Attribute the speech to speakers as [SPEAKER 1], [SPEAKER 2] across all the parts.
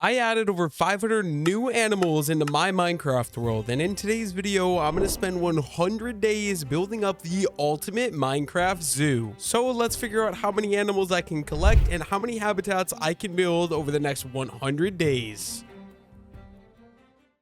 [SPEAKER 1] I added over 500 new animals into my Minecraft world, and in today's video, I'm going to spend 100 days building up the ultimate Minecraft zoo. So let's figure out how many animals I can collect and how many habitats I can build over the next 100 days.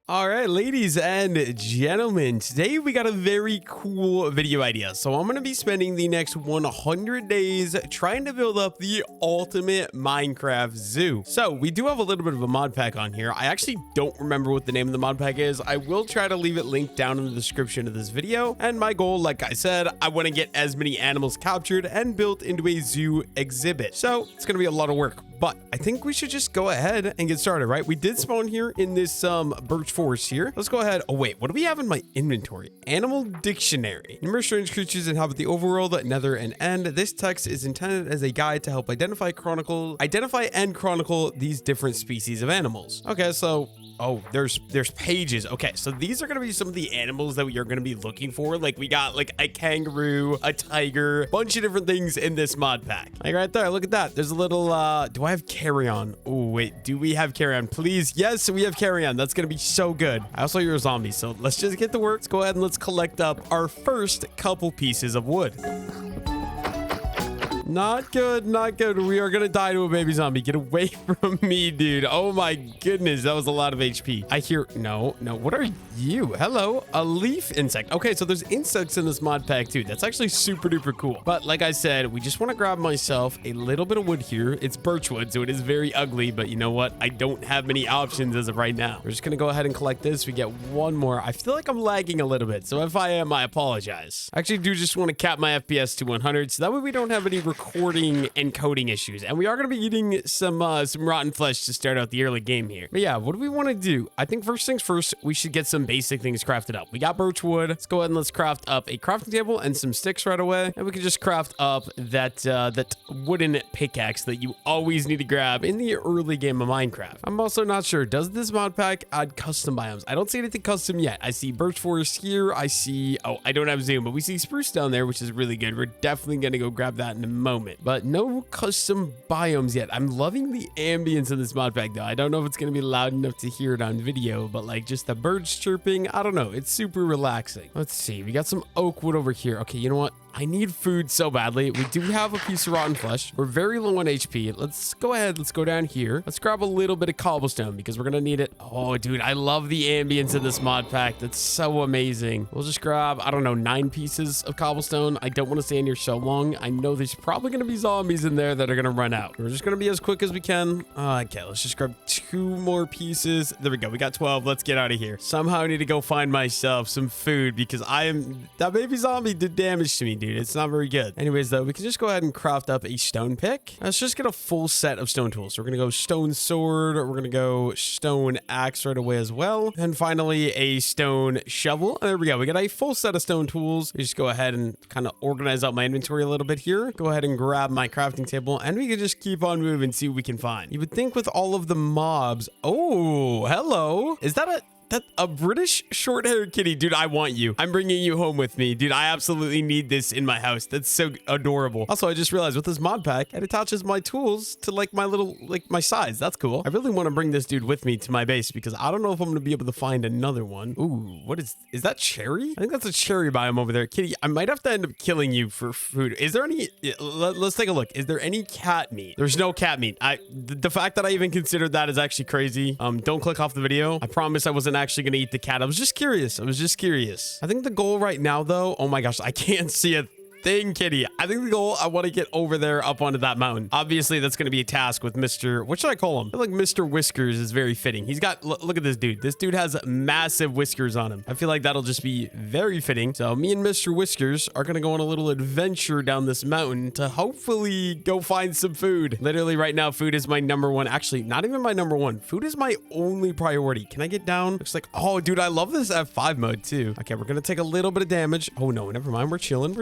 [SPEAKER 1] All right, ladies and gentlemen, today we got a very cool video idea. So I'm going to be spending the next 100 days trying to build up the ultimate Minecraft zoo. So we do have a little bit of a mod pack on here. I actually don't remember what the name of the mod pack is. I will try to leave it linked down in the description of this video. And my goal, like I said, I want to get as many animals captured and built into a zoo exhibit. So it's going to be a lot of work. But I think we should just go ahead and get started, right? We did spawn here in this birch forest here. Let's go ahead. Oh, wait. What do we have in my inventory? Animal dictionary. Numerous strange creatures inhabit the overworld, nether, and end. This text is intended as a guide to help identify and chronicle these different species of animals. Okay, so... oh, there's pages. Okay, so these are going to be some of the animals that we are going to be looking for. Like, we got, like, a kangaroo, a tiger, a bunch of different things in this mod pack. Like, right there, look at that. There's a little, do I have carry-on? Oh, wait, do we have carry-on? Please, yes, we have carry-on. That's going to be so good. I also hear a zombie, so let's just get to work. Let's go ahead and let's collect up our first couple pieces of wood. Not good, not good. We are gonna die to a baby zombie. Get away from me, dude. Oh my goodness, that was a lot of HP. I hear, no, what are you? Hello, a leaf insect. Okay, so there's insects in this mod pack too. That's actually super duper cool. But like I said, we just want to grab myself a little bit of wood here. It's birch wood, so it is very ugly, but you know what? I don't have many options as of right now. We're just gonna go ahead and collect this. We get one more. I feel like I'm lagging a little bit, so if I am, I apologize. I actually do just want to cap my FPS to 100, so that way we don't have any recording and coding issues. And we are going to be eating some rotten flesh to start out the early game here. But yeah, what do we want to do? I think first things first, we should get some basic things crafted up. We got birch wood. Let's go ahead and let's craft up a crafting table and some sticks right away. And we can just craft up that wooden pickaxe that you always need to grab in the early game of Minecraft. I'm also not sure, does this mod pack add custom biomes? I don't see anything custom yet. I see birch forest here. I see, oh, I don't have zoom, but we see spruce down there, which is really good. We're definitely going to go grab that in a moment. But no custom biomes yet. I'm loving the ambience of this mod pack though. I don't know if it's going to be loud enough to hear it on video, but like just the birds chirping, I don't know. It's super relaxing. Let's see. We got some oak wood over here. Okay, you know what? I need food so badly. We do have a piece of rotten flesh. We're very low on HP. Let's go ahead. Let's go down here. Let's grab a little bit of cobblestone because we're going to need it. Oh, dude, I love the ambience of this mod pack. That's so amazing. We'll just grab, I don't know, 9 pieces of cobblestone. I don't want to stay in here so long. I know there's probably going to be zombies in there that are going to run out. We're just going to be as quick as we can. Okay, let's just grab 2 more pieces. There we go. We got 12. Let's get out of here. Somehow I need to go find myself some food because that baby zombie did damage to me, dude. It's not very good. Anyways, though, we can just go ahead and craft up a stone pick. Let's just get a full set of stone tools. So we're going to go stone sword. We're going to go stone axe right away as well. And finally, a stone shovel. And there we go. We got a full set of stone tools. We just go ahead and kind of organize out my inventory a little bit here. Go ahead and grab my crafting table. And we can just keep on moving, see what we can find. You would think with all of the mobs... oh, hello. Is that a British short-haired kitty? Dude, I want you. I'm bringing you home with me. Dude, I absolutely need this in my house. That's so adorable. Also, I just realized with this mod pack, it attaches my tools to like my little, like my size. That's cool. I really want to bring this dude with me to my base because I don't know if I'm going to be able to find another one. Ooh, what is that cherry? I think that's a cherry biome over there. Kitty, I might have to end up killing you for food. Is there any, let's take a look. Is there any cat meat? There's no cat meat. The fact that I even considered that is actually crazy. Don't click off the video. I promise I wasn't actually gonna eat the cat. I was just curious. I think the goal right now though, oh my gosh, I can't see a thing, kitty. I think the goal, I want to get over there up onto that mountain. Obviously that's going to be a task with Mr. what should I call him? I feel like Mr. Whiskers is very fitting. He's got, look at this dude. This dude has massive whiskers on him. I feel like that'll just be very fitting. So me and Mr. Whiskers are going to go on a little adventure down this mountain to hopefully go find some food. Literally right now, food is my number one. Actually, not even my number one. Food is my only priority. Can I get down? Looks like, oh dude, I love this F5 mode too. Okay, we're going to take a little bit of damage. Oh no, never mind. We're chilling.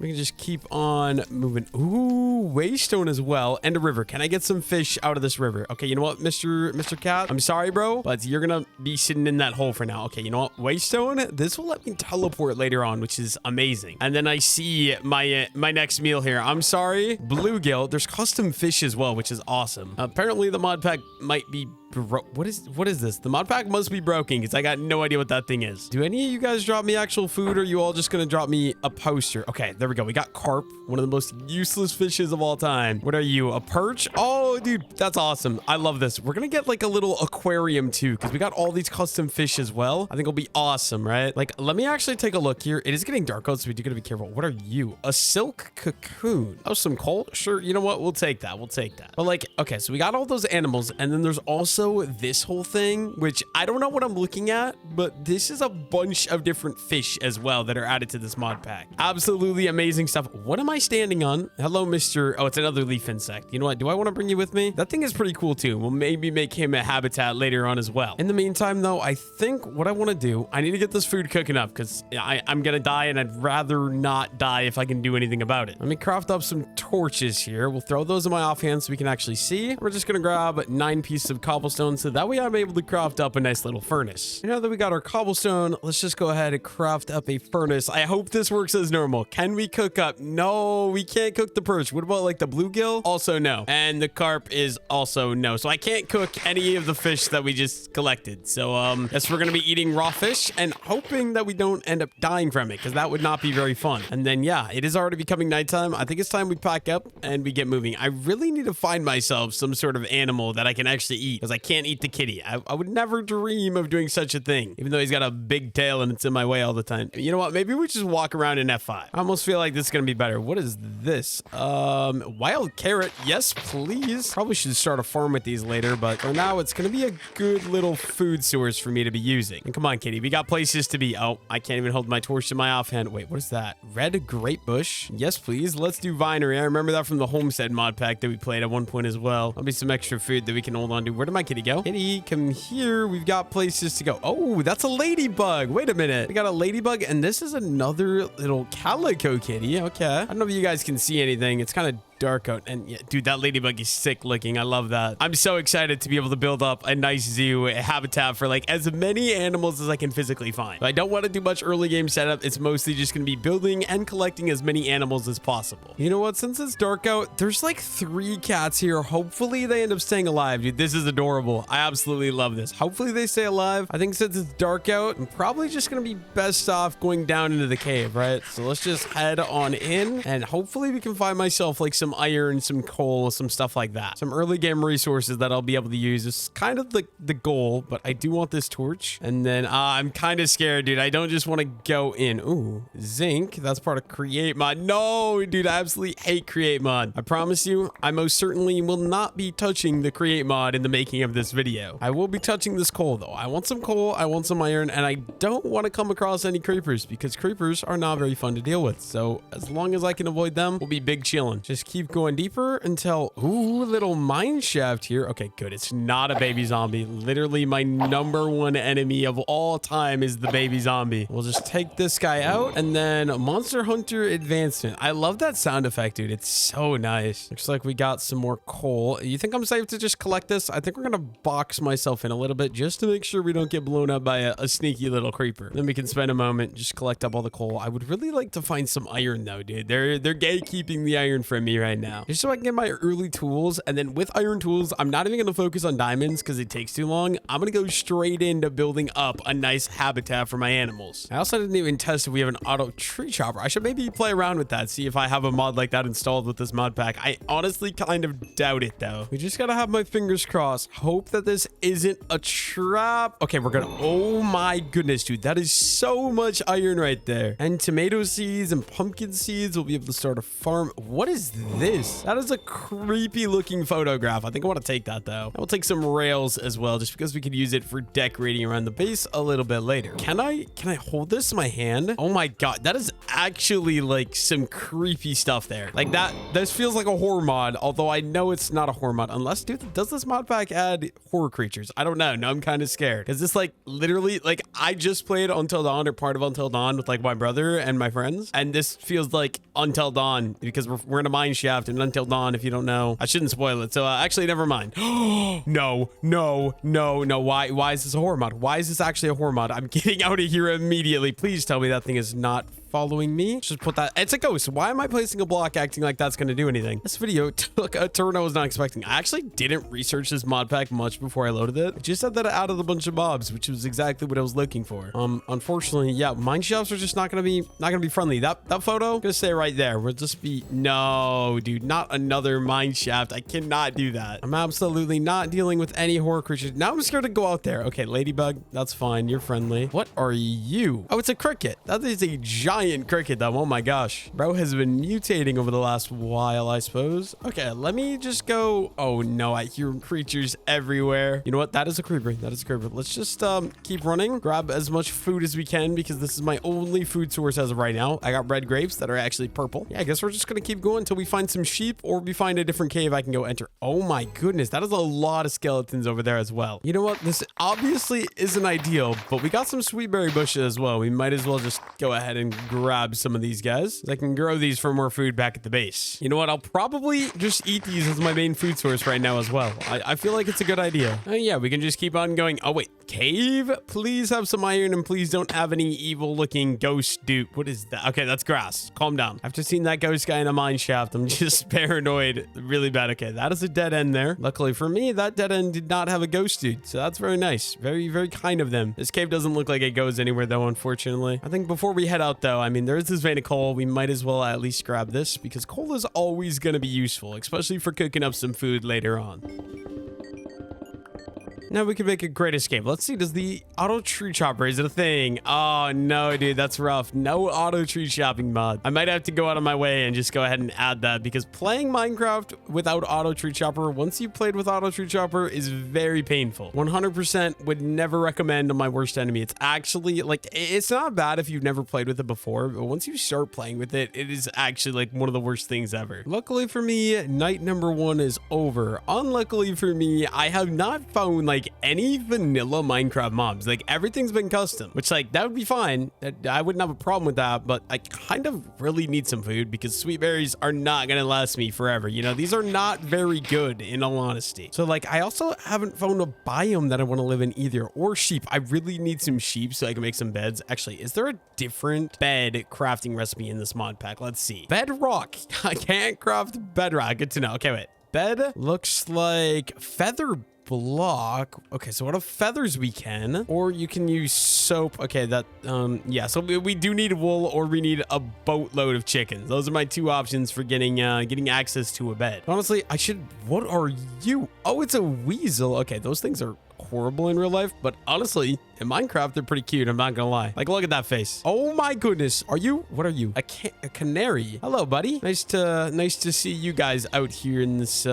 [SPEAKER 1] We can just keep on moving. Ooh, waystone as well. And a river. Can I get some fish out of this river? Okay, you know what, Mr. Cat? I'm sorry, bro, but you're gonna be sitting in that hole for now. Okay, you know what? Waystone. This will let me teleport later on, which is amazing. And then I see my next meal here. I'm sorry. Bluegill. There's custom fish as well, which is awesome. Apparently, the mod pack might be what is this? The mod pack must be broken because I got no idea what that thing is. Do any of you guys drop me actual food, or are you all just gonna drop me a poster? Okay, there we go. We got carp, one of the most useless fishes of all time. What are you, a perch? Oh, dude, that's awesome. I love this. We're gonna get like a little aquarium too, because we got all these custom fish as well. I think it'll be awesome, right? Like, let me actually take a look here. It is getting dark out, so we do gotta be careful. What are you? A silk cocoon. Oh, some coal? Sure, you know what? We'll take that. We'll take that. But like, okay, so we got all those animals, and then there's also this whole thing, which I don't know what I'm looking at, but this is a bunch of different fish as well that are added to this mod pack. Absolutely amazing stuff. What am I standing on? Hello, Mr. Oh, it's another leaf insect. You know what? Do I want to bring you with me? That thing is pretty cool too. We'll maybe make him a habitat later on as well. In the meantime, though, I think what I want to do, I need to get this food cooking up because I'm going to die, and I'd rather not die if I can do anything about it. Let me craft up some torches here. We'll throw those in my offhand so we can actually see. We're just going to grab 9 pieces of cobblestone so that way I'm able to craft up a nice little furnace. Now that we got our cobblestone, let's just go ahead and craft up a furnace. I hope this works as normal. Can we cook up? No, we can't cook the perch. What about like the bluegill? Also no. And the carp is also no. So I can't cook any of the fish that we just collected. So guess we're gonna be eating raw fish and hoping that we don't end up dying from it, because that would not be very fun. And then yeah, it is already becoming nighttime. I think it's time we pack up and we get moving. I really need to find myself some sort of animal that I can actually eat, because I can't eat the kitty. I would never dream of doing such a thing, even though he's got a big tail and it's in my way all the time. You know what? Maybe we just walk around in F5. I almost feel like this is gonna be better. What is this? Wild carrot. Yes, please. Probably should start a farm with these later, but for now, it's gonna be a good little food source for me to be using. And come on, kitty. We got places to be. Oh, I can't even hold my torch in my offhand. Wait, what is that? Red grape bush? Yes, please. Let's do vinery. I remember that from the homestead mod pack that we played at one point as well. That'll be some extra food that we can hold on to. Where did my kitty go? Kitty, come here. We've got places to go. Oh, that's a ladybug. Wait a minute. We got a ladybug, and this is another little calico kitty. Okay. I don't know if you guys can see anything. It's kind of dark out, and yeah, dude, that ladybug is sick looking. I love that. I'm so excited to be able to build up a nice zoo, a habitat for like as many animals as I can physically find. But I don't want to do much early game setup. It's mostly just going to be building and collecting as many animals as possible. You know what? Since it's dark out, there's like 3 cats here. Hopefully they end up staying alive, dude. This is adorable. I absolutely love this. Hopefully they stay alive. I think since it's dark out, I'm probably just going to be best off going down into the cave, right? So let's just head on in, and hopefully we can find myself like some iron, some coal, some stuff like that. Some early game resources that I'll be able to use. It's kind of the goal, but I do want this torch. And then I'm kind of scared, dude. I don't just want to go in. Ooh, zinc. That's part of create mod. No, dude, I absolutely hate create mod. I promise you, I most certainly will not be touching the create mod in the making of this video. I will be touching this coal though. I want some coal, I want some iron, and I don't want to come across any creepers because creepers are not very fun to deal with. So as long as I can avoid them, we'll be big chilling. Just keep going deeper until, ooh, little mine shaft here. Okay, good. It's not a baby zombie. Literally my #1 enemy of all time is the baby zombie. We'll just take this guy out, and then monster hunter advancement. I love that sound effect, dude. It's so nice. Looks like we got some more coal. You think I'm safe to just collect this? I think we're gonna box myself in a little bit just to make sure we don't get blown up by a sneaky little creeper. Then we can spend a moment, just collect up all the coal. I would really like to find some iron though, dude. They're gatekeeping the iron from me right now, just so I can get my early tools. And then with iron tools, I'm not even gonna focus on diamonds because it takes too long. I'm gonna go straight into building up a nice habitat for my animals. I also didn't even test if we have an auto tree chopper. I should maybe play around with that, see if I have a mod like that installed with this mod pack. I honestly kind of doubt it though. We just gotta have my fingers crossed. Hope that this isn't a trap. Okay, we're gonna, oh my goodness, dude, that is so much iron right there. And tomato seeds and pumpkin seeds. We'll be able to start a farm. What is this? That is a creepy looking photograph. I think I want to take that though. I will take some rails as well, just because we could use it for decorating around the base a little bit later. Can I hold this in my hand? Oh my god, that is actually like some creepy stuff there. Like that, this feels like a horror mod, although I know it's not a horror mod. Unless, dude, does this mod pack add horror creatures? I don't know. No, I'm kind of scared. Is this like literally, like I just played Until Dawn or part of Until Dawn with like my brother and my friends, and this feels like Until Dawn because we're in a mine shaft in Until Dawn. If you don't know, I shouldn't spoil it. So actually, never mind. No. Why is this a horror mod? Why is this actually a horror mod? I'm getting out of here immediately. Please tell me that thing is not following me. Just put that. It's a ghost. Why am I placing a block acting like that's going to do anything? This video took a turn I was not expecting. I actually didn't research this mod pack much before I loaded it. It just said that it added a bunch of mobs, which was exactly what I was looking for. Unfortunately, yeah, mine shafts are just not going to be friendly. That photo, I'm going to say right there, will just be, no, dude, not another mine shaft. I cannot do that. I'm absolutely not dealing with any horror creatures. Now I'm scared to go out there. Okay, ladybug, that's fine. You're friendly. What are you? Oh, it's a cricket. That is a giant cricket, though. Oh my gosh. Bro has been mutating over the last while, I suppose. Okay, let me just go. Oh no, I hear creatures everywhere. You know what? That is a creeper. That is a creeper. Let's just keep running. Grab as much food as we can because this is my only food source as of right now. I got red grapes that are actually purple. Yeah, I guess we're just gonna keep going until we find some sheep or we find a different cave I can go enter. Oh my goodness, that is a lot of skeletons over there as well. You know what? This obviously isn't ideal, but we got some sweet berry bushes as well. We might as well just go ahead and grab some of these guys. I can grow these for more food back at the base. You know what? I'll probably just eat these as my main food source right now as well. I feel like it's a good idea. Yeah, we can just keep on going. Oh wait, cave? Please have some iron and please don't have any evil looking ghost dude. What is that? Okay, that's grass. Calm down. After seeing that ghost guy in a mine shaft, I'm just paranoid really bad. Okay, that is a dead end there. Luckily for me, that dead end did not have a ghost dude, so that's very nice. Very, very kind of them. This cave doesn't look like it goes anywhere though, unfortunately. I think before we head out though, I mean, there is this vein of coal. We might as well at least grab this because coal is always going to be useful, especially for cooking up some food later on. Now we can make a great escape. Let's see, does the auto tree chopper, is it a thing? Oh no, dude, that's rough. No auto tree chopping mod. I might have to go out of my way and just go ahead and add that because playing Minecraft without auto tree chopper, once you played with auto tree chopper, is very painful. 100% would never recommend on my worst enemy. It's actually like, it's not bad if you've never played with it before, but once you start playing with it, it is actually like one of the worst things ever. Luckily for me, night number 1 is over. Unluckily for me, I have not found like any vanilla Minecraft mobs. Like everything's been custom, which like that would be fine. I wouldn't have a problem with that, but I kind of really need some food because sweet berries are not gonna last me forever. You know, these are not very good in all honesty. So like I also haven't found a biome that I want to live in either, or sheep. I really need some sheep so I can make some beds. Actually, is there a different bed crafting recipe in this mod pack? Let's see. Bedrock. I can't craft bedrock. Good to know. Okay, wait. Bed looks like feather block. Okay, so what are feathers we can, or you can use soap. Okay, that yeah, so we do need wool or we need a boatload of chickens. Those are my two options for getting access to a bed. Honestly, I should, what are you? Oh, it's a weasel. Okay, those things are horrible in real life, but honestly in Minecraft they're pretty cute. I'm not gonna lie. Like, look at that face. Oh my goodness, are you, what are you, a canary? Hello buddy, nice to see you guys out here in this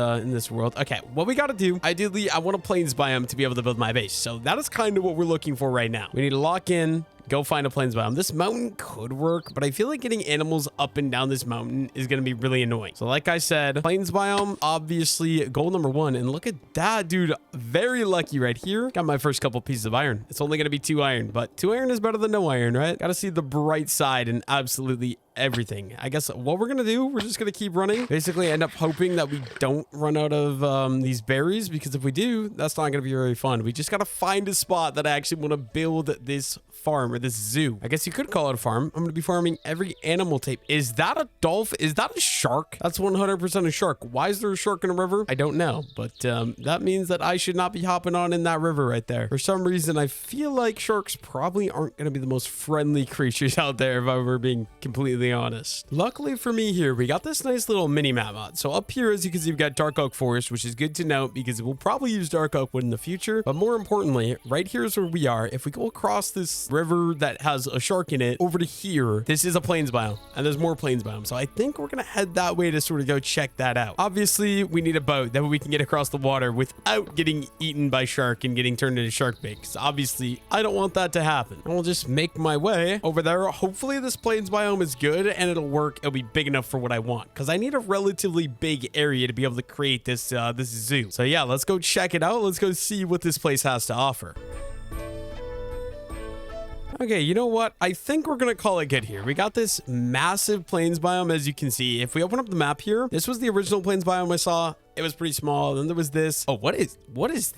[SPEAKER 1] world. Okay, what we gotta do, ideally I want a plains biome to be able to build my base, so that is kind of what we're looking for right now. We need to lock in, go find a plains biome. This mountain could work, but I feel like getting animals up and down this mountain is going to be really annoying. So like I said, plains biome, obviously goal number 1. And look at that, dude. Very lucky right here. Got my first couple pieces of iron. It's only going to be 2 iron, but 2 iron is better than no iron, right? Got to see the bright side and absolutely everything. I guess what we're gonna do, we're just gonna keep running, basically end up hoping that we don't run out of these berries, because if we do, that's not gonna be very fun. We just gotta find a spot that I actually want to build this farm, or this zoo. I guess you could call it a farm. I'm gonna be farming every animal type. Is that a dolphin? Is that a shark? That's 100% a shark. Why is there a shark in a river? I don't know, but that means that I should not be hopping on in that river right there. For some reason, I feel like sharks probably aren't gonna be the most friendly creatures out there, if I were being completely honest. Luckily for me here, we got this nice little mini map mod. So up here, as you can see, we've got dark oak forest, which is good to note because we'll probably use dark oak wood in the future. But more importantly, right here is where we are. If we go across this river that has a shark in it over to here, this is a plains biome, and there's more plains biome. So I think we're gonna head that way to sort of go check that out. Obviously, we need a boat that way we can get across the water without getting eaten by shark and getting turned into shark bait. Because obviously, I don't want that to happen. And we'll just make my way over there. Hopefully, this plains biome is good and it'll work. It'll be big enough for what I want, because I need a relatively big area to be able to create this this zoo. So yeah, let's go check it out. Let's go see what this place has to offer. Okay, you know what? I think we're gonna call it good here. We got this massive plains biome, as you can see. If we open up the map here, this was the original plains biome I saw. It was pretty small. Then there was this. Oh, what is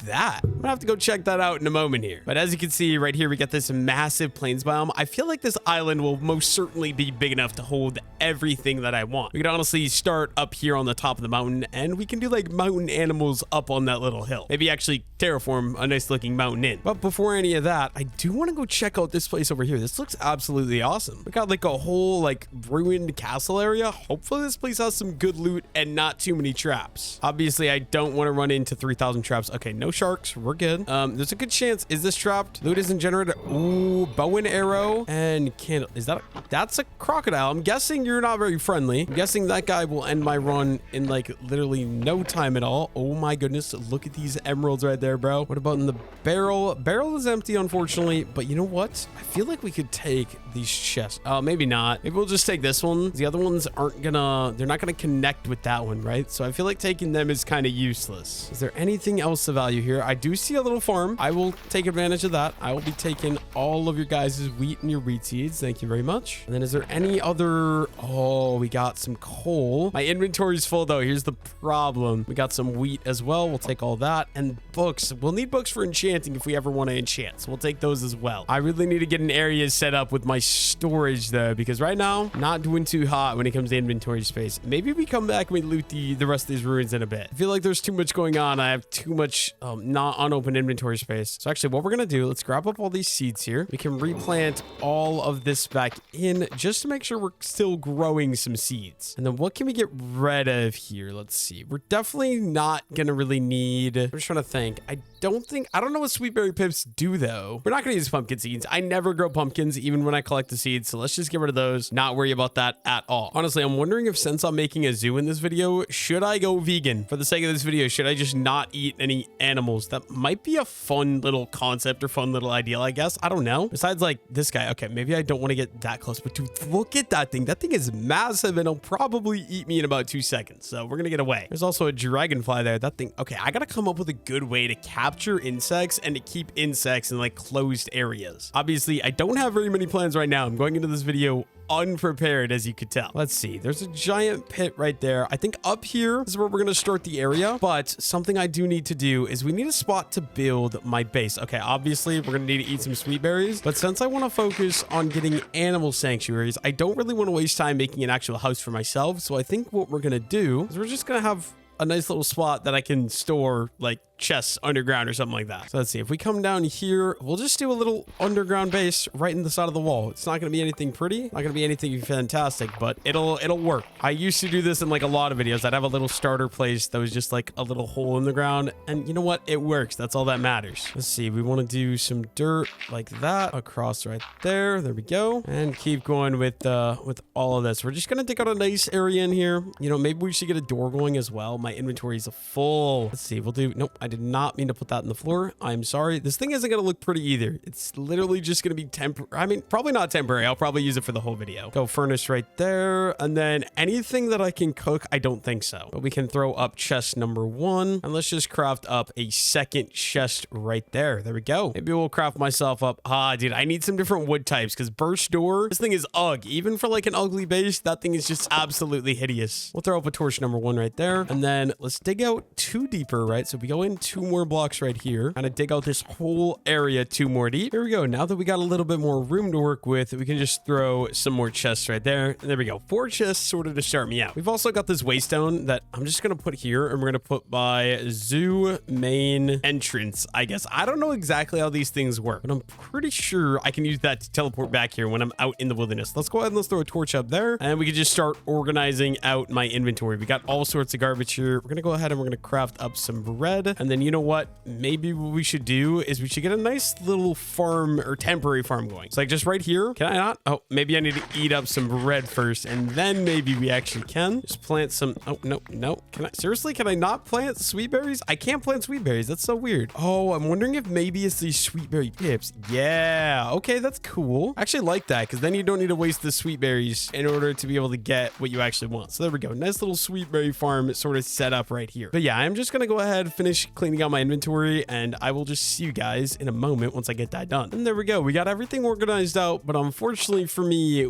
[SPEAKER 1] that? I'm gonna have to go check that out in a moment here. But as you can see right here, we got this massive plains biome. I feel like this island will most certainly be big enough to hold everything that I want. We could honestly start up here on the top of the mountain, and we can do like mountain animals up on that little hill. Maybe actually terraform a nice looking mountain in. But before any of that, I do want to go check out this place over here. This looks absolutely awesome. We got like a whole like ruined castle area. Hopefully this place has some good loot and not too many traps. Obviously, I don't want to run into 3,000 traps. Okay, no sharks. We're good. There's a good chance. Is this trapped? Loot isn't generated. Ooh, bow and arrow and candle. Is that that's a crocodile? I'm guessing you're not very friendly. I'm guessing that guy will end my run in like literally no time at all. Oh my goodness. Look at these emeralds right there, bro. What about in the barrel? Barrel is empty, unfortunately, but you know what? I feel like we could take these chests. Maybe not. Maybe we'll just take this one. The other ones aren't gonna, they're not gonna connect with that one, right? So I feel like taking them is kind of useless. Is there anything else of value here? I do see a little farm. I will take advantage of that. I will be taking all of your guys' wheat and your wheat seeds. Thank you very much. And then is there any other, oh, we got some coal. My inventory is full though. Here's the problem. We got some wheat as well. We'll take all that, and books. We'll need books for enchanting if we ever want to enchant. So we'll take those as well. I really need to get an area set up with my storage though, because right now, not doing too hot when it comes to inventory space. Maybe we come back and we loot the rest of these ruins in a bit. I feel like there's too much going on. I have too much not unopened inventory space. So actually what we're going to do, let's grab up all these seeds here. We can replant all of this back in just to make sure we're still growing some seeds. And then what can we get rid of here? Let's see. We're definitely not going to really need, I'm just trying to think. I don't know what sweetberry pips do though. We're not going to use pumpkin seeds. I never grow pumpkins even when I collect the seeds. So let's just get rid of those. Not worry about that at all. Honestly, I'm wondering if since I'm making a zoo in this video, should I go vegan? For the sake of this video, should I just not eat any animals? That might be a fun little concept or fun little ideal, I guess. I don't know. Besides like this guy. Okay, maybe I don't want to get that close, but dude, look at that thing. That thing is massive and it'll probably eat me in about 2 seconds. So we're going to get away. There's also a dragonfly there. That thing. Okay, I got to come up with a good way to capture insects and to keep insects in like closed areas. Obviously, I don't have very many plans right now. I'm going into this video unprepared, as you could tell. Let's see. There's a giant pit right there. I think up here is where we're going to start the area, but something I do need to do is we need a spot to build my base. Okay, obviously we're going to need to eat some sweet berries, but since I want to focus on getting animal sanctuaries, I don't really want to waste time making an actual house for myself. So I think what we're going to do is we're just going to have a nice little spot that I can store like chests underground or something like that. So let's see. If we come down here, we'll just do a little underground base right in the side of the wall. It's not going to be anything pretty, not going to be anything fantastic, but it'll work. I used to do this in like a lot of videos. I'd have a little starter place that was just like a little hole in the ground, and you know what? It works. That's all that matters. Let's see. We want to do some dirt like that across right there. There we go. And keep going with all of this. We're just going to dig out a nice area in here. You know, maybe we should get a door going as well. My inventory is full. Let's see. We'll do, nope, I did not mean to put that in the floor. I'm sorry. This thing isn't going to look pretty either. It's literally just going to be temporary. I mean, probably not temporary. I'll probably use it for the whole video. Go furnace right there. And then anything that I can cook, I don't think so. But we can throw up chest number 1. And let's just craft up a second chest right there. There we go. Maybe we'll craft myself up. Dude, I need some different wood types because birch door, this thing is ugh. Even for like an ugly base, that thing is just absolutely hideous. We'll throw up a torch number 1 right there. And then let's dig out 2 deeper, right? So we go in 2 more blocks right here. Kind of dig out this whole area 2 more deep. Here we go. Now that we got a little bit more room to work with, we can just throw some more chests right there. And there we go. 4 chests sort of to start me out. We've also got this waystone that I'm just going to put here, and we're going to put by zoo main entrance, I guess. I don't know exactly how these things work, but I'm pretty sure I can use that to teleport back here when I'm out in the wilderness. Let's go ahead and let's throw a torch up there, and we can just start organizing out my inventory. We got all sorts of garbage here. We're going to go ahead and we're going to craft up some bread. And then you know what? Maybe what we should do is we should get a nice little farm or temporary farm going. It's like just right here. Can I not? Oh, maybe I need to eat up some bread first, and then maybe we actually can just plant some. Oh, no. Can I seriously? Can I not plant sweet berries? I can't plant sweet berries. That's so weird. Oh, I'm wondering if maybe it's these sweet berry pips. Yeah. Okay, that's cool. I actually like that because then you don't need to waste the sweet berries in order to be able to get what you actually want. So there we go. Nice little sweet berry farm sort of set up right here. But yeah, I'm just going to go ahead, finish cleaning out my inventory, and I will just see you guys in a moment once I get that done. And there we go. We got everything organized out, but unfortunately for me,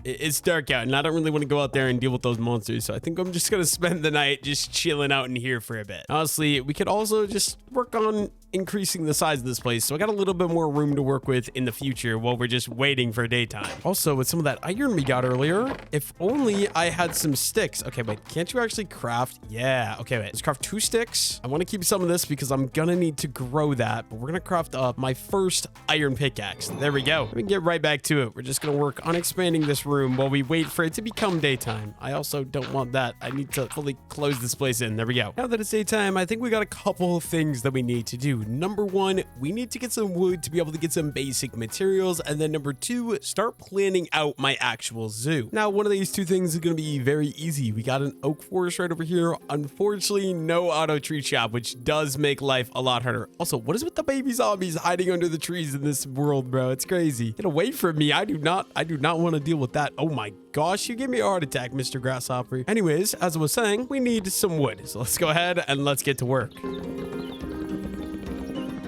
[SPEAKER 1] it's dark out, and I don't really want to go out there and deal with those monsters. So I think I'm just gonna spend the night just chilling out in here for a bit. Honestly, we could also just work on increasing the size of this place, so I got a little bit more room to work with in the future while we're just waiting for daytime. Also, with some of that iron we got earlier, if only I had some sticks. Okay, wait, can't you actually craft? Yeah, okay, wait, let's craft 2 sticks. I want to keep some of this because I'm gonna need to grow that, but we're gonna craft up my first iron pickaxe. There we go. We can get right back to it. We're just gonna work on expanding this room while we wait for it to become daytime. I also don't want that. I need to fully close this place in. There we go. Now that it's daytime, I think we got a couple of things that we need to do. Number 1, we need to get some wood to be able to get some basic materials, and then number 2, start planning out my actual zoo. Now, one of these 2 things is going to be very easy. We got an oak forest right over here. Unfortunately, no auto tree chop, which does make life a lot harder. Also, what is with the baby zombies hiding under the trees in this world, bro? It's crazy. Get away from me. I do not want to deal with that. Oh my gosh, you gave me a heart attack, Mr. Grasshopper. Anyways, as I was saying, we need some wood. So let's go ahead and let's get to work.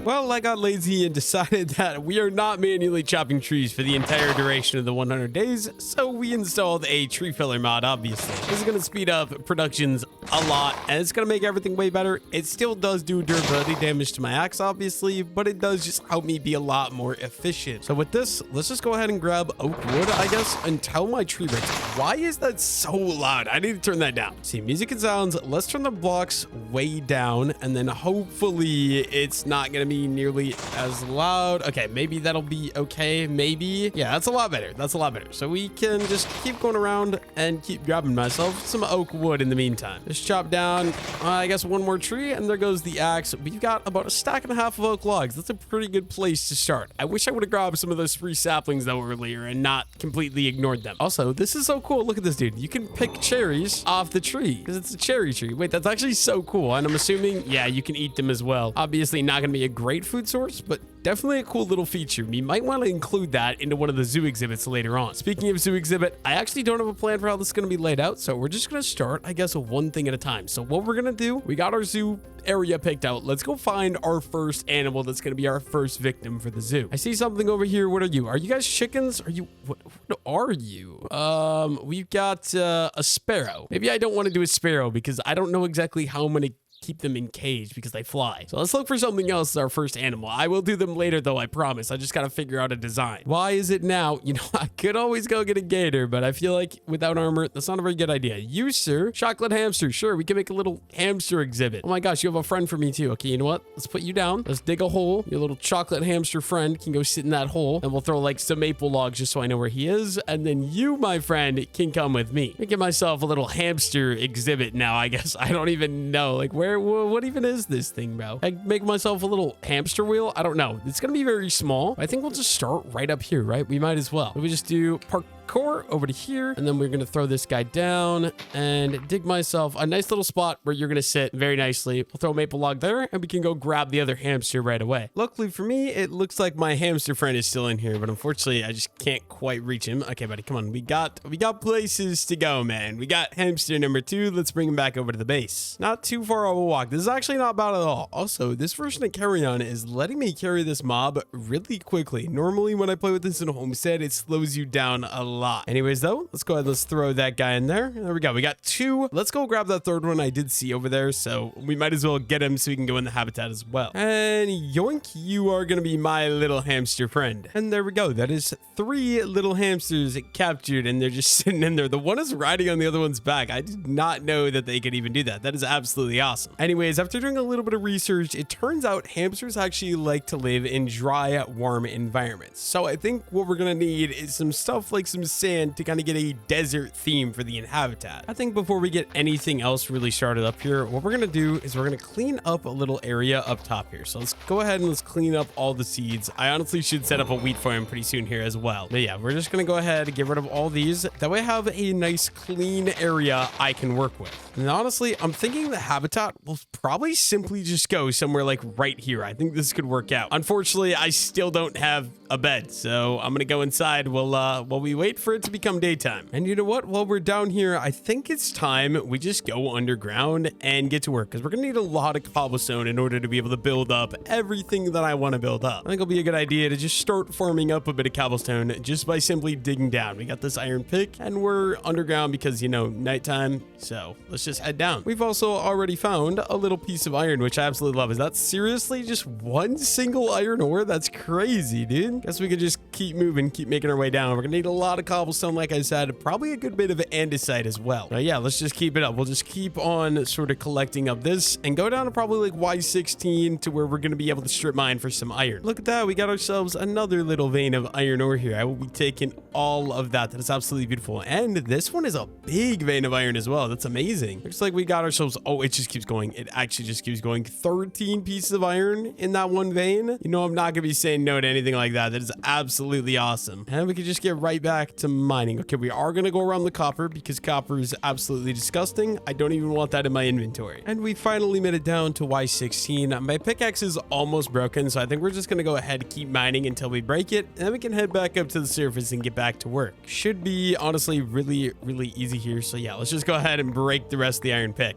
[SPEAKER 1] Well, I got lazy and decided that we are not manually chopping trees for the entire duration of the 100 days, so we installed a tree filler mod, obviously. This is going to speed up productions a lot, and it's going to make everything way better. It still does do durability damage to my axe, obviously, but it does just help me be a lot more efficient. So with this, let's just go ahead and grab oak wood, I guess, and tell my tree breaks. Why is that so loud? I need to turn that down. See, music and sounds. Let's turn the blocks way down, and then hopefully it's not going to be nearly as loud. Okay, maybe that'll be okay. Maybe. Yeah, that's a lot better. That's a lot better. So we can just keep going around and keep grabbing myself some oak wood in the meantime. Just chop down, I guess, 1 more tree, and there goes the axe. We've got about 1.5 stacks of oak logs. That's a pretty good place to start. I wish I would have grabbed some of those free saplings though earlier and not completely ignored them. Also, this is so cool. Look at this, dude. You can pick cherries off the tree because it's a cherry tree. Wait, that's actually so cool. And I'm assuming, yeah, you can eat them as well. Obviously not going to be a great food source, but definitely a cool little feature. We might want to include that into one of the zoo exhibits later on. Speaking of zoo exhibit, I actually don't have a plan for how this is going to be laid out, so we're just going to start, I guess, one thing at a time. So what we're going to do, we got our zoo area picked out. Let's go find our first animal that's going to be our first victim for the zoo. I see something over here. What are you? Are you guys chickens? Are you, what are you? We've got a sparrow. Maybe I don't want to do a sparrow because I don't know exactly how many keep them in cage because they fly. So let's look for something else as our first animal. I will do them later though, I promise. I just gotta figure out a design. Why is it now? You know, I could always go get a gator, but I feel like without armor, that's not a very good idea. You, sir, chocolate hamster. Sure, we can make a little hamster exhibit. Oh my gosh, you have a friend for me too. Okay, you know what? Let's put you down. Let's dig a hole. Your little chocolate hamster friend can go sit in that hole, and we'll throw like some maple logs just so I know where he is. And then you, my friend, can come with me. Making myself a little hamster exhibit now, I guess. I don't even know. Like, what even is this thing, bro? I make myself a little hamster wheel. I don't know. It's gonna be very small. I think we'll just start right up here, right? We might as well. We just do parkour over to here, and then we're gonna throw this guy down and dig myself a nice little spot where you're gonna sit very nicely. We'll throw a maple log there, and we can go grab the other hamster right away. Luckily for me, it looks like my hamster friend is still in here, but unfortunately, I just can't quite reach him. Okay, buddy, come on. We got places to go, man. We got hamster number 2. Let's bring him back over to the base. Not too far of a walk. This is actually not bad at all. Also, this version of Carry On is letting me carry this mob really quickly. Normally, when I play with this in Homestead, it slows you down a lot. Anyways, though, let's go ahead. Let's throw that guy in there. There we go. We got 2. Let's go grab that third one I did see over there. So we might as well get him so we can go in the habitat as well. And yoink, you are going to be my little hamster friend. And there we go. That is 3 little hamsters captured, and they're just sitting in there. The one is riding on the other one's back. I did not know that they could even do that. That is absolutely awesome. Anyways, after doing a little bit of research, it turns out hamsters actually like to live in dry, warm environments. So I think what we're going to need is some stuff like some sand to kind of get a desert theme for the habitat. I think before we get anything else really started up here, what we're going to do is we're going to clean up a little area up top here. So let's go ahead and let's clean up all the seeds. I honestly should set up a wheat farm pretty soon here as well. But yeah, we're just going to go ahead and get rid of all these. That way I have a nice clean area I can work with. And honestly, I'm thinking the habitat will probably simply just go somewhere like right here. I think this could work out. Unfortunately, I still don't have a bed, so I'm going to go inside while we wait wait for it to become daytime. And you know what? While we're down here, I think it's time we just go underground and get to work, because we're gonna need a lot of cobblestone in order to be able to build up everything that I want to build up. I think it'll be a good idea to just start farming up a bit of cobblestone just by simply digging down. We got this iron pick and we're underground because, you know, nighttime. So let's just head down. We've also already found a little piece of iron, which I absolutely love. Is that seriously just one single iron ore? That's crazy, dude. Guess we could just keep moving, keep making our way down. We're gonna need a lot of cobblestone, like I said, probably a good bit of andesite as well. Yeah, let's just keep it up. We'll just keep on sort of collecting up this and go down to probably like Y16 to where we're gonna be able to strip mine for some iron. Look at that. We got ourselves another little vein of iron ore here. I will be taking all of that. That is absolutely beautiful. And this one is a big vein of iron as well. That's amazing. Looks like we got ourselves, oh, it just keeps going. It actually just keeps going. 13 pieces of iron in that one vein. You know, I'm not gonna be saying no to anything like that. That is absolutely awesome. And we can just get right back to mining. Okay, we are gonna go around the copper because copper is absolutely disgusting. I don't even want that in my inventory. And we finally made it down to Y16. My pickaxe is almost broken, so I think we're just gonna go ahead and keep mining until we break it, and then we can head back up to the surface and get back to work. Should be honestly really easy here. So yeah, let's just go ahead and break the rest of the iron pick.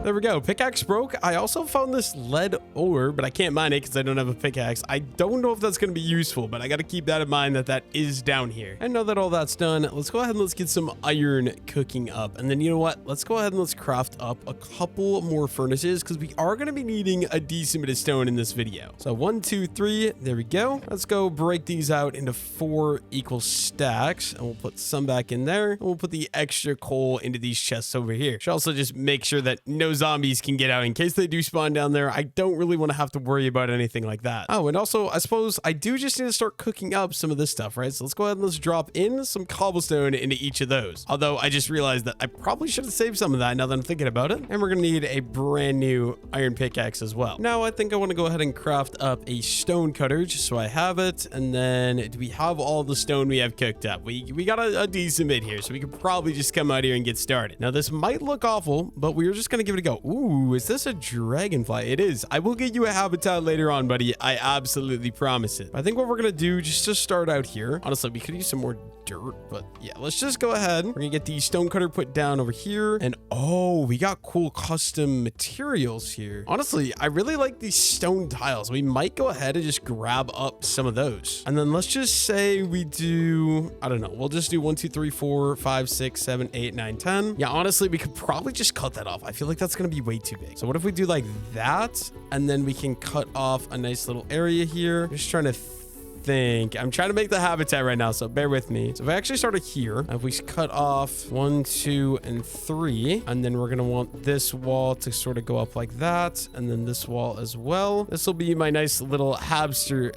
[SPEAKER 1] There we go. Pickaxe broke. I also found this lead ore, but I can't mine it because I don't have a pickaxe. I don't know if that's going to be useful, but I got to keep that in mind that is down here. And now that all that's done, let's go ahead and let's get some iron cooking up. And then you know what? Let's go ahead and let's craft up a couple more furnaces because we are going to be needing a decent bit of stone in this video. So 1, 2, 3. There we go. Let's go break these out into 4 equal stacks, and we'll put some back in there. And we'll put the extra coal into these chests over here. Should also just make sure that no zombies can get out in case they do spawn down there. I don't really want to have to worry about anything like that. Oh, and also I suppose I do just need to start cooking up some of this stuff, right? So let's go ahead and let's drop in some cobblestone into each of those. Although I just realized that I probably should have saved some of that now that I'm thinking about it. And we're gonna need a brand new iron pickaxe as well. Now I think I want to go ahead and craft up a stone cutter just so I have it. And then do we have all the stone we have cooked up? We got a decent bit here, so we could probably just come out here and get started. Now this might look awful, but we're just gonna give it a go. Ooh, is this a dragonfly? It is. I will get you a habitat later on, buddy. I absolutely promise it. I think what we're gonna do just to start out here, honestly, we could use some more dirt, but yeah, let's just go ahead. We're gonna get the stone cutter put down over here. And oh, we got cool custom materials here. Honestly, I really like these stone tiles. We might go ahead and just grab up some of those. And then let's just say we do, I don't know, we'll just do 1, 2, 3, 4, 5, 6, 7, 8, 9, 10. Yeah, honestly, we could probably just cut that off. I feel like that's gonna be way too big. So what if we do like that? And then we can cut off a nice little area here. I'm just trying to think. I'm trying to make the habitat right now, so bear with me. So if I actually started here, if we cut off 1, 2, and 3, and then we're gonna want this wall to sort of go up like that, and then this wall as well. This will be my nice little hamster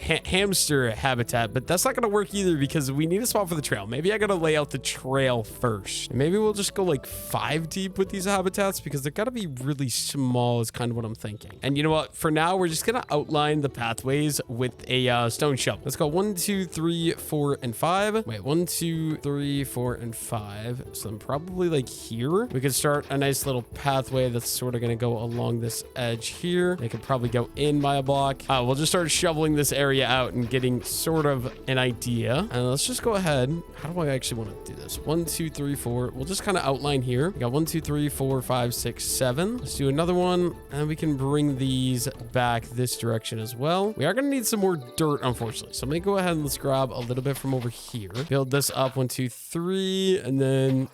[SPEAKER 1] habitat, but that's not gonna work either because we need a spot for the trail. Maybe I gotta lay out the trail first. And maybe we'll just go like 5 deep with these habitats because they're gotta be really small is kind of what I'm thinking. And you know what? For now, we're just gonna outline the pathways with a stone shovel. Let's go 1, 2, 3, 4, and 5. Wait, 1, 2, 3, 4, and 5. So I'm probably like here. We could start a nice little pathway that's sort of going to go along this edge here. They could probably go in by a block. We'll just start shoveling this area out and getting sort of an idea. And let's just go ahead. How do I actually want to do this? 1, 2, 3, 4. We'll just kind of outline here. We got 1, 2, 3, 4, 5, 6, 7. Let's do another one. And we can bring these back this direction as well. We are going to need some more dirt, unfortunately. So let me go ahead and let's grab a little bit from over here. Build this up 1, 2, 3, and then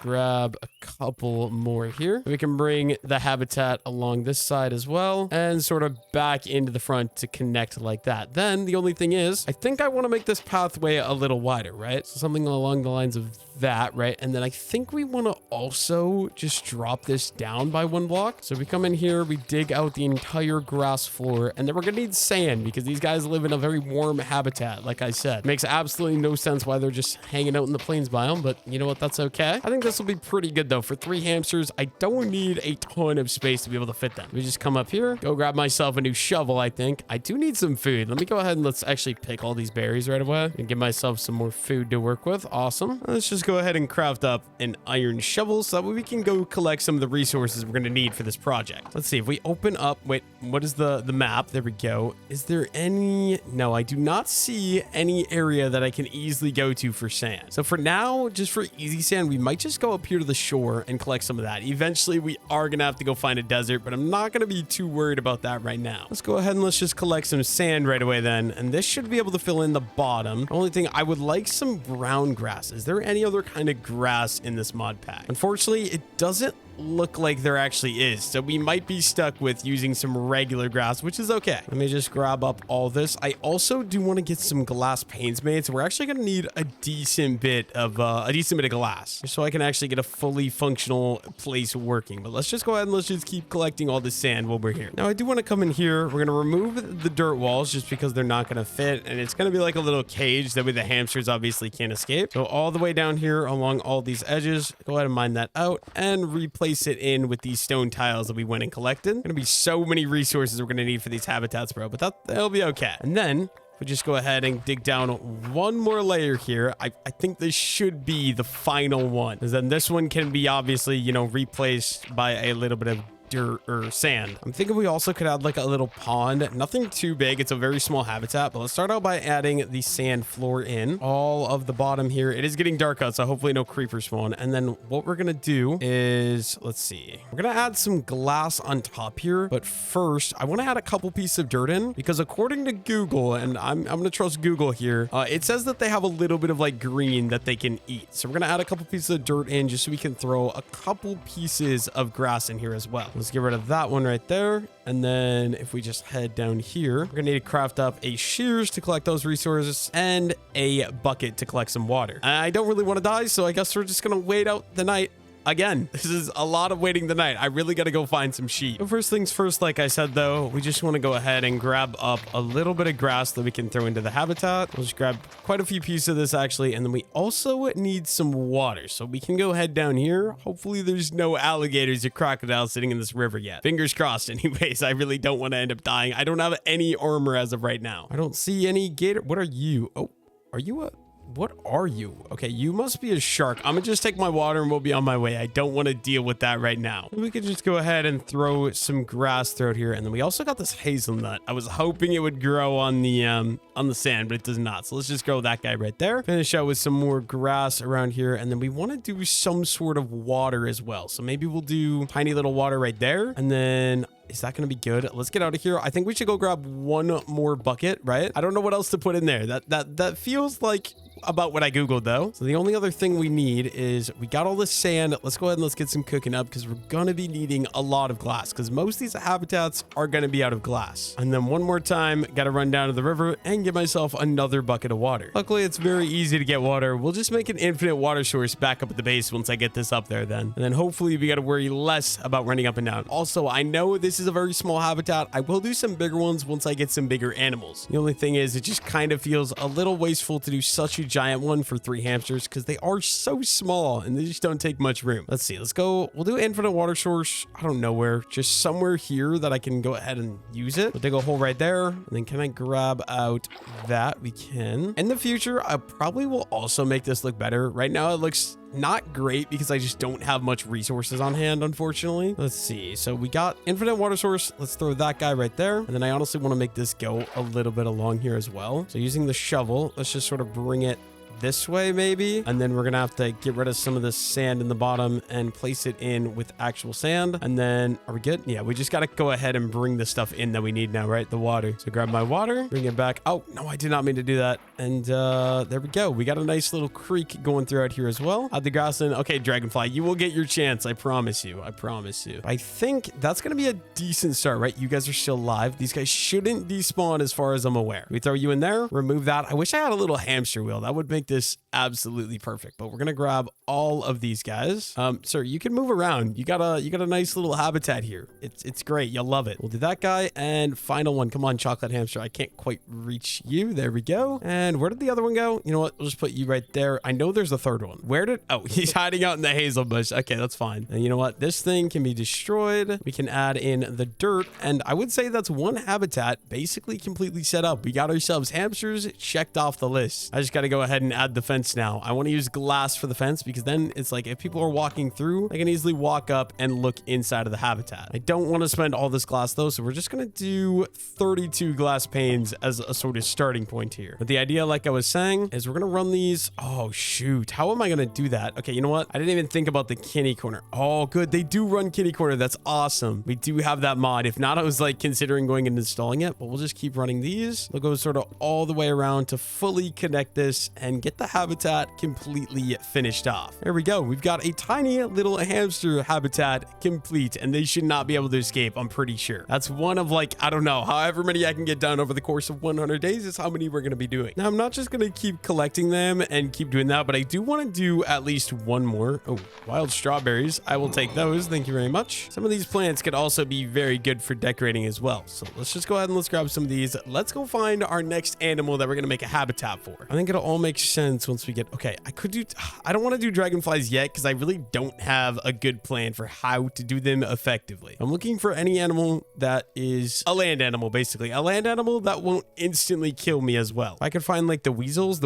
[SPEAKER 1] grab a couple more here. We can bring the habitat along this side as well and sort of back into the front to connect like that. Then the only thing is, I think I want to make this pathway a little wider, right? So something along the lines of that, right? And then I think we want to also just drop this down by 1 block. So we come in here, we dig out the entire grass floor, and then we're gonna need sand because these guys live in a very warm habitat. Like I said, makes absolutely no sense why they're just hanging out in the plains biome, but you know what? That's okay. I think this this will be pretty good though. For 3 hamsters, I don't need a ton of space to be able to fit them. Let me just come up here, go grab myself a new shovel. I think I do need some food. Let me go ahead and let's actually pick all these berries right away and give myself some more food to work with. Awesome. Let's just go ahead and craft up an iron shovel so that way we can go collect some of the resources we're going to need for this project. Let's see if we open up. Wait, what is the map? There we go. Is there any? No, I do not see any area that I can easily go to for sand. So for now, just for easy sand, we might just go up here to the shore and collect some of that. Eventually, we are going to have to go find a desert, but I'm not going to be too worried about that right now. Let's go ahead and let's just collect some sand right away then. And this should be able to fill in the bottom. The only thing, I would like some brown grass. Is there any other kind of grass in this mod pack? Unfortunately, it doesn't look like there actually is, so we might be stuck with using some regular grass, which is okay. Let me just grab up all this. I also do want to get some glass panes made, so we're actually going to need a decent bit of glass just so I can actually get a fully functional place working. But let's just go ahead and let's just keep collecting all this sand while we're here. Now I do want to come in here. We're going to remove the dirt walls just because they're not going to fit, and it's going to be like a little cage that way the hamsters obviously can't escape. So all the way down here along all these edges, go ahead and mine that out and replace it in with these stone tiles that we went and collected. Gonna be so many resources we're gonna need for these habitats, bro, but that'll be okay. And then we just go ahead and dig down one more layer here. I think this should be the final one, because then this one can be obviously, you know, replaced by a little bit of dirt or sand. I'm thinking we also could add like a little pond. Nothing too big. It's a very small habitat, but let's start out by adding the sand floor in all of the bottom here. It is getting dark out, so hopefully no creepers spawn. And then what we're gonna do is, let's see, we're gonna add some glass on top here, but first I want to add a couple pieces of dirt in, because according to Google, and I'm gonna trust Google here, it says that they have a little bit of like green that they can eat. So we're gonna add a couple pieces of dirt in just so we can throw a couple pieces of grass in here as well. Let's get rid of that one right there. And then if we just head down here, we're gonna need to craft up a shears to collect those resources and a bucket to collect some water. I don't really want to die, so I guess we're just gonna wait out the night. Again, this is a lot of waiting the night. I really got to go find some sheep. So first things first, like I said, though, we just want to go ahead and grab up a little bit of grass that we can throw into the habitat. We'll just grab quite a few pieces of this, actually. And then we also need some water. So we can go head down here. Hopefully there's no alligators or crocodiles sitting in this river yet. Fingers crossed anyways. I really don't want to end up dying. I don't have any armor as of right now. I don't see any gator. What are you? Oh, are you a... What are you? Okay, you must be a shark. I'm gonna just take my water and we'll be on my way. I don't want to deal with that right now. We could just go ahead and throw some grass throughout here. And then we also got this hazelnut. I was hoping it would grow on the sand, but it does not. So let's just grow that guy right there. Finish out with some more grass around here. And then we want to do some sort of water as well. So maybe we'll do tiny little water right there. And then... is that going to be good? Let's get out of here. I think we should go grab one more bucket, right? I don't know what else to put in there. That feels like about what I Googled, though. So the only other thing we need is we got all this sand. Let's go ahead and let's get some cooking up, because we're going to be needing a lot of glass, because most of these habitats are going to be out of glass. And then one more time, got to run down to the river and get myself another bucket of water. Luckily, it's very easy to get water. We'll just make an infinite water source back up at the base once I get this up there then. And then hopefully we got to worry less about running up and down. Also, I know this is a very small habitat. I will do some bigger ones once I get some bigger animals. The only thing is it just kind of feels a little wasteful to do such a giant one for 3 hamsters, because they are so small and they just don't take much room. Let's see. Let's go. We'll do infinite water source. I don't know where. Just somewhere here that I can go ahead and use it. We'll dig a hole right there. And then can I grab out that? We can. In the future, I probably will also make this look better. Right now, it looks not great because I just don't have much resources on hand, unfortunately. Let's see. So we got infinite water source. Let's throw that guy right there. And then I honestly want to make this go a little bit along here as well. So using the shovel, let's just sort of bring it this way maybe, and then we're gonna have to get rid of some of this sand in the bottom and place it in with actual sand. And then are we good? Yeah, we just gotta go ahead and bring the stuff in that we need now, right? The water. So grab my water, bring it back. Oh no, I did not mean to do that. And there we go. We got a nice little creek going through out here as well. Add the grass in. Okay, Dragonfly, you will get your chance. I promise you. I promise you. I think that's gonna be a decent start, right? You guys are still alive. These guys shouldn't despawn as far as I'm aware. We throw you in there, remove that. I wish I had a little hamster wheel. That would make make this absolutely perfect, but we're going to grab all of these guys. Sir, you can move around. You got a nice little habitat here. It's great. You'll love it. We'll do that guy. And final one. Come on, chocolate hamster. I can't quite reach you. There we go. And where did the other one go? You know what? We'll just put you right there. I know there's a third one. Where did... Oh, he's hiding out in the hazel bush. Okay, that's fine. And you know what? This thing can be destroyed. We can add in the dirt. And I would say that's one habitat basically completely set up. We got ourselves hamsters checked off the list. I just got to go ahead and add the fence now. I want to use glass for the fence because then it's like if people are walking through, they can easily walk up and look inside of the habitat. I don't want to spend all this glass though, so we're just going to do 32 glass panes as a sort of starting point here. But the idea, like I was saying, is we're going to run these. Oh, shoot. How am I going to do that? Okay, you know what? I didn't even think about the kitty corner. Oh, good. They do run kitty corner. That's awesome. We do have that mod. If not, I was like considering going and installing it, but we'll just keep running these. They'll go sort of all the way around to fully connect this and get the habitat completely finished off. There we go. We've got a tiny little hamster habitat complete, and they should not be able to escape, I'm pretty sure. That's one of like, I don't know, however many I can get done over the course of 100 days is how many we're going to be doing. Now, I'm not just going to keep collecting them and keep doing that, but I do want to do at least one more. Oh, wild strawberries. I will take those. Thank you very much. Some of these plants could also be very good for decorating as well. So let's just go ahead and let's grab some of these. Let's go find our next animal that we're going to make a habitat for. I think it'll all make sense once we get... Okay, I don't want to do dragonflies yet because I really don't have a good plan for how to do them effectively. I'm looking for any animal that is a land animal, basically. A land animal that won't instantly kill me as well. If I could find like the weasels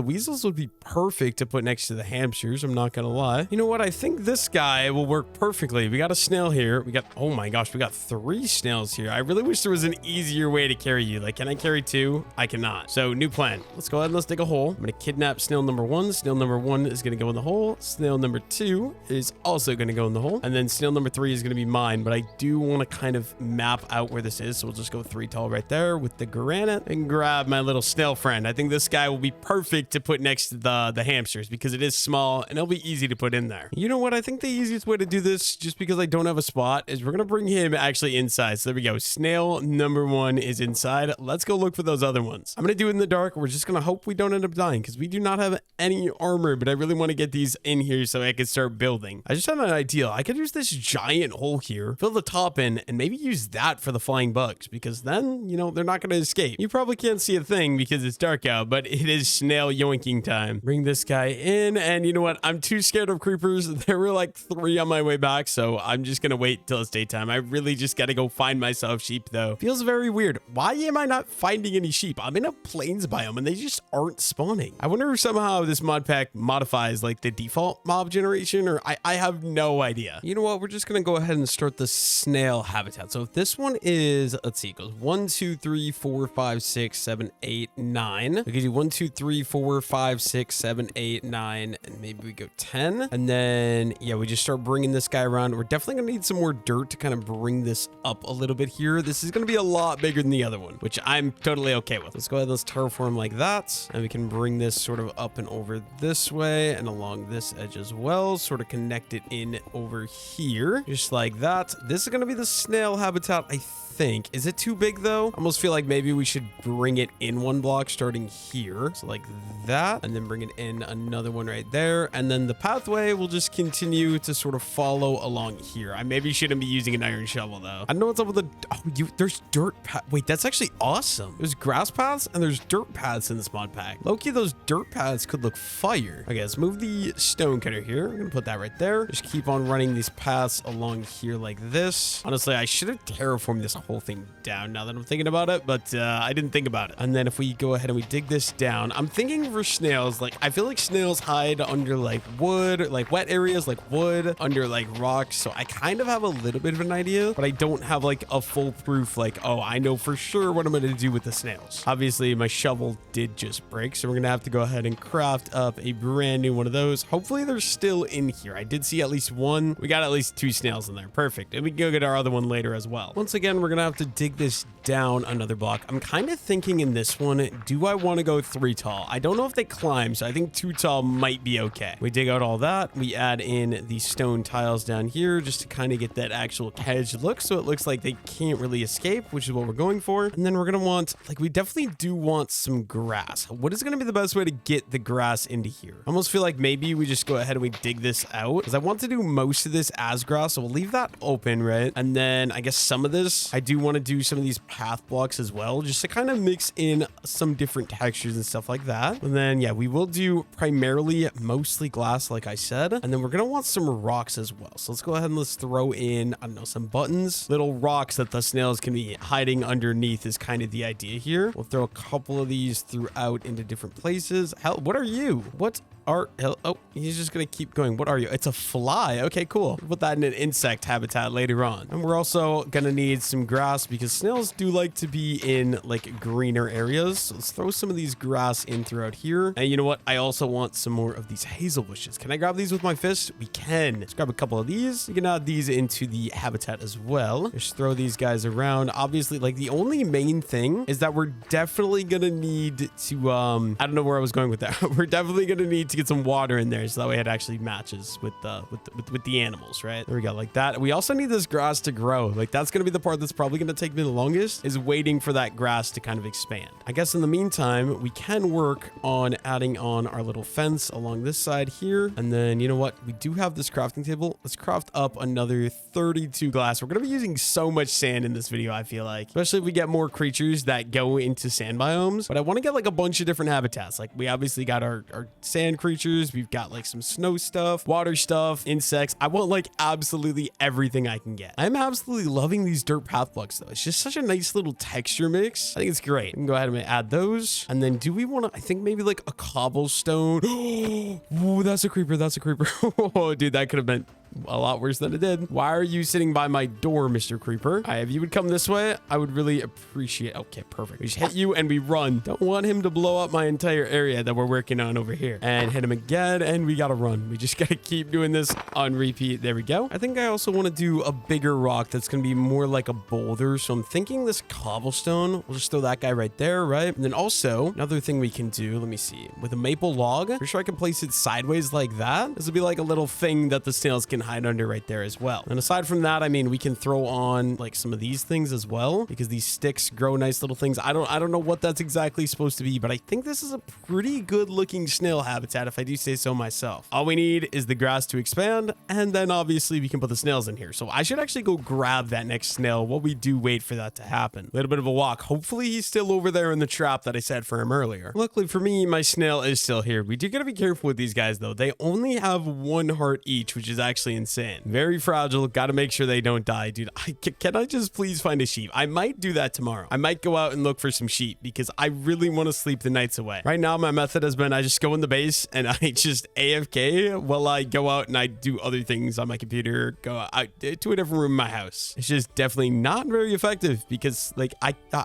[SPEAKER 1] would be perfect to put next to the hamsters. I'm not going to lie. You know what? I think this guy will work perfectly. We got a snail here. Oh my gosh, we got 3 snails here. I really wish there was an easier way to carry you. Like, can I carry 2? I cannot. So new plan. Let's go ahead and let's dig a hole. I'm going to kidnap snail number 1. Snail number 1 is going to go in the hole. Snail number 2 is also going to go in the hole. And then snail number 3 is going to be mine, but I do want to kind of map out where this is. So we'll just go 3 tall right there with the granite and grab my little snail friend. I think this guy will be perfect to put next to the hamsters because it is small and it'll be easy to put in there. You know what? I think the easiest way to do this, just because I don't have a spot, is we're going to bring him actually inside. So there we go. Snail number 1 is inside. Let's go look for those other ones. I'm going to do it in the dark. We're just going to hope we don't end up dying because we do not have any armor, but I really want to get these in here so I can start building. I just had an idea. I could use this giant hole here, fill the top in, and maybe use that for the flying bugs because then, you know, they're not going to escape. You probably can't see a thing because it's dark out, but it is snail yoinking time. Bring this guy in, and you know what? I'm too scared of creepers. There were like 3 on my way back, so I'm just going to wait till it's daytime. I really just got to go find myself sheep, though. Feels very weird. Why am I not finding any sheep? I'm in a plains biome, and they just aren't spawning. I wonder if somehow this mod pack modifies like the default mob generation, or I have no idea. You know what? We're just going to go ahead and start the snail habitat. So if this one is, let's see, it goes 1, 2, 3, 4, 5, 6, 7, 8, 9. We could do 1, 2, 3, 4, 5, 6, 7, 8, 9, and maybe we go 10. And then, yeah, we just start bringing this guy around. We're definitely going to need some more dirt to kind of bring this up a little bit here. This is going to be a lot bigger than the other one, which I'm totally okay with. Let's go ahead and let's terraform like that. And we can bring this sort of up and over this way and along this edge as well. Sort of connect it in over here, just like that. This is going to be the snail habitat, I think. Is it too big though? I almost feel like maybe we should bring it in 1 block starting here. So like that, and then bring it in another one right there. And then the pathway will just continue to sort of follow along here. I maybe shouldn't be using an iron shovel though. I don't know what's up with the, there's dirt path. Wait, that's actually awesome. There's grass paths and there's dirt paths in this mod pack. Low-key, those dirt paths could look fire. Okay, let's move the stone cutter here. I'm gonna put that right there. Just keep on running these paths along here like this. Honestly, I should have terraformed this whole thing down now that I'm thinking about it, but I didn't think about it. And then if we go ahead and we dig this down, I'm thinking for snails, like I feel like snails hide under like wood, like wet areas, like wood, under like rocks. So I kind of have a little bit of an idea, but I don't have like a foolproof, like, oh, I know for sure what I'm going to do with the snails. Obviously, my shovel did just break, so we're going to have to go ahead and craft up a brand new one of those. Hopefully they're still in here. I did see at least 1. We got at least 2 snails in there. Perfect. And we can go get our other one later as well. Once again, we're going gonna have to dig this down another block. I'm kind of thinking in this one, do I want to go 3 tall? I don't know if they climb, so I think 2 tall might be okay. We dig out all that. We add in the stone tiles down here just to kind of get that actual hedge look, so it looks like they can't really escape, which is what we're going for. And then we're gonna want, like, we definitely do want some grass. What is gonna be the best way to get the grass into here? I almost feel like maybe we just go ahead and we dig this out, because I want to do most of this as grass, so we'll leave that open, right? And then I guess some of this, I do want to do some of these path blocks as well, just to kind of mix in some different textures and stuff like that. And then, yeah, we will do primarily mostly glass, like I said. And then we're going to want some rocks as well. So let's go ahead and let's throw in, I don't know, some buttons. Little rocks that the snails can be hiding underneath is kind of the idea here. We'll throw a couple of these throughout into different places. Hell, what are you? What are, oh, he's just gonna keep going. What are you? It's a fly. Okay, cool. Put that in an insect habitat later on. And we're also gonna need some grass because snails do like to be in like greener areas. So let's throw some of these grass in throughout here. And you know what? I also want some more of these hazel bushes. Can I grab these with my fist? We can. Let's grab a couple of these. We can add these into the habitat as well. Just throw these guys around. Obviously, like the only main thing is that we're definitely gonna need to, I don't know where I was going with that. We're definitely gonna need to get some water in there so that way it actually matches with the animals, right? There we go, like that. We also need this grass to grow. Like that's gonna be the part that's probably gonna take me the longest, is waiting for that grass to kind of expand. I guess in the meantime, we can work on adding on our little fence along this side here. And then you know what? We do have this crafting table. Let's craft up another 32 glass. We're gonna be using so much sand in this video, I feel like, especially if we get more creatures that go into sand biomes. But I want to get like a bunch of different habitats. Like we obviously got our sand creatures. We've got like some snow stuff, water stuff, insects. I want like absolutely everything I can get. I'm absolutely loving these dirt path blocks though. It's just such a nice little texture mix. I think it's great. We can go ahead and add those. And then do we want to, I think maybe like a cobblestone. Oh, that's a creeper. That's a creeper. Oh, dude, that could have been a lot worse than it did. Why are you sitting by my door, Mr. Creeper? If you would come this way, I would really appreciate. Okay, perfect. We just hit you and we run. Don't want him to blow up my entire area that we're working on over here. And hit him again, and we gotta run. We just gotta keep doing this on repeat. There we go. I think I also want to do a bigger rock that's gonna be more like a boulder. So I'm thinking this cobblestone. We'll just throw that guy right there, right? And then also another thing we can do, let me see, with a maple log, pretty sure I can place it sideways like that. This will be like a little thing that the snails can hide under right there as well. And aside from that, I mean, we can throw on like some of these things as well, because these sticks grow nice little things. I don't know what that's exactly supposed to be, but I think this is a pretty good looking snail habitat, if I do say so myself. All we need is the grass to expand, and then obviously we can put the snails in here. So I should actually go grab that next snail while we do wait for that to happen. A little bit of a walk. Hopefully he's still over there in the trap that I set for him earlier. Luckily for me, my snail is still here. We do gotta be careful with these guys though. They only have 1 heart each, which is actually insane. Very fragile. Got to make sure they don't die, dude. Can I just please find a sheep? I might do that tomorrow. I might go out and look for some sheep because I really want to sleep the nights away. Right now, my method has been I just go in the base and I just AFK while I go out and I do other things on my computer, go out to a different room in my house. It's just definitely not very effective because like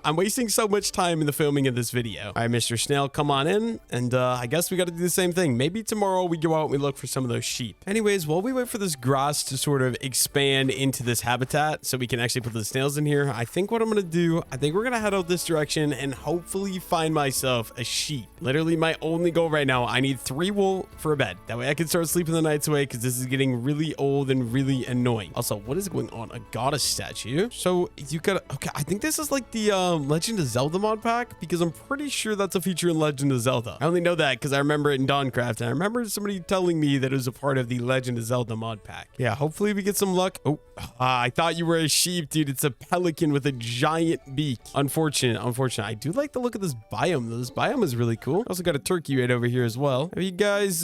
[SPEAKER 1] I'm wasting so much time in the filming of this video. All right, Mr. Snail, come on in. And I guess we got to do the same thing. Maybe tomorrow we go out and we look for some of those sheep. Anyways, while we wait for this grass to sort of expand into this habitat so we can actually put the snails in here, I think what I'm gonna do, I think we're gonna head out this direction and hopefully find myself a sheep. Literally my only goal right now, I need 3 wool for a bed. That way I can start sleeping the nights away because this is getting really old and really annoying. Also, what is going on? A goddess statue. So you gotta, okay, I think this is like the Legend of Zelda mod pack because I'm pretty sure that's a feature in Legend of Zelda. I only know that because I remember it in Dawncraft and I remember somebody telling me that it was a part of the Legend of Zelda mod pack. Yeah, hopefully we get some luck. Oh, I thought you were a sheep, dude. It's a pelican with a giant beak. Unfortunate. I do like the look of this biome though. This biome is really cool. Also got a turkey right over here as well. Have you guys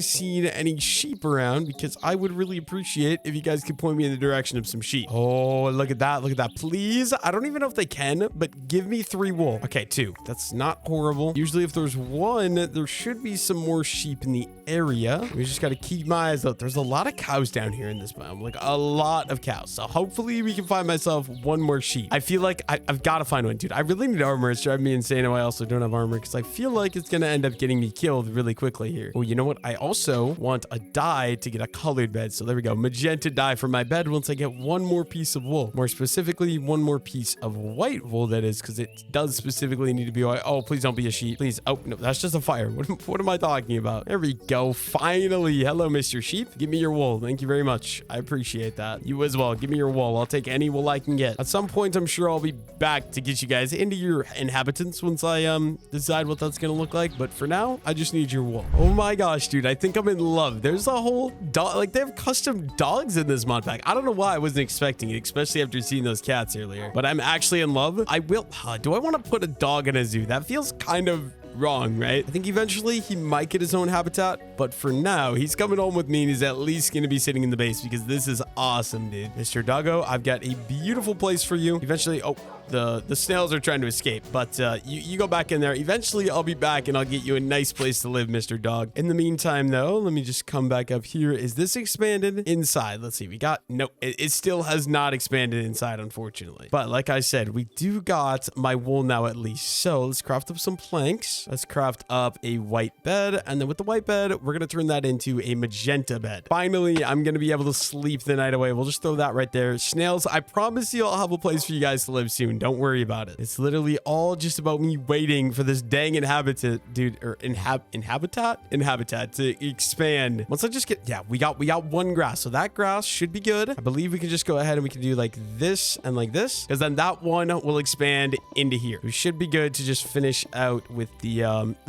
[SPEAKER 1] seen any sheep around? Because I would really appreciate if you guys could point me in the direction of some sheep. Oh, look at that. Look at that. Please. I don't even know if they can, but give me 3 wool. Okay, 2. That's not horrible. Usually if there's 1, there should be some more sheep in the area. We just got to keep my eyes out. There's a lot of of cows down here in this biome, like a lot of cows. So hopefully we can find myself one more sheep. I feel like I've got to find one, dude. I really need armor. It's driving me insane. I also don't have armor because I feel like it's going to end up getting me killed really quickly here. Oh, you know what? I also want a dye to get a colored bed. So there we go. Magenta dye for my bed once I get one more piece of wool. More specifically, one more piece of white wool, that is, because it does specifically need to be white. Oh, please don't be a sheep. Please. Oh, no, that's just a fire. What am I talking about? There we go. Finally. Hello, Mr. Sheep. Give me your wool. Thank you very much. I appreciate that. You as well. Give me your wool. I'll take any wool I can get. At some point, I'm sure I'll be back to get you guys into your inhabitants once I decide what that's gonna look like. But for now, I just need your wool. Oh my gosh, dude. I think I'm in love. There's a whole dog. Like, they have custom dogs in this mod pack. I don't know why I wasn't expecting it, especially after seeing those cats earlier. But I'm actually in love. I will. Do I want to put a dog in a zoo? That feels kind of wrong, right? I think eventually he might get his own habitat, but for now he's coming home with me and he's at least going to be sitting in the base because this is awesome, dude. Mr. Doggo, I've got a beautiful place for you. Eventually, oh, the snails are trying to escape, but you go back in there. Eventually I'll be back and I'll get you a nice place to live, Mr. Dog. In the meantime, though, let me just come back up here. Is this expanded inside? Let's see. We got no, it still has not expanded inside, unfortunately. But like I said, we do got my wool now at least. So let's craft up some planks. Let's craft up a white bed, and then with the white bed, we're gonna turn that into a magenta bed. Finally, I'm gonna be able to sleep the night away. We'll just throw that right there. Snails, I promise you I'll have a place for you guys to live soon. Don't worry about it. It's literally all just about me waiting for this dang inhabitant, dude, or inhabitat to expand. Once I just get, yeah, we got one grass, so that grass should be good. I believe we can just go ahead and we can do like this and like this, because then that one will expand into here. We should be good to just finish out with the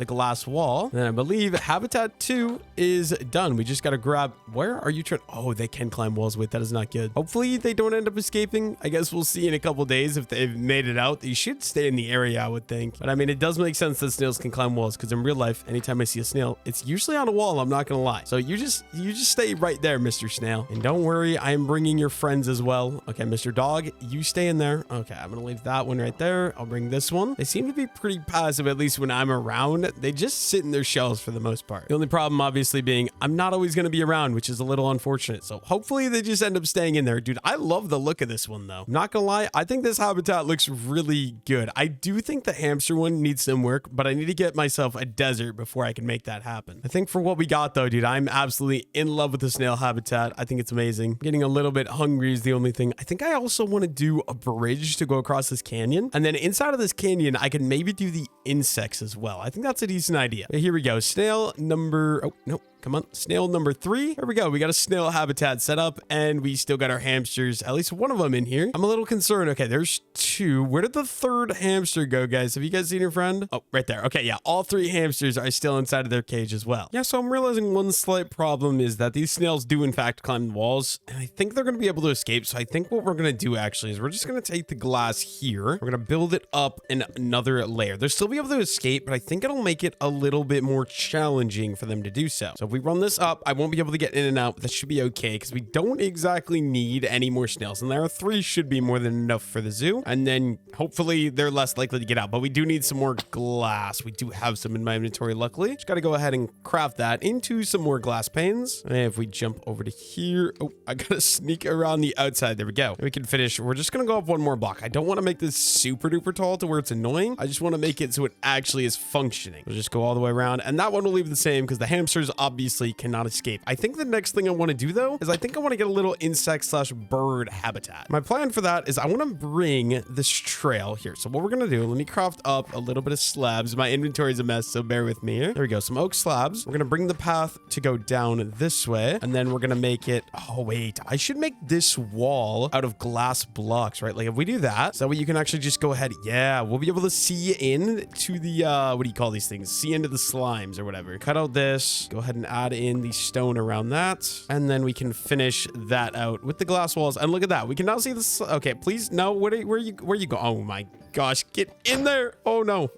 [SPEAKER 1] glass wall. And then I believe habitat 2 is done. We just got to grab, where are you trying? Oh, they can climb walls. Wait, that is not good. Hopefully they don't end up escaping. I guess we'll see in a couple days if they've made it out. They should stay in the area, I would think. But I mean, it does make sense that snails can climb walls, because in real life, anytime I see a snail, it's usually on a wall. I'm not gonna lie. So you just stay right there, Mr. Snail. And don't worry, I am bringing your friends as well. Okay, Mr. Dog, you stay in there. Okay, I'm gonna leave that one right there. I'll bring this one. They seem to be pretty passive, at least when I'm around. They just sit in their shells for the most part. The only problem obviously being I'm not always gonna be around, which is a little unfortunate. So hopefully they just end up staying in there. Dude, I love the look of this one though. I'm not gonna lie, I think this habitat looks really good. I do think the hamster one needs some work, but I need to get myself a desert before I can make that happen. I think for what we got though, dude, I'm absolutely in love with the snail habitat. I think it's amazing. Getting a little bit hungry is the only thing. I think I also want to do a bridge to go across this canyon, and then inside of this canyon I can maybe do the insects as well. I think that's a decent idea. Here we go. Snail number, oh no, come on, snail number 3. There we go. We got a snail habitat set up, and we still got our hamsters, at least one of them in here. I'm a little concerned. Okay, there's 2. Where did the 3rd hamster go, guys? Have you guys seen your friend? Oh, right there. Okay, yeah, all 3 hamsters are still inside of their cage as well. Yeah, so I'm realizing one slight problem is that these snails do in fact climb the walls, and I think they're going to be able to escape. So I think what we're going to do actually is we're just going to take the glass here. We're going to build it up in another layer. They'll still be able to escape, but I think it'll make it a little bit more challenging for them to do so. So if we run this up, I won't be able to get in and out. That should be okay, because we don't exactly need any more snails in there. 3 should be more than enough for the zoo, and then hopefully they're less likely to get out. But we do need some more glass. We do have some in my inventory, luckily. Just got to go ahead and craft that into some more glass panes. And if we jump over to here, oh, I gotta sneak around the outside. There we go. We can finish. We're just gonna go up one more block. I don't want to make this super duper tall to where it's annoying. I just want to make it so it actually is functioning. We'll just go all the way around, and that one will leave the same because the hamsters obviously cannot escape. I think the next thing I want to do though is I think I want to get a little insect slash bird habitat. My plan for that is I want to bring this trail here. So what we're gonna do, let me craft up a little bit of slabs. My inventory is a mess, so bear with me here. There we go, some oak slabs. We're gonna bring the path to go down this way, and then we're gonna make it, oh wait, I should make this wall out of glass blocks, right? Like if we do that, so that way you can actually just go ahead, yeah, we'll be able to see in to the what do you call these things, see into the slimes or whatever. Cut out this, go ahead and add in the stone around that, and then we can finish that out with the glass walls. And look at that, we can now see this. Okay, please, no, where you go? Oh my gosh, get in there. Oh no.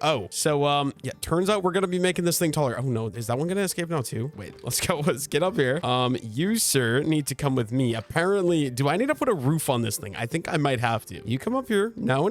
[SPEAKER 1] Oh, so, yeah, turns out we're gonna be making this thing taller. Oh no, is that one gonna escape now too? Wait, let's go. Let's get up here. You, sir, need to come with me. Apparently, do I need to put a roof on this thing? I think I might have to. You come up here. No.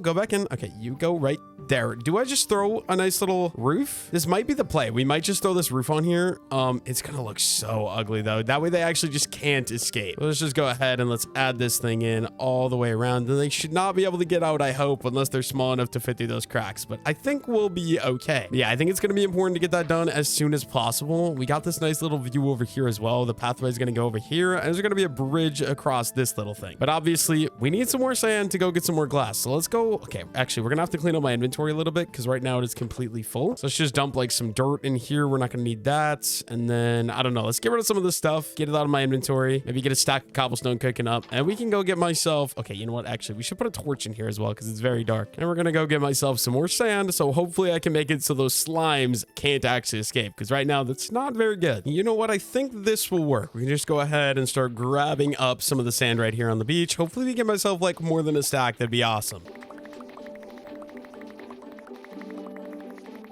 [SPEAKER 1] Go back in. Okay, you go right there. Do I just throw a nice little roof? This might be the play. We might just throw this roof on here. It's gonna look so ugly though. That way they actually just can't escape. Let's just go ahead and let's add this thing in all the way around. And they should not be able to get out, I hope, unless they're small enough to fit through those cracks. But I think we'll be okay. Yeah, I think it's going to be important to get that done as soon as possible. We got this nice little view over here as well. The pathway is going to go over here, and there's going to be a bridge across this little thing. But obviously, we need some more sand to go get some more glass. So let's go. Okay, actually, we're going to have to clean up my inventory a little bit because right now it is completely full. So let's just dump like some dirt in here. We're not going to need that. And then, I don't know, let's get rid of some of this stuff, get it out of my inventory, maybe get a stack of cobblestone cooking up, and we can go get myself. Okay, you know what? Actually, we should put a torch in here as well because it's very dark. And we're going to go get myself some more sand. So hopefully I can make it so those slimes can't actually escape, because right now that's not very good. You know what? I think this will work. We can just go ahead and start grabbing up some of the sand right here on the beach. Hopefully we get myself like more than a stack. That'd be awesome.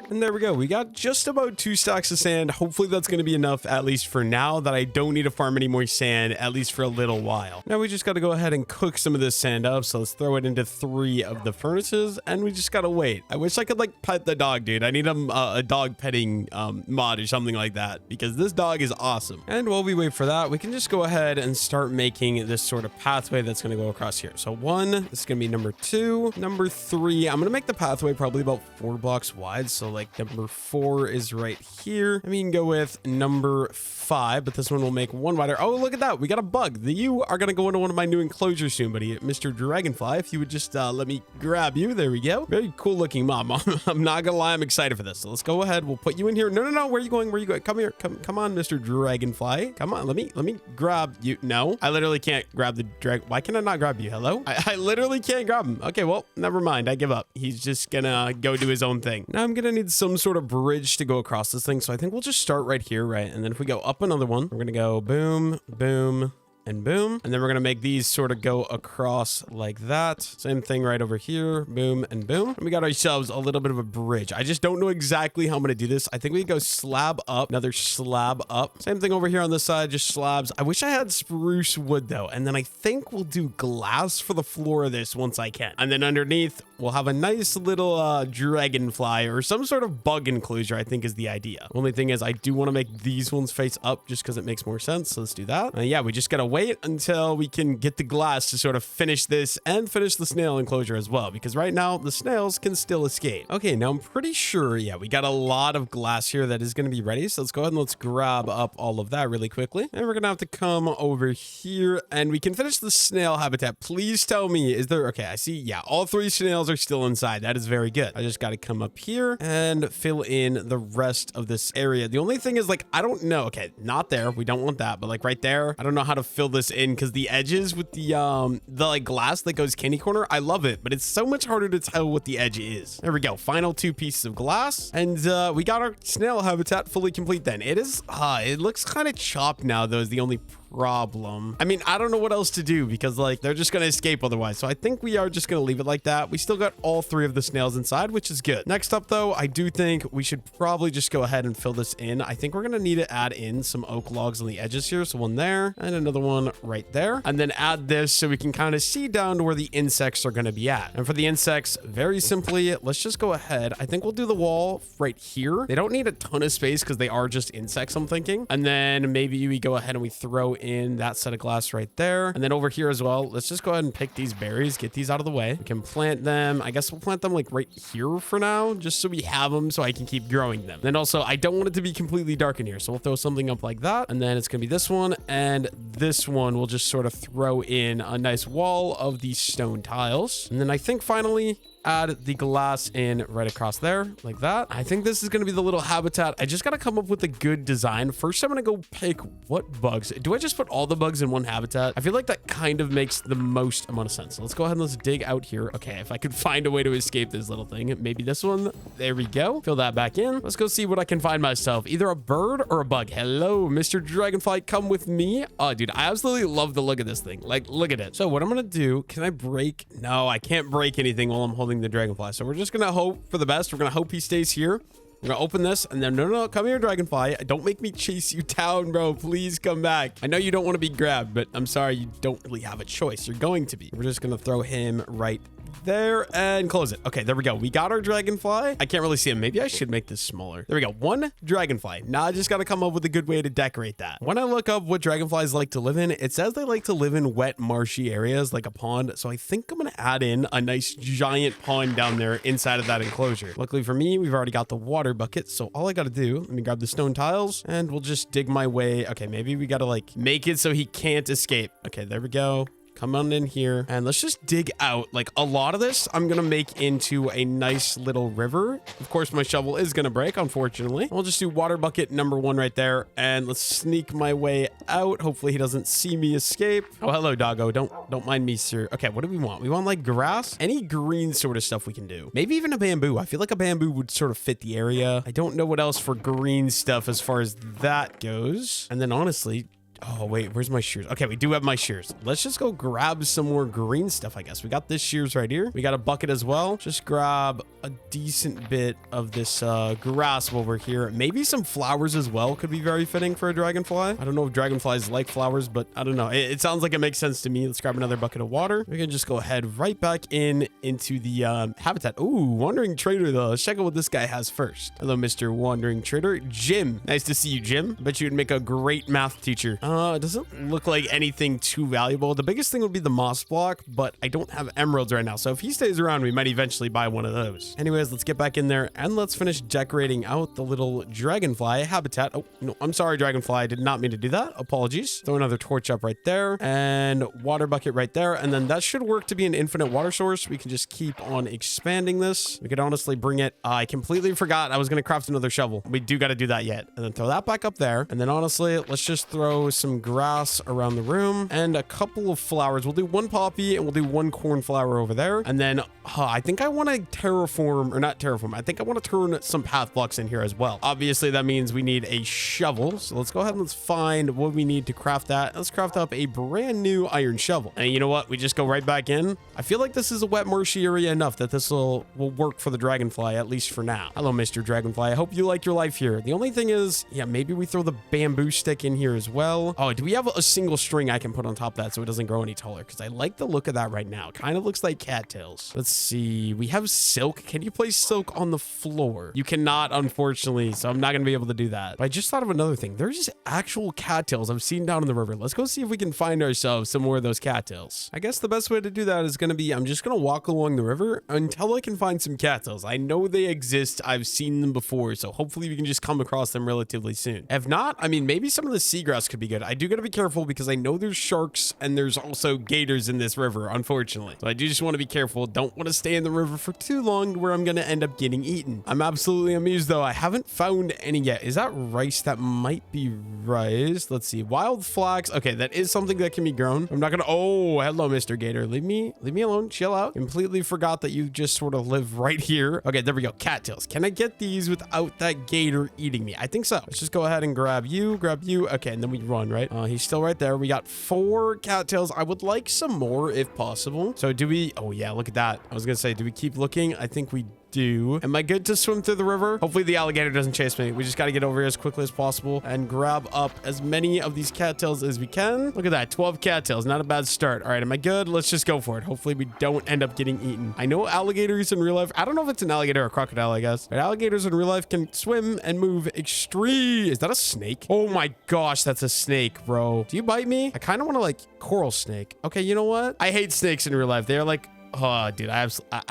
[SPEAKER 1] And there we go. We got just about 2 stacks of sand. Hopefully that's going to be enough, at least for now, that I don't need to farm any more sand, at least for a little while. Now we just got to go ahead and cook some of this sand up. So let's throw it into 3 of the furnaces, and we just got to wait. I wish I could like pet the dog, dude. I need a dog petting mod or something like that, because this dog is awesome. And while we wait for that, we can just go ahead and start making this sort of pathway that's going to go across here. So 1, this is going to be number 2, number 3. I'm going to make the pathway probably about 4 blocks wide. So like number 4 is right here. And we can go with number 5, but this one will make 1 wider. Oh, look at that. We got a bug. You are going to go into one of my new enclosures soon, buddy. Mr. Dragonfly, if you would just let me grab you. There we go. Very cool looking mob. I'm not going to lie. I'm excited for this. So let's go ahead. We'll put you in here. No. Where are you going? Where are you going? Come here. Come on, Mr. Dragonfly. Come on. Let me grab you. No, I literally can't grab the drag. Why can I not grab you? Hello? I literally can't grab him. Okay, well, never mind. I give up. He's just gonna go do his own thing. Now I'm gonna need some sort of bridge to go across this thing. So I think we'll just start right here, right? And then if we go up another one, we're gonna go boom, boom, and boom. And then we're going to make these sort of go across like that. Same thing right over here. Boom and boom. And we got ourselves a little bit of a bridge. I just don't know exactly how I'm going to do this. I think we go slab up, another slab up. Same thing over here on this side, just slabs. I wish I had spruce wood though. And then I think we'll do glass for the floor of this once I can. And then underneath, we'll have a nice little dragonfly or some sort of bug enclosure, I think is the idea. Only thing is I do want to make these ones face up just because it makes more sense. So let's do that. Yeah, we just got to wait until we can get the glass to sort of finish this and finish the snail enclosure as well, because right now the snails can still escape. Okay, now I'm pretty sure, yeah, we got a lot of glass here that is going to be ready. So let's go ahead and let's grab up all of that really quickly. And we're going to have to come over here and we can finish the snail habitat. Please tell me, is there, okay, I see, yeah, all 3 snails are still inside. That is very good. I just got to come up here and fill in the rest of this area. The only thing is like, I don't know. Okay, not there. We don't want that, but like right there, I don't know how to fill this in because the edges with the like glass that goes candy corner, I love it, but it's so much harder to tell what the edge is. There we go. Final 2 pieces of glass, and we got our snail habitat fully complete. Then it is it looks kind of chopped now though, is the only problem. I mean, I don't know what else to do because like they're just gonna escape otherwise. So I think we are just gonna leave it like that. We still got all 3 of the snails inside, which is good. Next up though, I do think we should probably just go ahead and fill this in. I think we're gonna need to add in some oak logs on the edges here. So 1 there and another one right there, and then add this so we can kind of see down to where the insects are gonna be at. And for the insects, very simply, let's just go ahead. I think we'll do the wall right here. They don't need a ton of space because they are just insects, I'm thinking. And then maybe we go ahead and we throw in that set of glass right there. And then over here as well, let's just go ahead and pick these berries, get these out of the way. We can plant them. I guess we'll plant them like right here for now, just so we have them so I can keep growing them. Then also, I don't want it to be completely dark in here. So we'll throw something up like that. And then it's going to be this one and this one. We'll just sort of throw in a nice wall of these stone tiles. And then I think finally, add the glass in right across there like that. I think this is going to be the little habitat. I just got to come up with a good design. First, I'm going to go pick what bugs. Do I just put all the bugs in one habitat? I feel like that kind of makes the most amount of sense. So let's go ahead and let's dig out here. Okay, if I could find a way to escape this little thing, maybe this one. There we go. Fill that back in. Let's go see what I can find myself. Either a bird or a bug. Hello, Mr. Dragonfly, come with me. Oh, dude, I absolutely love the look of this thing. Like, look at it. So what I'm going to do, can I break? No, I can't break anything while I'm holding the dragonfly. So we're just going to hope for the best. We're going to hope he stays here. We're gonna open this and then no, come here, dragonfly. Don't make me chase you down, bro. Please come back. I know you don't want to be grabbed, but I'm sorry, you don't really have a choice. You're going to be. We're just gonna throw him right there and close it. Okay, there we go. We got our dragonfly. I can't really see him. Maybe I should make this smaller. There we go. One dragonfly. Now I just got to come up with a good way to decorate that. When I look up what dragonflies like to live in, it says they like to live in wet, marshy areas like a pond. So I think I'm going to add in a nice giant pond down there inside of that enclosure. Luckily for me, we've already got the water bucket. So all I got to do, let me grab the stone tiles and we'll just dig my way. Okay, maybe we got to like make it so he can't escape. Okay, there we go. Come on in here and let's just dig out. Like a lot of this I'm gonna make into a nice little river. Of course my shovel is gonna break, unfortunately. We'll just do water bucket number 1 right there and let's sneak my way out. Hopefully he doesn't see me escape. Oh, hello, doggo. Don't mind me, sir. Okay, what do we want? We want like grass, any green sort of stuff we can do. Maybe even a bamboo. I feel like a bamboo would sort of fit the area. I don't know what else for green stuff as far as that goes. And then honestly, oh, wait, where's my shears? Okay, we do have my shears. Let's just go grab some more green stuff, I guess. We got this shears right here. We got a bucket as well. Just grab a decent bit of this grass while we're here. Maybe some flowers as well could be very fitting for a dragonfly. I don't know if dragonflies like flowers, but I don't know. It sounds like it makes sense to me. Let's grab another bucket of water. We can just go ahead right back into the habitat. Ooh, Wandering Trader, though. Let's check out what this guy has first. Hello, Mr. Wandering Trader. Jim. Nice to see you, Jim. I bet you would make a great math teacher. It doesn't look like anything too valuable. The biggest thing would be the moss block, but I don't have emeralds right now. So if he stays around, we might eventually buy one of those. Anyways, let's get back in there and let's finish decorating out the little dragonfly habitat. Oh, no, I'm sorry, dragonfly. I did not mean to do that. Apologies. Throw another torch up right there and water bucket right there. And then that should work to be an infinite water source. We can just keep on expanding this. We could honestly bring it. I completely forgot I was going to craft another shovel. We do got to do that yet. And then throw that back up there. And then honestly, let's just throw some grass around the room and a couple of flowers. We'll do one poppy and we'll do one cornflower over there. And then I think I want to terraform, or not terraform. I think I want to turn some path blocks in here as well. Obviously, that means we need a shovel. So let's go ahead and let's find what we need to craft that. Let's craft up a brand new iron shovel. And you know what? We just go right back in. I feel like this is a wet, marshy area enough that this will work for the dragonfly, at least for now. Hello, Mr. Dragonfly. I hope you like your life here. The only thing is, yeah, maybe we throw the bamboo stick in here as well. Oh, do we have a single string I can put on top of that so it doesn't grow any taller? Because I like the look of that right now. Kind of looks like cattails. Let's see. We have silk. Can you place silk on the floor? You cannot, unfortunately, so I'm not going to be able to do that. But I just thought of another thing. There's actual cattails I've seen down in the river. Let's go see if we can find ourselves some more of those cattails. I guess the best way to do that is going to be, I'm just going to walk along the river until I can find some cattails. I know they exist. I've seen them before, so hopefully we can just come across them relatively soon. If not, I mean, maybe some of the seagrass could be good. I do got to be careful because I know there's sharks and there's also gators in this river, unfortunately. So I do just want to be careful. Don't want to stay in the river for too long where I'm going to end up getting eaten. I'm absolutely amused though. I haven't found any yet. Is that rice? That might be rice. Let's see. Wild flax. Okay, that is something that can be grown. I'm not going to. Oh, hello, Mr. Gator. Leave me alone. Chill out. Completely forgot that you just sort of live right here. Okay, there we go. Cattails. Can I get these without that gator eating me? I think so. Let's just go ahead and grab you. Okay, and then we run, right? He's still right there. We got 4 cattails. I would like some more if possible. So do we? Oh yeah, look at that. I was gonna say, do we keep looking? I think we do. Am I good to swim through the river? Hopefully the alligator doesn't chase me. We just got to get over here as quickly as possible and grab up as many of these cattails as we can. Look at that, 12 cattails. Not a bad start. All right, am I good? Let's just go for it. Hopefully we don't end up getting eaten. I know alligators in real life. I don't know if it's an alligator or a crocodile, I guess. But alligators in real life can swim and move extreme. Is that a snake? Oh my gosh, that's a snake, bro. Do you bite me? I kind of want to like coral snake. Okay, you know what? I hate snakes in real life. They're like, oh, dude, I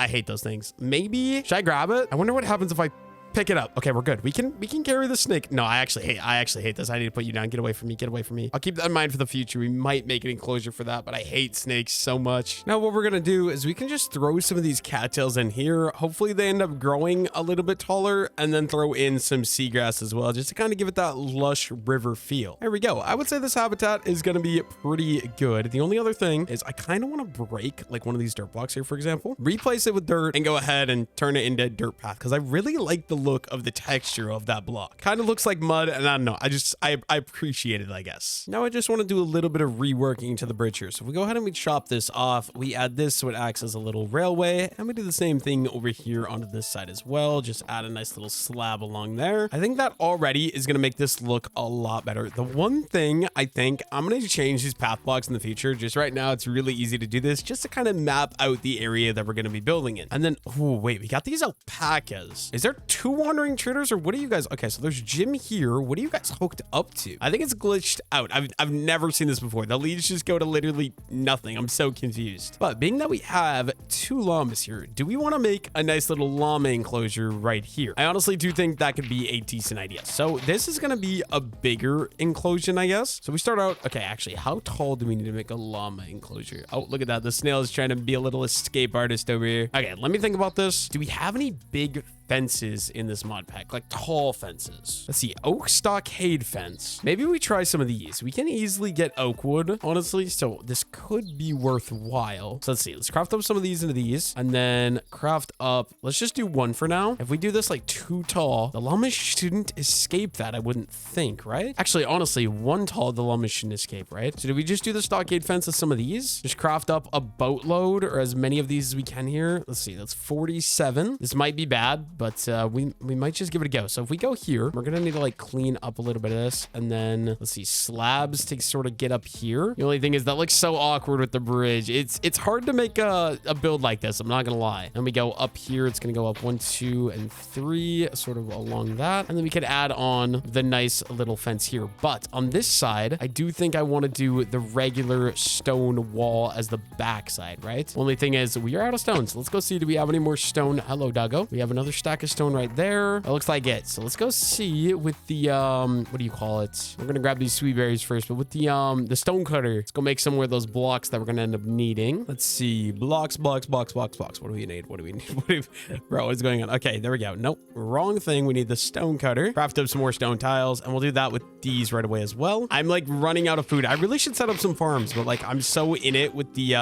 [SPEAKER 1] hate those things. Maybe, should I grab it? I wonder what happens if I Pick it up. Okay, we're good. We can carry the snake. No, I actually hate this. I need to put you down. Get away from me. Get away from me. I'll keep that in mind for the future. We might make an enclosure for that, but I hate snakes so much. Now, what we're gonna do is we can just throw some of these cattails in here. Hopefully they end up growing a little bit taller, and then throw in some seagrass as well, just to kind of give it that lush river feel. There we go. I would say this habitat is gonna be pretty good. The only other thing is I kind of want to break like one of these dirt blocks here, for example, replace it with dirt, and go ahead and turn it into a dirt path, because I really like the look of the texture of that block. Kind of looks like mud, and I don't know, I appreciate it, I guess. Now I just want to do a little bit of reworking to the bridge here. So if we go ahead and we chop this off, we add this so it acts as a little railway, and we do the same thing over here onto this side as well. Just add a nice little slab along there. I think that already is going to make this look a lot better. The one thing I think I'm going to change these path blocks in the future. Just right now, it's really easy to do this just to kind of map out the area that we're going to be building in. And then, oh wait, we got these alpacas. Is there 2 wandering intruders, or what are you guys? Okay, so there's Jim here. What are you guys hooked up to? I think it's glitched out. I've never seen this before. The leads just go to literally nothing. I'm so confused. But being that we have 2 llamas here, do we want to make a nice little llama enclosure right here? I honestly do think that could be a decent idea. So this is going to be a bigger enclosure, I guess. So we start out, okay, actually, how tall do we need to make a llama enclosure? Oh, look at that. The snail is trying to be a little escape artist over here. Okay, let me think about this. Do we have any big fences in this mod pack, like tall fences? Let's see, oak stockade fence. Maybe we try some of these. We can easily get oak wood, honestly, so this could be worthwhile. So let's see, let's craft up some of these into these, and then craft up, let's just do 1 for now. If we do this like too tall, the llama shouldn't escape that, I wouldn't think, right? Actually, honestly, 1 tall, the llama shouldn't escape, right? So do we just do the stockade fence with some of these? Just craft up a boatload, or as many of these as we can here. Let's see, that's 47. This might be bad, but we might just give it a go. So if we go here, we're gonna need to like clean up a little bit of this, and then let's see, slabs to sort of get up here. The only thing is that looks so awkward with the bridge. It's hard to make a build like this, I'm not gonna lie. And we go up here, it's gonna go up 1, 2, and 3, sort of along that, and then we could add on the nice little fence here. But on this side, I do think I want to do the regular stone wall as the back side, right? Only thing is we are out of stone, so let's go see, do we have any more stone? Hello, doggo. We have another stack of stone right there. It looks like it. So let's go see with the what do you call it? We're gonna grab these sweet berries first, but with the stone cutter, let's go make some more of those blocks that we're gonna end up needing. Let's see, blocks. What do we need? Bro, what's going on? Okay, there we go. Nope, wrong thing. We need the stone cutter. Craft up some more stone tiles, and we'll do that with these right away as well. I'm like running out of food. I really should set up some farms, but like I'm so in it with the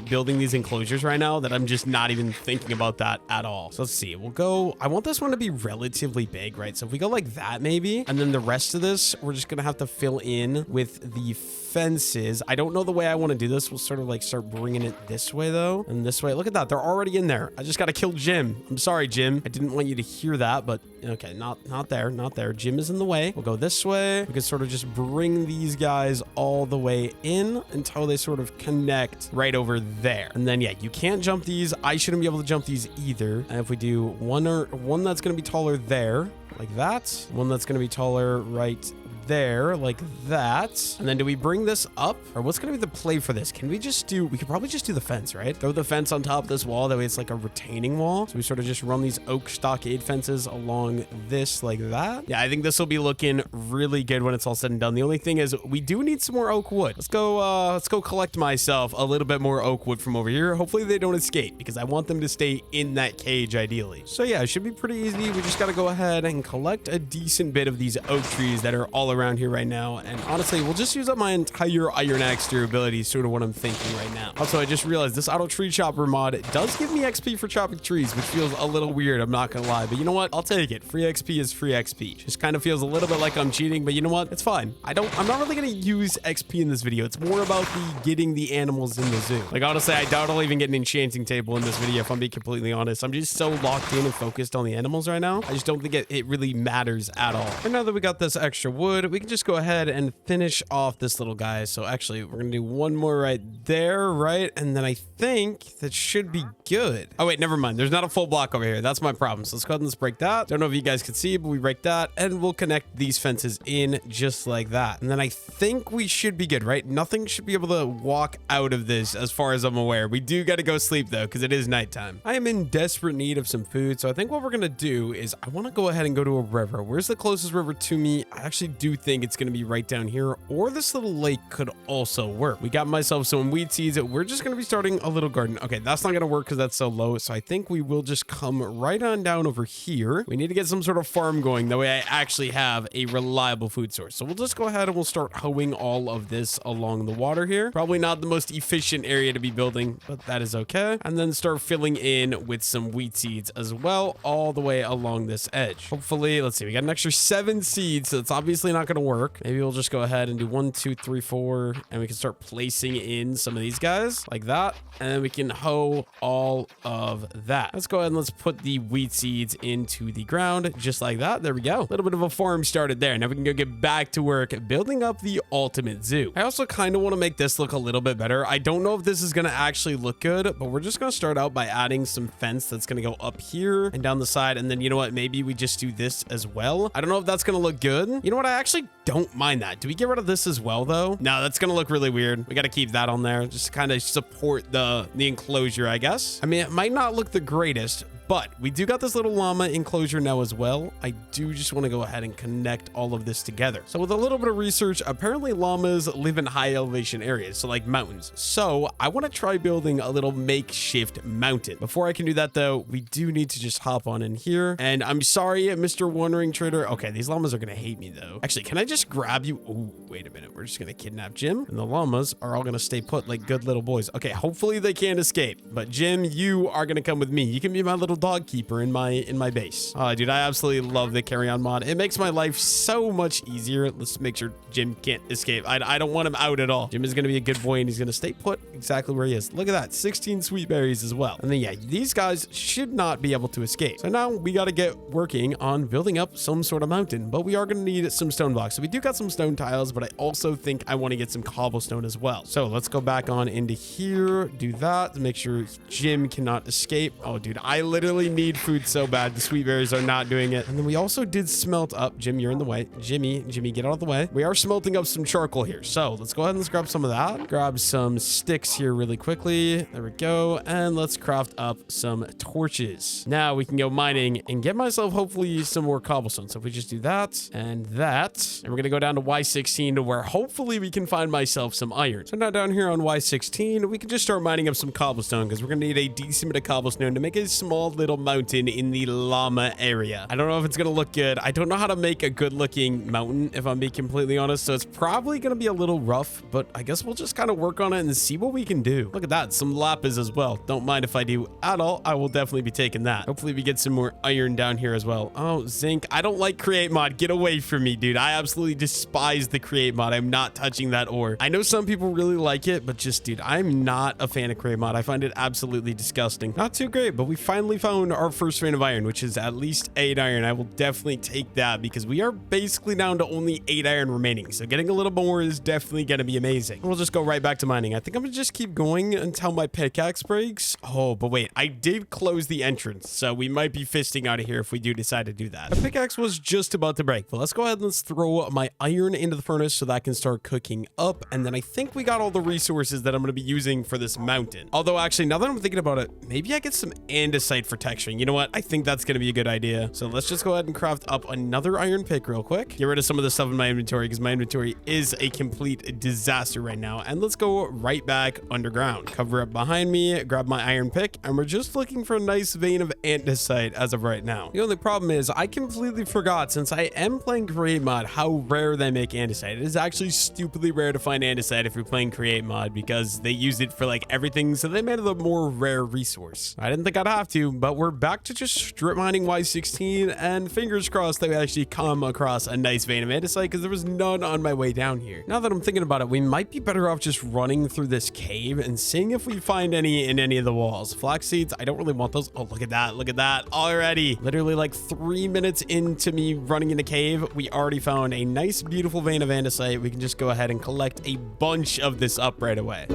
[SPEAKER 1] building these enclosures right now that I'm just not even thinking about that at all. So let's see, we'll go, I want this one to be relatively big, right? So if we go like that maybe, and then the rest of this, we're just gonna have to fill in with the fences. I don't know the way I want to do this. We'll sort of like start bringing it this way though, and this way. Look at that, they're already in there. I just gotta kill Jim. I'm sorry, Jim. I didn't want you to hear that, but okay, not there. Jim is in the way. We'll go this way. We can sort of just bring these guys all the way in until they sort of connect right over there. And then yeah, you can't jump these. I shouldn't be able to jump these either. And if we do one that's gonna be taller there, like that, one that's gonna be taller right there, like that. And then do we bring this up, or what's gonna be the play for this? Can we just do, we could probably just do the fence, right? Throw the fence on top of this wall, that way it's like a retaining wall. So we sort of just run these oak stockade fences along this like that. Yeah, I think this will be looking really good when it's all said and done. The only thing is we do need some more oak wood. Let's go collect myself a little bit more oak wood from over here. Hopefully they don't escape, because I want them to stay in that cage ideally. So yeah, it should be pretty easy. We just got to go ahead and collect a decent bit of these oak trees that are all around here right now, and honestly we'll just use up my entire iron axe durability, sort of what I'm thinking right now. Also, I just realized this auto tree chopper mod does give me XP for chopping trees, which feels a little weird, I'm not gonna lie, but you know what, I'll take it. Free XP is free XP. Just kind of feels a little bit like I'm cheating, but you know what, it's fine. I'm not really gonna use XP in this video. It's more about the getting the animals in the zoo. Like honestly, I doubt I'll even get an enchanting table in this video, if I'm being completely honest. I'm just so locked in and focused on the animals right now, I just don't think it really matters at all. And now that we got this extra wood, good. We can just go ahead and finish off this little guy. So actually, we're going to do one more right there, right? And then I think that should be good. Oh, wait, never mind. There's not a full block over here. That's my problem. So let's go ahead and let's break that. Don't know if you guys can see, but we break that and we'll connect these fences in just like that. And then I think we should be good, right? Nothing should be able to walk out of this as far as I'm aware. We do got to go sleep though, because it is nighttime. I am in desperate need of some food. So I think what we're going to do is I want to go ahead and go to a river. Where's the closest river to me? I actually do think it's going to be right down here, or this little lake could also work. We got myself some wheat seeds. We're just going to be starting a little garden. Okay, that's not going to work because that's so low. So I think we will just come right on down over here. We need to get some sort of farm going. That way I actually have a reliable food source. So we'll just go ahead and we'll start hoeing all of this along the water here. Probably not the most efficient area to be building, but that is okay. And then start filling in with some wheat seeds as well, all the way along this edge. Hopefully, let's see, we got an extra 7 seeds, so it's obviously not going to work. Maybe we'll just go ahead and do 1, 2, 3, 4, and we can start placing in some of these guys like that. And then we can hoe all of that. Let's go ahead and let's put the wheat seeds into the ground just like that. There we go. A little bit of a farm started there. Now we can go get back to work building up the ultimate zoo. I also kind of want to make this look a little bit better. I don't know if this is going to actually look good, but we're just going to start out by adding some fence that's going to go up here and down the side. And then you know what? Maybe we just do this as well. I don't know if that's going to look good. You know what? I actually don't mind that. Do we get rid of this as well though? No, that's going to look really weird. We got to keep that on there just to kind of support the enclosure, I guess. I mean, it might not look the greatest, but we do got this little llama enclosure now as well. I do just want to go ahead and connect all of this together. So with a little bit of research, apparently llamas live in high elevation areas, so like mountains. So I want to try building a little makeshift mountain. Before I can do that though, we do need to just hop on in here. And I'm sorry, Mr. Wandering Trader. Okay, these llamas are going to hate me though. Actually, can I just grab you? Oh, wait a minute. We're just going to kidnap Jim. And the llamas are all going to stay put like good little boys. Okay, hopefully they can't escape. But Jim, you are going to come with me. You can be my little dog keeper in my base. Oh, dude, I absolutely love the carry on mod. It makes my life so much easier. Let's make sure Jim can't escape. I don't want him out at all. Jim is going to be a good boy and he's going to stay put exactly where he is. Look at that, 16 sweet berries as well. And then yeah, these guys should not be able to escape. So now we got to get working on building up some sort of mountain, but we are going to need some stone blocks. So we do got some stone tiles, but I also think I want to get some cobblestone as well. So let's go back on into here, do that to make sure Jim cannot escape. Oh, dude, I literally need food so bad. The sweet berries are not doing it. And then we also did smelt up. Jim, you're in the way. Jimmy, get out of the way. We are smelting up some charcoal here. So let's go ahead and let's grab some of that. Grab some sticks here really quickly. There we go. And let's craft up some torches. Now we can go mining and get myself hopefully some more cobblestone. So if we just do that and that, and we're going to go down to Y16 to where hopefully we can find myself some iron. So now down here on Y16, we can just start mining up some cobblestone because we're going to need a decent bit of cobblestone to make a small little mountain in the llama area. I don't know if it's going to look good. I don't know how to make a good looking mountain, if I'm being completely honest. So it's probably going to be a little rough, but I guess we'll just kind of work on it and see what we can do. Look at that. Some lapis as well. Don't mind if I do at all. I will definitely be taking that. Hopefully we get some more iron down here as well. Oh, zinc. I don't like create mod. Get away from me, dude. I absolutely despise the create mod. I'm not touching that ore. I know some people really like it, but just, dude, I'm not a fan of create mod. I find it absolutely disgusting. Not too great, but we finally found our first vein of iron, which is at least 8 iron. I will definitely take that because we are basically down to only 8 iron remaining. So getting a little more is definitely going to be amazing. We'll just go right back to mining. I think I'm going to just keep going until my pickaxe breaks. Oh, but wait, I did close the entrance, so we might be fisting out of here if we do decide to do that. The pickaxe was just about to break, but let's go ahead and let's throw my iron into the furnace so that I can start cooking up. And then I think we got all the resources that I'm going to be using for this mountain. Although actually, now that I'm thinking about it, maybe I get some andesite for texturing. You know what? I think that's going to be a good idea. So let's just go ahead and craft up another iron pick real quick. Get rid of some of the stuff in my inventory because my inventory is a complete disaster right now. And let's go right back underground. Cover up behind me, grab my iron pick, and we're just looking for a nice vein of andesite as of right now. The only problem is I completely forgot, since I am playing create mod, how rare they make andesite. It is actually stupidly rare to find andesite if you're playing create mod because they use it for like everything, so they made it a more rare resource. I didn't think I'd have to, but but we're back to just strip mining Y16, and fingers crossed that we actually come across a nice vein of andesite, because there was none on my way down here. Now that I'm thinking about it, we might be better off just running through this cave and seeing if we find any in any of the walls. Flax seeds, I don't really want those. Oh, look at that. Look at that already. Literally like 3 minutes into me running in the cave, we already found a nice, beautiful vein of andesite. We can just go ahead and collect a bunch of this up right away.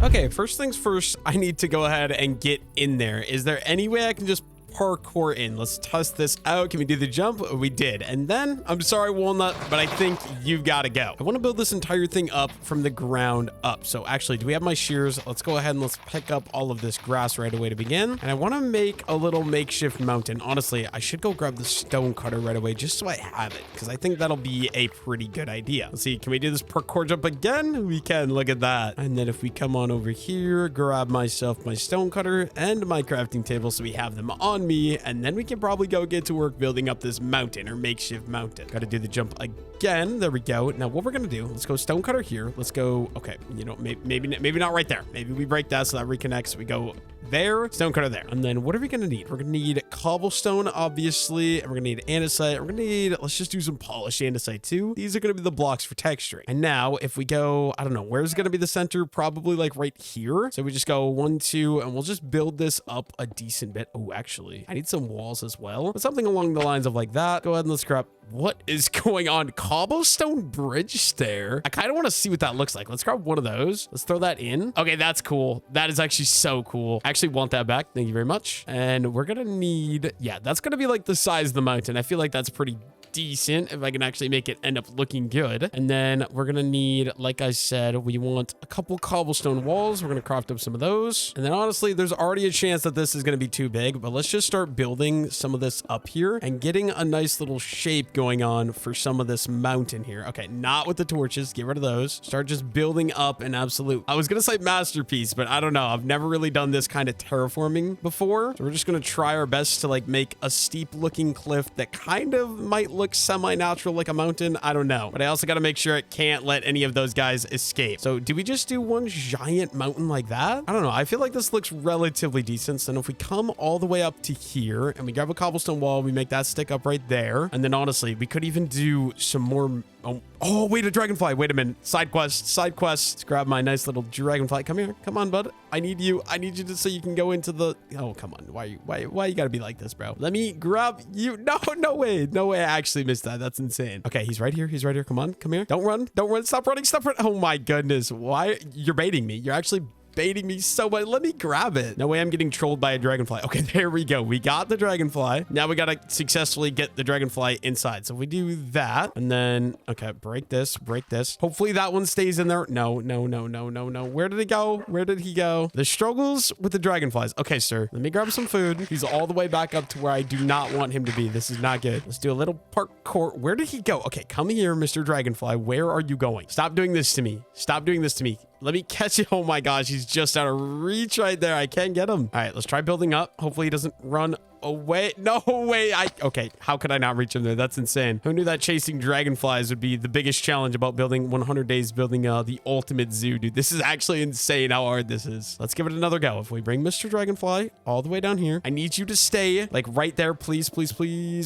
[SPEAKER 1] Okay, first things first, I need to go ahead and get in there. Is there any way I can just parkour in? Let's test this out. Can we do the jump? We did. And then, I'm sorry, Walnut, but I think you've got to go. I want to build this entire thing up from the ground up. So actually, do we have my shears? Let's go ahead and let's pick up all of this grass right away to begin. And I want to make a little makeshift mountain. Honestly, I should go grab the stone cutter right away just so I have it, because I think that'll be a pretty good idea. Let's see, can we do this parkour jump again? We can. Look at that. And then if we come on over here, grab myself my stone cutter and my crafting table so we have them on me, and then we can probably go get to work building up this mountain or makeshift mountain. Got to do the jump again. There we go. Now what we're gonna do, let's go stone cutter here. Let's go, okay, you know, maybe not right there. Maybe we break that so that reconnects. We go there, stone cutter there. And then what are we gonna need? We're gonna need cobblestone, obviously, and we're gonna need andesite. We're gonna need, let's just do some polished andesite too. These are gonna be the blocks for texturing. And now if we go, I don't know, where's gonna be the center? Probably like right here. So we just go 1, 2, and we'll just build this up a decent bit. Oh, actually, I need some walls as well, but something along the lines of like that. Go ahead and let's grab, what is going on? Cobblestone bridge stair. I kind of want to see what that looks like. Let's grab one of those. Let's throw that in. Okay, that's cool. That is actually so cool. I actually want that back. Thank you very much. And we're gonna need, yeah, that's gonna be like the size of the mountain. I feel like that's pretty decent if I can actually make it end up looking good. And then we're gonna need, like I said, we want a couple cobblestone walls. We're gonna craft up some of those. And then honestly, there's already a chance that this is gonna be too big, but let's just start building some of this up here and getting a nice little shape going on for some of this mountain here. Okay, not with the torches. Get rid of those. Start just building up an absolute, I was gonna say masterpiece, but I don't know. I've never really done this kind of terraforming before. So we're just gonna try our best to like make a steep looking cliff that kind of might look semi-natural like a mountain. I don't know, but I also got to make sure it can't let any of those guys escape. So do we just do one giant mountain like that? I don't know. I feel like this looks relatively decent. And if we come all the way up to here and we grab a cobblestone wall, we make that stick up right there. And then honestly, we could even do some more. Oh, wait, a dragonfly. Wait a minute. Side quest. Let's grab my nice little dragonfly. Come here. Come on, bud. I need you to, so you can go into the, oh, come on. Why you gotta be like this, bro? Let me grab you. No way. I actually missed that. That's insane. Okay, he's right here. Come on. Come here. Don't run. Stop running. Oh my goodness. Why? You're baiting me. You're actually baiting me so much. Let me grab it. No way I'm getting trolled by a dragonfly. Okay, there we go. We got the dragonfly. Now we got to successfully get the dragonfly inside. So we do that and then, okay, break this. Hopefully that one stays in there. No. Where did he go? The struggles with the dragonflies. Okay, sir, let me grab some food. He's all the way back up to where I do not want him to be. This is not good. Let's do a little parkour. Where did he go? Okay, come here, Mr. Dragonfly. Where are you going? Stop doing this to me. Let me catch it. Oh my gosh, he's just out of reach right there. I can't get him. All right, let's try building up. Hopefully he doesn't run away. No way. Okay, how could I not reach him there? That's insane. Who knew that chasing dragonflies would be the biggest challenge about building 100 days building the ultimate zoo, dude? This is actually insane how hard this is. Let's give it another go. If we bring Mr. Dragonfly all the way down here, I need you to stay like right there, please.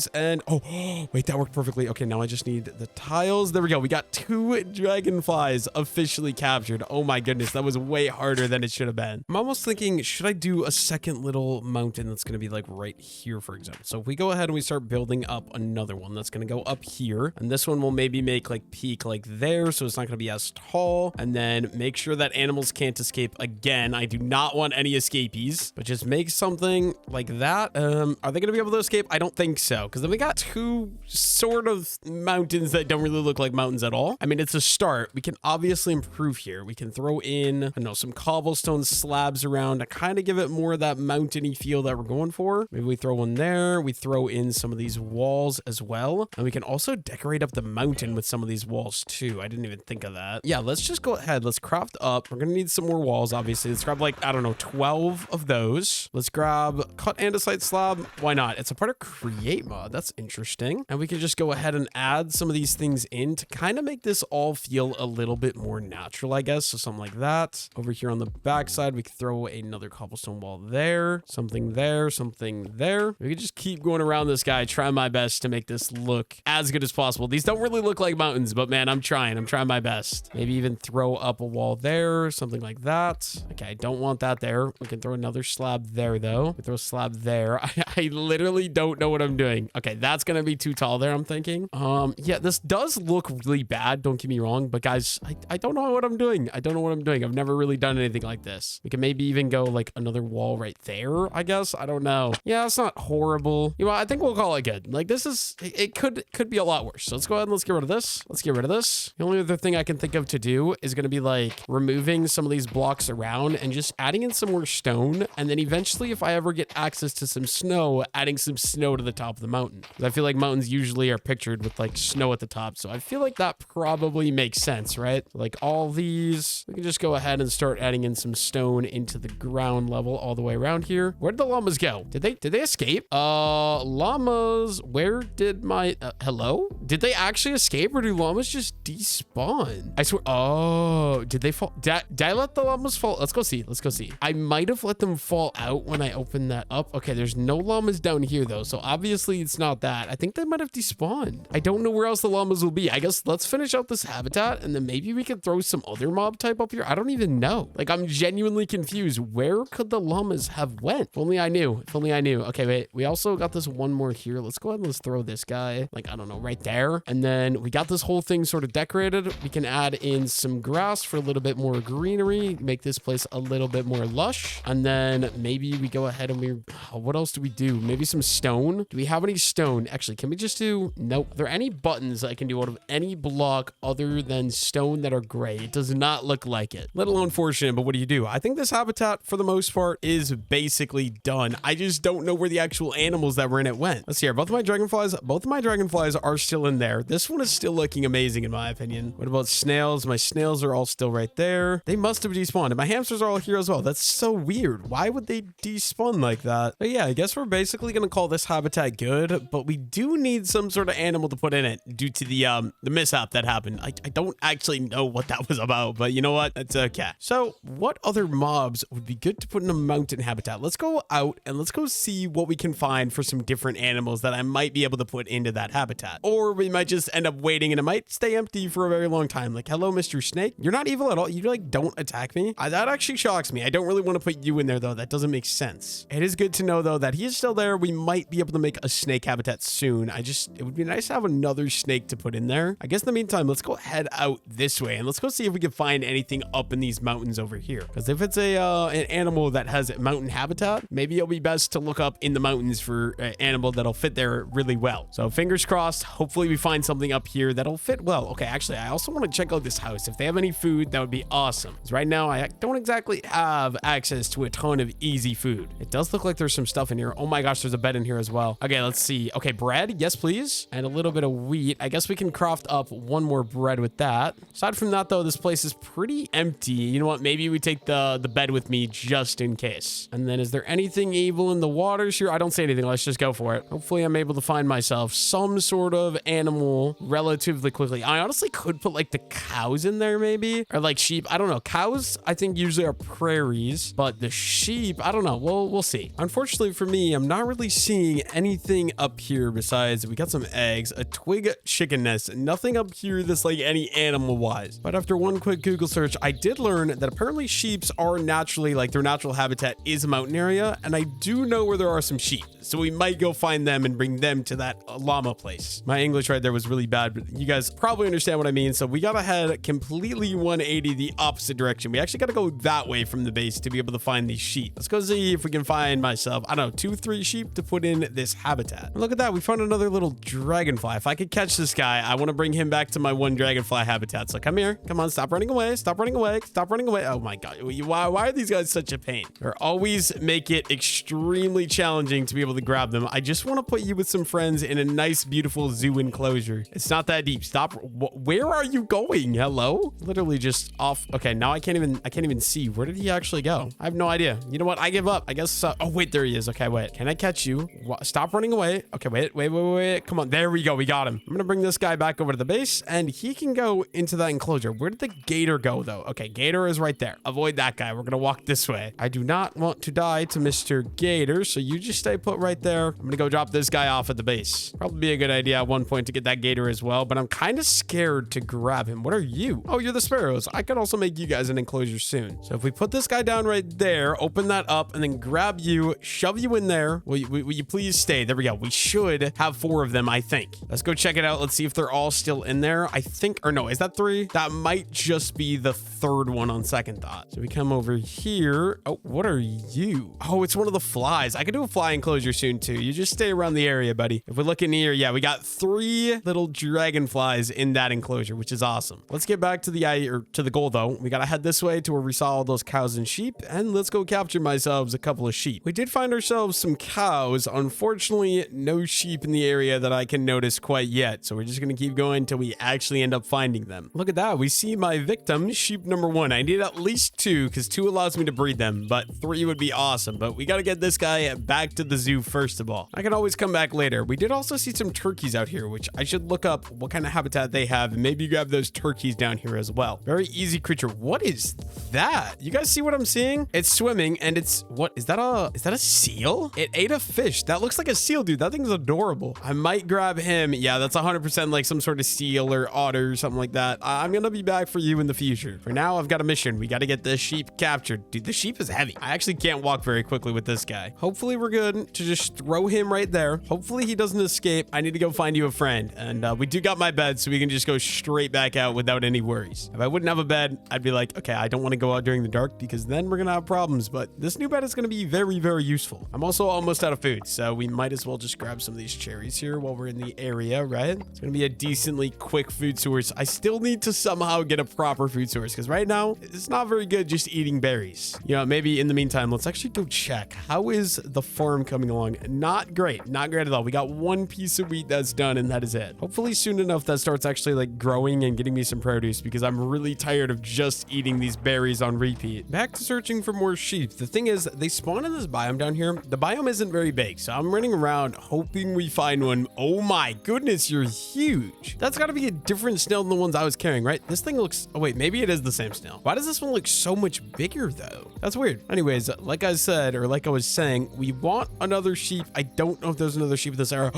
[SPEAKER 1] And oh, wait, that worked perfectly. Okay, now I just need the tiles. There we go. We got 2 dragonflies officially captured. Oh my goodness, that was way harder than it should have been. I'm almost thinking, should I do a second little mountain that's gonna be like right here, for example? So if we go ahead and we start building up another one that's going to go up here, and this one will maybe make like peak like there, so it's not going to be as tall, and then make sure that animals can't escape again. I do not want any escapees, but just make something like that. Are they going to be able to escape? I don't think so, because then we got 2 sort of mountains that don't really look like mountains at all. I mean, it's a start. We can obviously improve here. We can throw in, I don't know, some cobblestone slabs around to kind of give it more of that mountainy feel that we're going for. Maybe we We throw one there. We throw in some of these walls as well. And we can also decorate up the mountain with some of these walls too. I didn't even think of that. Yeah, let's just go ahead. Let's craft up. We're going to need some more walls, obviously. Let's grab like, I don't know, 12 of those. Let's grab cut andesite slab. Why not? It's a part of create mod. That's interesting. And we can just go ahead and add some of these things in to kind of make this all feel a little bit more natural, I guess. So something like that. Over here on the back side, we can throw another cobblestone wall there. Something there. Something there. We can just keep going around this guy, trying my best to make this look as good as possible. These don't really look like mountains, but man, I'm trying my best. Maybe even throw up a wall there, something like that. Okay, I don't want that there. We can throw another slab there though. We throw a slab there. I literally don't know what I'm doing. Okay, that's gonna be too tall there, I'm thinking. Yeah, this does look really bad, don't get me wrong, but guys, I don't know what I'm doing. I don't know what I'm doing. I've never really done anything like this. We can maybe even go like another wall right there, I guess. I don't know. Yeah, it's not horrible. You know, I think we'll call it good. Like this is, it could be a lot worse. So let's go ahead and let's get rid of this. Let's get rid of this. The only other thing I can think of to do is going to be like removing some of these blocks around and just adding in some more stone. And then eventually, if I ever get access to some snow, adding some snow to the top of the mountain. I feel like mountains usually are pictured with like snow at the top. So I feel like that probably makes sense, right? Like all these, we can just go ahead and start adding in some stone into the ground level all the way around here. Where did the llamas go? Did they escape? Llamas, where did my, hello? Did they actually escape or do llamas just despawn? I swear, oh, did they fall? Did I let the llamas fall? Let's go see. Let's go see. I might have let them fall out when I opened that up. Okay, there's no llamas down here though. So obviously it's not that. I think they might have despawned. I don't know where else the llamas will be. I guess let's finish out this habitat and then maybe we can throw some other mob type up here. I don't even know. Like I'm genuinely confused. Where could the llamas have went? If only I knew. If only I knew. Okay, wait. We also got this one more here. Let's go ahead and let's throw this guy. Like, I don't know, right there. And then we got this whole thing sort of decorated. We can add in some grass for a little bit more greenery, make this place a little bit more lush. And then maybe we go ahead and what else do we do? Maybe some stone. Do we have any stone? Actually, can we just do, nope. Are there any buttons I can do out of any block other than stone that are gray? It does not look like it. Little unfortunate, but what do you do? I think this habitat for the most part is basically done. I just don't know where the actual animals that were in it went. Let's see here. Both of my dragonflies are still in there. This one is still looking amazing in my opinion. What about snails? My snails are all still right there. They must have despawned. And my hamsters are all here as well. That's so weird. Why would they despawn like that? But yeah, I guess we're basically going to call this habitat good, but we do need some sort of animal to put in it due to the mishap that happened. I don't actually know what that was about, but you know what? It's okay. So what other mobs would be good to put in a mountain habitat? Let's go out and let's go see what we can find for some different animals that I might be able to put into that habitat. Or we might just end up waiting and it might stay empty for a very long time. Like, hello, Mr. Snake. You're not evil at all. You like don't attack me. That actually shocks me. I don't really want to put you in there though. That doesn't make sense. It is good to know though that he is still there. We might be able to make a snake habitat soon. It would be nice to have another snake to put in there. I guess in the meantime, let's go head out this way and let's go see if we can find anything up in these mountains over here. Because if it's an animal that has a mountain habitat, maybe it'll be best to look up in the mountains for an animal that'll fit there really well. So fingers crossed, hopefully we find something up here that'll fit well. Okay, actually, I also want to check out this house. If they have any food, that would be awesome. Because right now, I don't exactly have access to a ton of easy food. It does look like there's some stuff in here. Oh my gosh, there's a bed in here as well. Okay, let's see. Okay, bread. Yes, please. And a little bit of wheat. I guess we can craft up one more bread with that. Aside from that, though, this place is pretty empty. You know what? Maybe we take the bed with me just in case. And then is there anything evil in the waters here? I don't see anything. Let's just go for it. Hopefully I'm able to find myself some sort of animal relatively quickly. I honestly could put like the cows in there maybe, or like sheep. I don't know. Cows, I think usually are prairies, but the sheep, I don't know. We'll see. Unfortunately for me, I'm not really seeing anything up here besides we got some eggs, a twig chicken nest, nothing up here that's like any animal wise. But after one quick Google search, I did learn that apparently sheeps are naturally like their natural habitat is a mountain area. And I do know where there are some sheep. So we might go find them and bring them to that llama place. My English right there was really bad, but you guys probably understand what I mean. So we gotta head completely 180 the opposite direction. We actually gotta go that way from the base to be able to find these sheep. Let's go see if we can find myself, I don't know, 2-3 sheep to put in this habitat. And look at that. We found another little dragonfly. If I could catch this guy, I want to bring him back to my one dragonfly habitat. So come here. Come on. Stop running away. Stop running away. Stop running away. Oh my God. Why are these guys such a pain? They always make it extremely challenging challenging to be able to grab them. I just want to put you with some friends in a nice, beautiful zoo enclosure. It's not that deep. Stop. Where are you going? Hello? Literally just off. Okay, now I can't even see. Where did he actually go? I have no idea. You know what? I give up. I guess. Oh, wait, there he is. Okay, wait. Can I catch you? Stop running away. Okay, wait. Come on. There we go. We got him. I'm going to bring this guy back over to the base, and he can go into that enclosure. Where did the gator go, though? Okay, gator is right there. Avoid that guy. We're going to walk this way. I do not want to die to Mr. Gator, so you just stay put right there. I'm going to go drop this guy off at the base. Probably be a good idea at one point to get that gator as well, but I'm kind of scared to grab him. What are you? Oh, you're the sparrows. I could also make you guys an enclosure soon. So if we put this guy down right there, open that up, and then grab you, shove you in there. Will you please stay? There we go. We should have 4 of them, I think. Let's go check it out. Let's see if they're all still in there. I think, or no, is that 3? That might just be the 3rd one on second thought. So we come over here. Oh, what are you? Oh, it's one of the flies. I could do a fly enclosure soon too. You just stay around the area, buddy. If we look in here, yeah, we got 3 little dragonflies in that enclosure, which is awesome. Let's get back to the goal though. We gotta head this way to where we saw all those cows and sheep, and let's go capture ourselves a couple of sheep. We did find ourselves some cows. Unfortunately, no sheep in the area that I can notice quite yet. So we're just gonna keep going until we actually end up finding them. Look at that. We see my victim, sheep number 1. I need at least 2 because 2 allows me to breed them, but 3 would be awesome. But we got to get this guy back to the zoo first of all. I can always come back later. We did also see some turkeys out here, which I should look up what kind of habitat they have and maybe grab those turkeys down here as well. Very easy creature. What is that? You guys see what I'm seeing? It's swimming and it's, what is that? Is that a seal? It ate a fish. That looks like a seal, dude. That thing's adorable. I might grab him. Yeah, that's 100% like some sort of seal or otter or something like that. I'm gonna be back for you in the future. For now, I've got a mission. We got to get this sheep captured. Dude, the sheep is heavy. I actually can't walk very quickly with this guy. Hopefully we're good to just throw him right there. Hopefully he doesn't escape. I need to go find you a friend. And we do got my bed, so we can just go straight back out without any worries. If I wouldn't have a bed, I'd be like, okay, I don't want to go out during the dark because then we're gonna have problems. But this new bed is gonna be very, very useful. I'm also almost out of food, so we might as well just grab some of these cherries here while we're in the area, right? It's gonna be a decently quick food source. I still need to somehow get a proper food source because right now it's not very good just eating berries. You know, maybe in the meantime, let's actually go check. How is the farm coming along? Not great. Not great at all. We got 1 piece of wheat that's done and that is it. Hopefully soon enough that starts actually like growing and getting me some produce because I'm really tired of just eating these berries on repeat. Back to searching for more sheep. The thing is, they spawn in this biome down here. The biome isn't very big, so I'm running around hoping we find one. Oh my goodness, you're huge. That's got to be a different snail than the ones I was carrying, right? This thing looks, oh wait, maybe it is the same snail. Why does this one look so much bigger though? That's weird. Anyways, like I said, or like I was saying, we want another sheep. I don't know if there's another sheep in this area.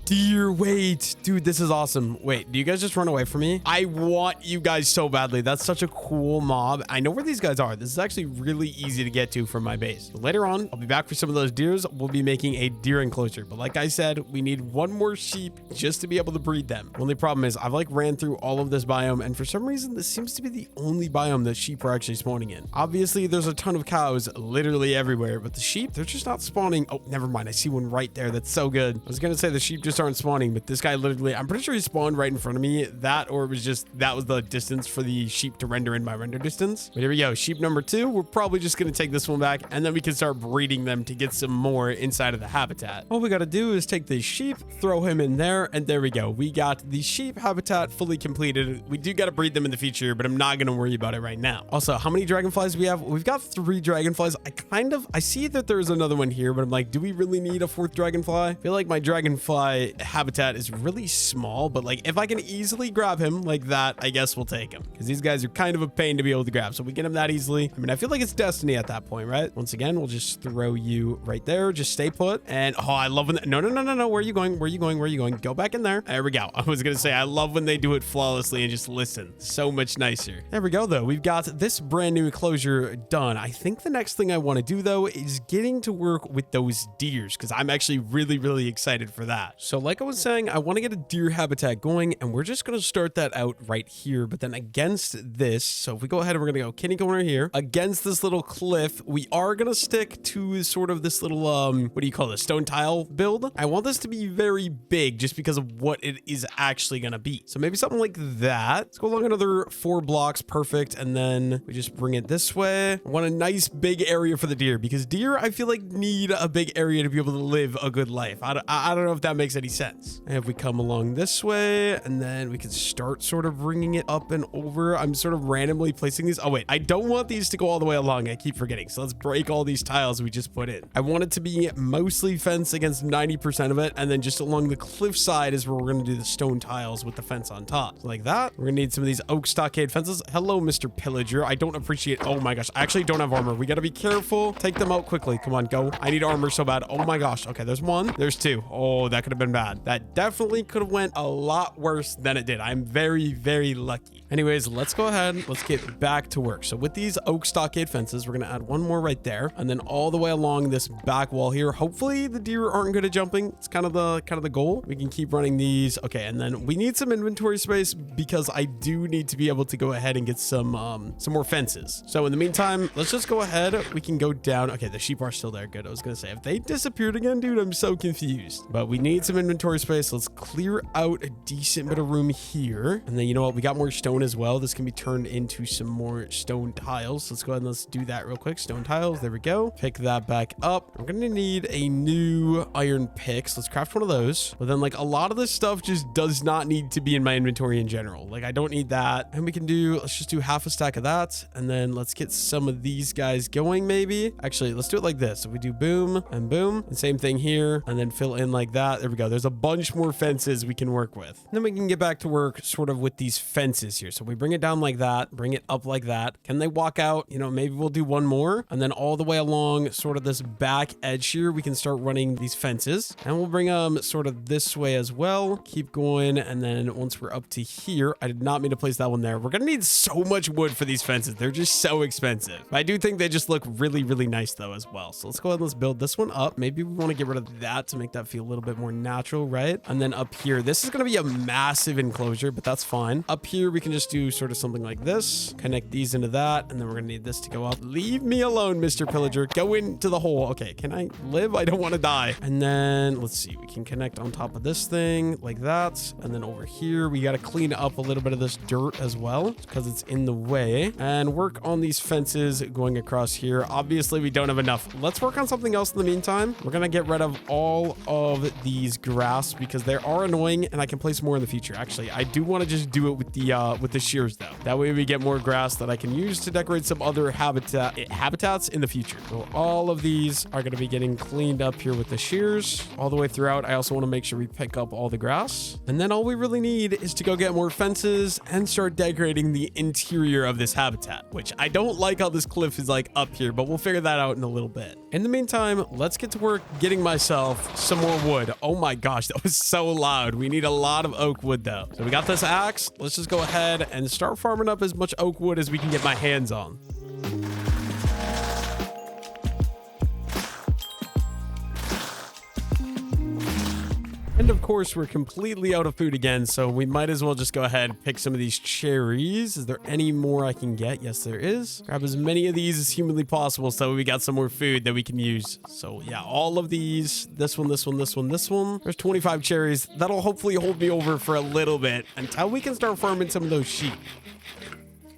[SPEAKER 1] Deer, wait, dude, this is awesome. Wait, do you guys just run away from me? I want you guys so badly. That's such a cool mob. I know where these guys are. This is actually really easy to get to from my base. So later on, I'll be back for some of those deers. We'll be making a deer enclosure. But like I said, we need 1 more sheep just to be able to breed them. The only problem is I've like ran through all of this biome, and for some reason, this seems to be the only biome that sheep are actually spawning in. Obviously, there's a ton of cows literally everywhere, but the sheep, they're just not spawning. Oh, never mind. I see one right there. That's so good. I was going to say the sheep just aren't spawning, but this guy literally, I'm pretty sure he spawned right in front of me. That, or it was just, that was the distance for the sheep to render in my render distance. But here we go. Sheep number 2. We're probably just going to take this one back, and then we can start breeding them to get some more inside of the habitat. All we got to do is take the sheep, throw him in there, and there we go. We got the sheep habitat fully completed. We do got to breed them in the future, but I'm not going to worry about it right now. Also, how many dragonflies do we have? We've got 3 dragonflies. I see that there's another one here, but I'm like, do we really need a 4th dragonfly? I feel like my dragonfly habitat is really small, but like if I can easily grab him like that, I guess we'll take him because these guys are kind of a pain to be able to grab. So we get him that easily. I mean, I feel like it's destiny at that point, right? Once again, we'll just throw you right there. Just stay put. And oh, I love when no. Where are you going? Where are you going? Where are you going? Go back in there. There we go. I was going to say, I love when they do it flawlessly and just listen. So much nicer. There we go though. We've got this brand new enclosure done. I think the next thing I want to do though is getting to work with those deers because I'm actually really, really excited for that. So So like I was saying, I want to get a deer habitat going, and we're just going to start that out right here. But then against this, so if we go ahead and we're going to go kitty corner here, against this little cliff, we are going to stick to sort of this little, what do you call this, stone tile build. I want this to be very big just because of what it is actually going to be. So maybe something like that. Let's go along another 4 blocks. Perfect. And then we just bring it this way. I want a nice big area for the deer, because deer, I feel like, need a big area to be able to live a good life. I don't know if that makes any sense. And if we come along this way, and then we can start sort of bringing it up and over. I'm sort of randomly placing these. Oh wait, I don't want these to go all the way along. I keep forgetting. So let's break all these tiles we just put in. I want it to be mostly fenced against 90% of it, and then just along the cliff side is where we're going to do the stone tiles with the fence on top. So like that. We're going to need some of these oak stockade fences. Hello, Mr. Pillager. I don't appreciate. Oh my gosh, I actually don't have armor. We got to be careful. Take them out quickly. Come on, go. I need armor so bad. Oh my gosh. Okay, there's one. There's two. Oh, that could have been bad. That definitely could have went a lot worse than it did. I'm very, very lucky. Anyways, let's go ahead. Let's get back to work. So with these oak stockade fences, we're going to add one more right there, and then all the way along this back wall here. Hopefully the deer aren't good at jumping. It's kind of the goal. We can keep running these. Okay, and then we need some inventory space, because I do need to be able to go ahead and get some more fences. So in the meantime, let's just go ahead. We can go down. Okay, the sheep are still there. Good. I was gonna say, if they disappeared again, dude, I'm so confused. But we need some inventory space. Let's clear out a decent bit of room here, and then you know what, we got more stone as well. This can be turned into some more stone tiles. Let's go ahead and let's do that real quick. Stone tiles, there we go. Pick that back up. We're gonna need a new iron pick, so let's craft one of those. But then like a lot of this stuff just does not need to be in my inventory in general. Like I don't need that. And we can do, let's just do half a stack of that, and then let's get some of these guys going. Maybe actually let's do it like this. So we do boom and boom, and same thing here, and then fill in like that. There we go. There's a bunch more fences we can work with. And then we can get back to work sort of with these fences here. So we bring it down like that, bring it up like that. Can they walk out? You know, maybe we'll do one more, and then all the way along sort of this back edge here, we can start running these fences, and we'll bring them sort of this way as well. Keep going, and then once we're up to here, I did not mean to place that one there. We're gonna need so much wood for these fences. They're just so expensive. But I do think they just look really, really nice though as well. So let's go ahead and let's build this one up. Maybe we want to get rid of that to make that feel a little bit more natural, right? And then up here, this is gonna be a massive enclosure, but that's fine. Up here, we can just do sort of something like this. Connect these into that, and then we're gonna need this to go up. Leave me alone, Mr. Pillager. Go into the hole. Okay, can I live? I don't want to die. And then let's see, we can connect on top of this thing like that. And then over here, we got to clean up a little bit of this dirt as well, because it's in the way, and work on these fences going across here. Obviously, we don't have enough. Let's work on something else in the meantime. We're gonna get rid of all of these grass because they are annoying, and I can place more in the future. Actually, I do want to just do it with the shears though. That way we get more grass that I can use to decorate some other habitats in the future. So all of these are going to be getting cleaned up here with the shears all the way throughout. I also want to make sure we pick up all the grass, and then all we really need is to go get more fences and start decorating the interior of this habitat, which I don't like how this cliff is like up here, but we'll figure that out in a little bit. In the meantime, let's get to work getting myself some more wood. Oh my gosh, that was so loud. We need a lot of oak wood though. So we got this axe. Let's just go ahead and start farming up as much oak wood as we can get my hands on. And of course, we're completely out of food again, so we might as well just go ahead and pick some of these cherries. Is there any more I can get? Yes, there is. Grab as many of these as humanly possible so we got some more food that we can use. So yeah, all of these, this one, this one, this one, this one. There's 25 cherries. That'll hopefully hold me over for a little bit until we can start farming some of those sheep.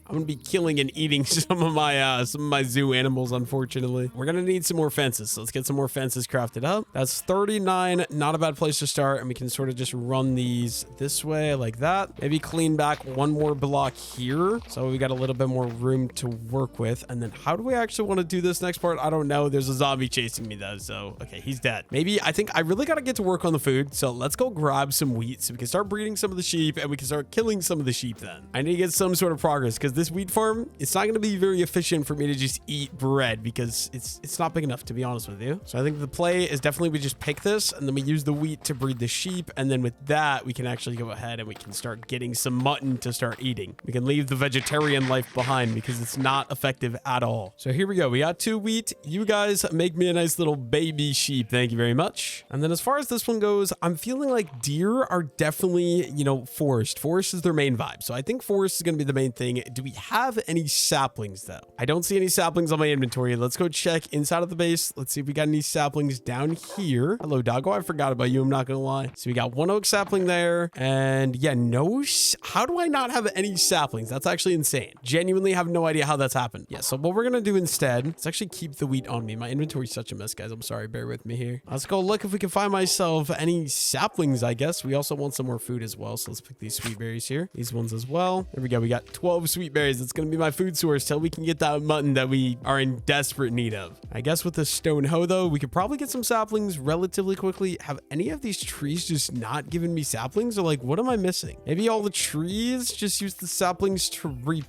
[SPEAKER 1] I'm gonna be killing and eating some of my zoo animals, unfortunately. We're gonna need some more fences, so let's get some more fences crafted up. That's 39, not a bad place to start, and we can sort of just run these this way like that. Maybe clean back one more block here, so we got a little bit more room to work with. And then how do we actually want to do this next part? I don't know. There's a zombie chasing me though, so okay, he's dead. Maybe I think I really gotta get to work on the food, so let's go grab some wheat so we can start breeding some of the sheep and we can start killing some of the sheep then. I need to get some sort of progress because this wheat farm, it's not going to be very efficient for me to just eat bread because it's not big enough, to be honest with you. So I think the play is definitely we just pick this and then we use the wheat to breed the sheep. And then with that, we can actually go ahead and we can start getting some mutton to start eating. We can leave the vegetarian life behind because it's not effective at all. So here we go. We got 2 wheat. You guys make me a nice little baby sheep. Thank you very much. And then as far as this one goes, I'm feeling like deer are definitely, you know, forest. Forest is their main vibe. So I think forest is going to be the main thing. Do we have any saplings though? I don't see any saplings on my inventory. Let's go check inside of the base. Let's see if we got any saplings down here. Hello, doggo. I forgot about you. I'm not going to lie. So we got 1 oak sapling there. And yeah, no. How do I not have any saplings? That's actually insane. Genuinely have no idea how that's happened. Yeah. So what we're going to do instead, let's actually keep the wheat on me. My inventory is such a mess, guys. I'm sorry. Bear with me here. Let's go look if we can find myself any saplings, I guess. We also want some more food as well. So let's pick these sweet berries here. These ones as well. There we go. We got 12 sweet berries. It's going to be my food source till we can get that mutton that we are in desperate need of. I guess with the stone hoe though, we could probably get some saplings relatively quickly. Have any of these trees just not given me saplings, or like, what am I missing? Maybe all the trees just use the saplings to replant?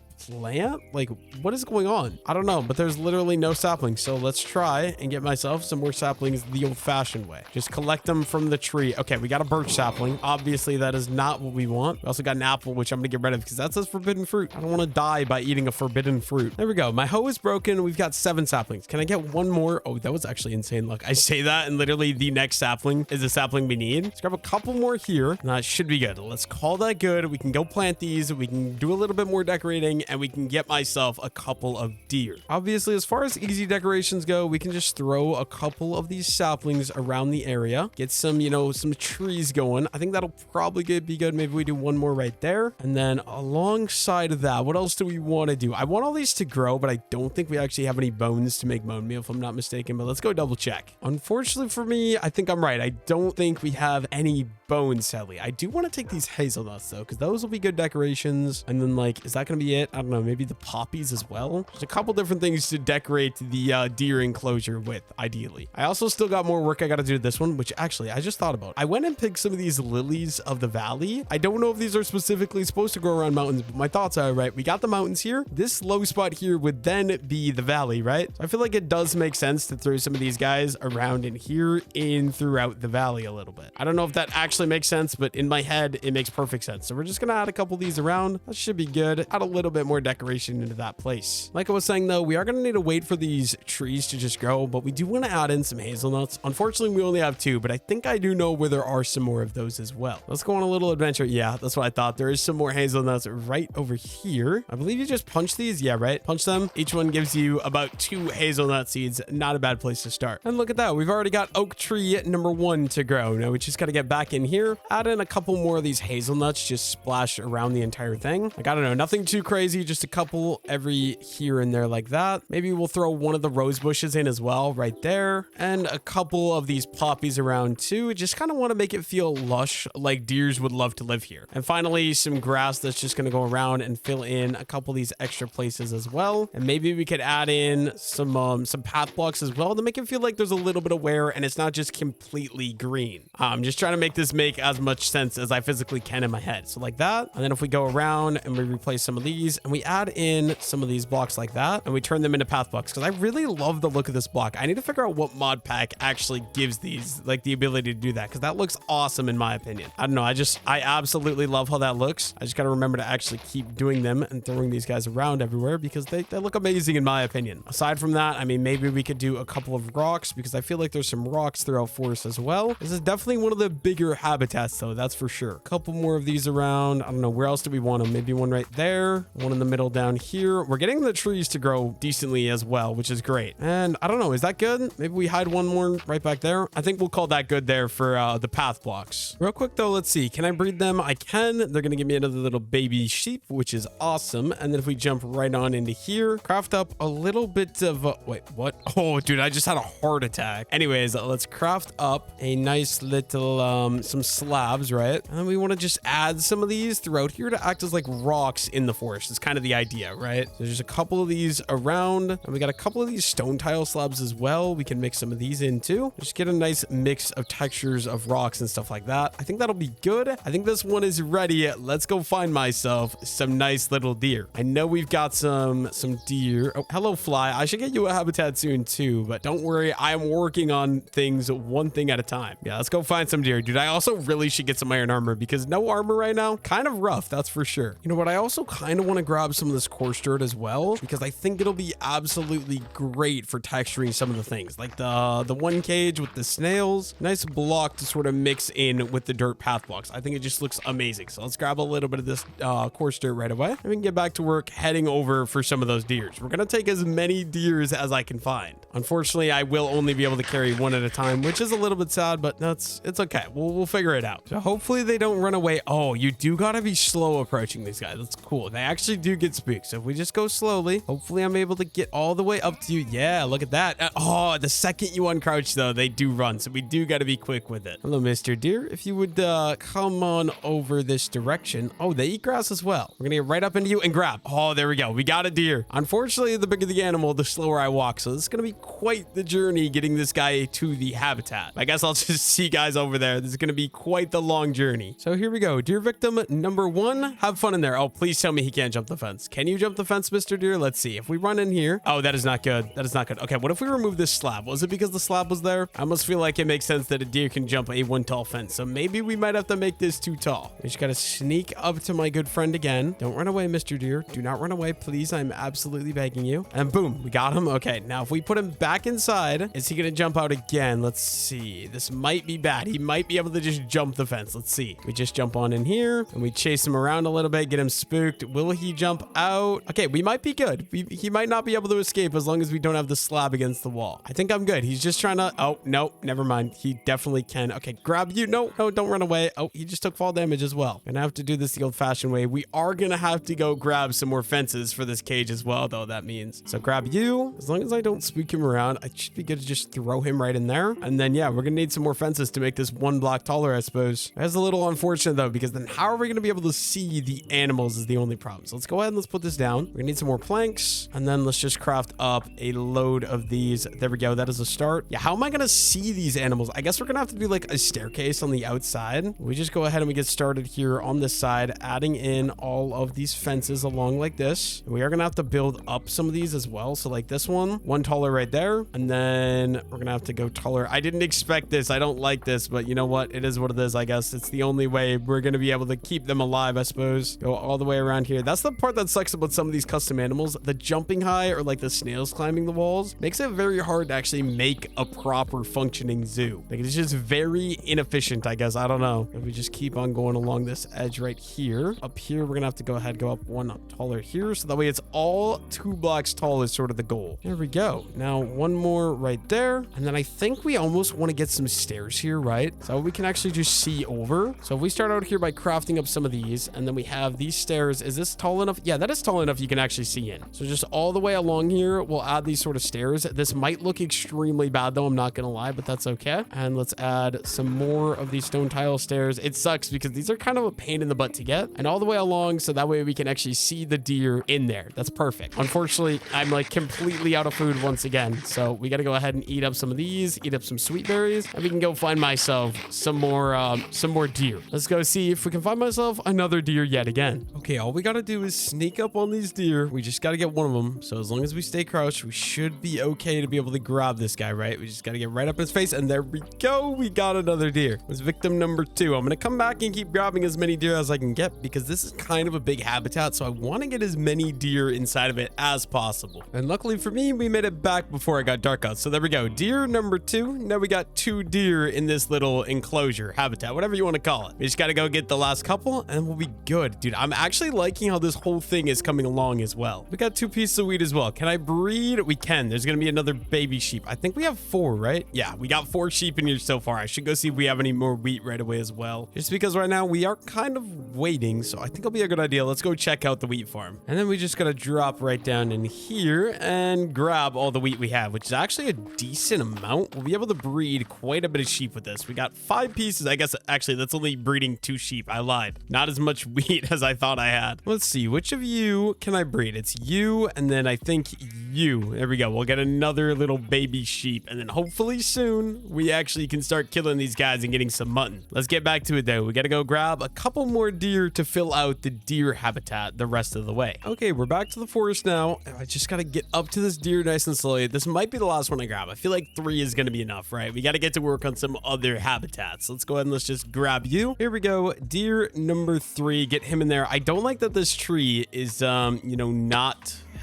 [SPEAKER 1] Like, what is going on? I don't know, but there's literally no saplings. So let's try and get myself some more saplings the old-fashioned way. Just collect them from the tree. Okay, we got a birch sapling. Obviously, that is not what we want. We also got an apple, which I'm gonna get rid of because that says forbidden fruit. I don't want to die by eating a forbidden fruit. There we go. My hoe is broken. We've got 7 saplings. Can I get 1 more? Oh, that was actually insane. Look, I say that and literally the next sapling is the sapling we need. Let's grab a couple more here. And that should be good. Let's call that good. We can go plant these. We can do a little bit more decorating and we can get myself a couple of deer. Obviously, as far as easy decorations go, we can just throw a couple of these saplings around the area, get some, you know, some trees going. I think that'll probably be good. Maybe we do 1 more right there. And then alongside of that, what else do we want to do? I want all these to grow, but I don't think we actually have any bones to make bone meal, if I'm not mistaken, but let's go double check. Unfortunately for me, I think I'm right. I don't think we have any bones, sadly. I do want to take these hazelnuts though, because those will be good decorations. And then like, is that going to be it? I don't know. Maybe the poppies as well. There's a couple different things to decorate the deer enclosure with, ideally. I also still got more work I got to do to this one, which actually I just thought about. I went and picked some of these lilies of the valley. I don't know if these are specifically supposed to grow around mountains, but my thoughts are, right, we got the mountains here. This low spot here would then be the valley, right? So I feel like it does make sense to throw some of these guys around in here in throughout the valley a little bit. I don't know if that actually makes sense, but in my head, it makes perfect sense. So we're just going to add a couple of these around. That should be good. Add a little bit more decoration into that place. Like I was saying though, we are going to need to wait for these trees to just grow, but we do want to add in some hazelnuts. Unfortunately, we only have 2, but I think I do know where there are some more of those as well. Let's go on a little adventure. Yeah, that's what I thought. There is some more hazelnuts right over here. I believe you just punch these. Yeah, right. Punch them. Each one gives you about 2 hazelnut seeds. Not a bad place to start. And look at that. We've already got oak tree number 1 to grow. Now we just got to get back in here, add in a couple more of these hazelnuts, just splash around the entire thing. Like, I don't know, nothing too crazy, just a couple every here and there like that. Maybe we'll throw one of the rose bushes in as well right there, and a couple of these poppies around too. Just kind of want to make it feel lush, like deers would love to live here. And finally, some grass that's just going to go around and fill in a couple of these extra places as well. And maybe we could add in some path blocks as well to make it feel like there's a little bit of wear and it's not just completely green. I'm just trying to make this make as much sense as I physically can in my head. So like that. And then if we go around and we replace some of these and we add in some of these blocks like that and we turn them into path blocks, because I really love the look of this block. I need to figure out what mod pack actually gives these like the ability to do that, because that looks awesome in my opinion. I don't know. I absolutely love how that looks. I just got to remember to actually keep doing them and throwing these guys around everywhere because they look amazing in my opinion. Aside from that, I mean, maybe we could do a couple of rocks because I feel like there's some rocks throughout forest as well. This is definitely one of the bigger habitats though, that's for sure. A couple more of these around. I don't know, where else do we want them? Maybe one right there, one in the middle down here. We're getting the trees to grow decently as well, which is great. And I don't know, is that good? Maybe we hide one more right back there. I think we'll call that good there for the path blocks. Real quick though, let's see. Can I breed them? I can. They're going to give me another little baby sheep, which is awesome. And then if we jump right on into here, craft up a little bit of, wait, what? Oh, dude, I just had a heart attack. Anyways, let's craft up a nice little, some some slabs, right? And then we want to just add some of these throughout here to act as like rocks in the forest. It's kind of the idea, right? So there's a couple of these around, and we got a couple of these stone tile slabs as well. We can mix some of these in too. Just get a nice mix of textures of rocks and stuff like that. I think that'll be good. I think this one is ready. Let's go find myself some nice little deer. I know we've got some deer. Oh, hello, fly. I should get you a habitat soon too, but don't worry. I'm working on things one thing at a time. Yeah, let's go find some deer. Dude, I also really should get some iron armor because no armor right now, kind of rough, that's for sure. You know what? I also kind of want to grab some of this coarse dirt as well because I think it'll be absolutely great for texturing some of the things, like the one cage with the snails. Nice block to sort of mix in with the dirt path blocks. I think it just looks amazing. So let's grab a little bit of this coarse dirt right away, and we can get back to work heading over for some of those deers. We're gonna take as many deers as I can find. Unfortunately, I will only be able to carry one at a time, which is a little bit sad, but it's okay. We'll figure it out. So hopefully they don't run away. Oh, you do gotta be slow approaching these guys. That's cool. They actually do get spooked. So if we just go slowly, hopefully I'm able to get all the way up to you. Yeah, look at that. Oh, the second you uncrouch though, they do run. So we do gotta be quick with it. Hello, Mr. Deer. If you would come on over this direction. Oh, they eat grass as well. We're gonna get right up into you and grab. Oh, there we go. We got a deer. Unfortunately, the bigger the animal, the slower I walk. So this is gonna be quite the journey getting this guy to the habitat. I guess I'll just see you guys over there. This is gonna be quite the long journey. So here we go. Deer victim number 1. Have fun in there. Oh, please tell me he can't jump the fence. Can you jump the fence, Mr. Deer? Let's see. If we run in here. Oh, that is not good. That is not good. Okay, what if we remove this slab? Was it because the slab was there? I almost feel like it makes sense that a deer can jump a one tall fence. So maybe we might have to make this too tall. We just gotta sneak up to my good friend again. Don't run away, Mr. Deer. Do not run away, please. I'm absolutely begging you. And boom, we got him. Okay, now if we put him back inside, is he gonna jump out again? Let's see. This might be bad. He might be able to just jump the fence. Let's see. We just jump on in here and we chase him around a little bit, get him spooked. Will he jump out? Okay, we might be good. He might not be able to escape as long as we don't have the slab against the wall. I think I'm good. He's just trying to... Oh, no, never mind. He definitely can. Okay, grab you. No, don't run away. Oh, he just took fall damage as well. Gonna have to do this the old-fashioned way. We are gonna have to go grab some more fences for this cage as well, though, that means. So grab you. As long as I don't spook him around, I should be good to just throw him right in there. And then, yeah, we're gonna need some more fences to make this one block taller, I suppose. That's a little unfortunate, though, because then how are we gonna be able to see the animals is the only problem. So let's go ahead and let's put this down. We're gonna need some more planks, and then let's just craft up a load of these. There we go. That is a start. Yeah, how am I gonna see these animals? I guess we're gonna have to do like a staircase on the outside. We just go ahead and we get started here on this side, adding in all of these fences along like this. And we are gonna have to build up some of these as well. So like this one taller right there, and then we're gonna have to go taller. I didn't expect this. I don't like this, but you know what? It is what it is, I guess. It's the only way we're gonna be able to keep them alive, I suppose. Go all the way around here. That's the part that sucks about some of these custom animals. The jumping high or like the snails climbing the walls makes it very hard to actually make a proper functioning zoo. Like it's just very inefficient, I guess. I don't know. If we just keep on going along this edge right here. Up here, we're gonna have to go ahead, go up one up taller here. So that way it's all 2 blocks tall is sort of the goal. There we go. Now one more right there. And then I think we almost want to get some stairs here, right? So we can actually just see over. So if we start out here by crafting up some of these, and then we have these stairs. Is this tall enough? Yeah, that is tall enough you can actually see in. So just all the way along here, we'll add these sort of stairs. This might look extremely bad though, I'm not gonna lie, but that's okay. And let's add some more of these stone tile stairs. It sucks because these are kind of a pain in the butt to get, and all the way along so that way we can actually see the deer in there. That's perfect. Unfortunately, I'm like completely out of food once again, so we got to go ahead and eat up some of these, eat up some sweet berries, and we can go find myself some more deer. Let's go see if we can find myself another deer yet again. Okay, all we got to do is sneak up on these deer. We just got to get one of them. So as long as we stay crouched, we should be okay to be able to grab this guy, right? We just got to get right up in his face, and there we go. We got another deer. It was victim number 2. I'm going to come back and keep grabbing as many deer as I can get because this is kind of a big habitat, so I want to get as many deer inside of it as possible. And luckily for me, we made it back before it got dark out. So there we go. Deer number 2. Now we got 2 deer in this little enclosure, habitat, whatever you want to call it. We just got to go get the last couple and we'll be good. Dude, I'm actually liking how this whole thing is coming along as well. We got 2 pieces of wheat as well. Can I breed? We can. There's going to be another baby sheep. I think we have 4, right? Yeah, we got 4 sheep in here so far. I should go see if we have any more wheat right away as well. Just because right now we are kind of waiting. So I think it'll be a good idea. Let's go check out the wheat farm. And then we just got to drop right down in here and grab all the wheat we have, which is actually a decent amount. We'll be able to breed quite a bit of sheep with this. We got 5 pieces. I guess actually that's only breeding 2 sheep. I lied. Not as much wheat as I thought I had. Let's see. Which of you can I breed? It's you, and then I think you. There we go. We'll get another little baby sheep, and then hopefully soon we actually can start killing these guys and getting some mutton. Let's get back to it though. We got to go grab a couple more deer to fill out the deer habitat the rest of the way. Okay, we're back to the forest now. I just got to get up to this deer nice and slowly. This might be the last one I grab. I feel like 3 is going to be enough, right? We got to get to work on some other habitats. Let's go ahead and let's just grab you. Here we go. Deer number 3. Get him in there. I don't like that this tree is, you know,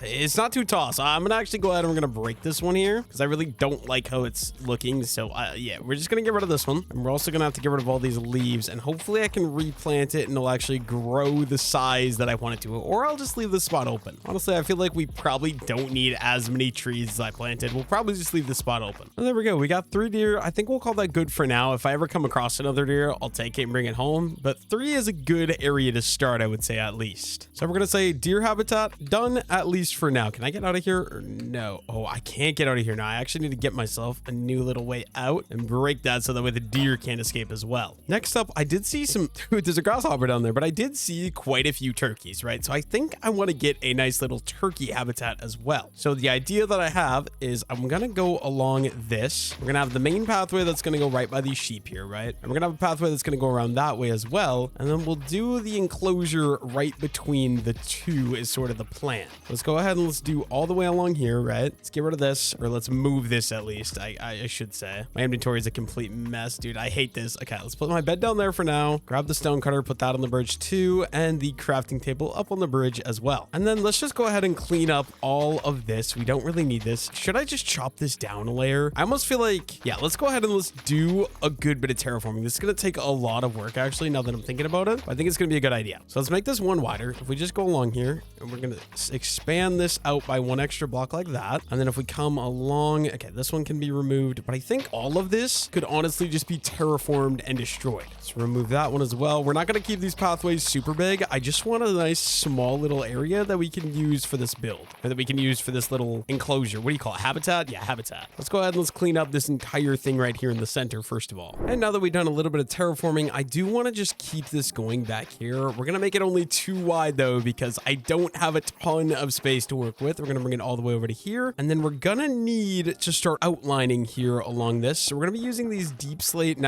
[SPEAKER 1] it's not too tall, so I'm gonna actually go ahead and we're gonna break this one here because I really don't like how it's looking. So yeah, we're just gonna get rid of this one, and we're also gonna have to get rid of all these leaves, and hopefully I can replant it and it'll actually grow the size that I want it to, or I'll just leave this spot open. Honestly, I feel like we probably don't need as many trees as I planted. We'll probably just leave the spot open. And there we go. We got 3 deer. I think we'll call that good for now. If I ever come across another deer, I'll take it and bring it home, but 3 is a good area to start, I would say, at least. So we're gonna say deer habitat done, at least for now. Can I get out of here or no? Oh, I can't get out of here now. I actually need to get myself a new little way out and break that so that way the deer can't escape as well. Next up, I did see some, there's a grasshopper down there, but I did see quite a few turkeys, right? So I think I want to get a nice little turkey habitat as well. So the idea that I have is I'm going to go along this. We're going to have the main pathway that's going to go right by these sheep here, right? And we're going to have a pathway that's going to go around that way as well. And then we'll do the enclosure right between the 2 is sort of the plan. Let's go ahead and let's do all the way along here, right? Let's get rid of this, or let's move this at least. I should say. My inventory is a complete mess, dude. I hate this. Okay, let's put my bed down there for now. Grab the stone cutter, put that on the bridge too, and the crafting table up on the bridge as well. And then let's just go ahead and clean up all of this. We don't really need this. Should I just chop this down a layer? I almost feel like, yeah, let's go ahead and let's do a good bit of terraforming. This is going to take a lot of work, actually, now that I'm thinking about it. I think it's going to be a good idea. So let's make this one wider. If we just go along here, and we're going to expand this out by 1 extra block like that. And then if we come along, okay, this one can be removed, but I think all of this could honestly just be terraformed and destroyed. Let's remove that one as well. We're not going to keep these pathways super big. I just want a nice small little area that we can use for this build, or that we can use for this little enclosure. What do you call it? Habitat? Yeah, habitat. Let's go ahead and let's clean up this entire thing right here in the center, first of all. And now that we've done a little bit of terraforming, I do want to just keep this going back here. We're going to make it only 2 wide though, because I don't have a ton of space to work with. We're going to bring it all the way over to here, and then we're gonna need to start outlining here along this. So we're gonna be using these not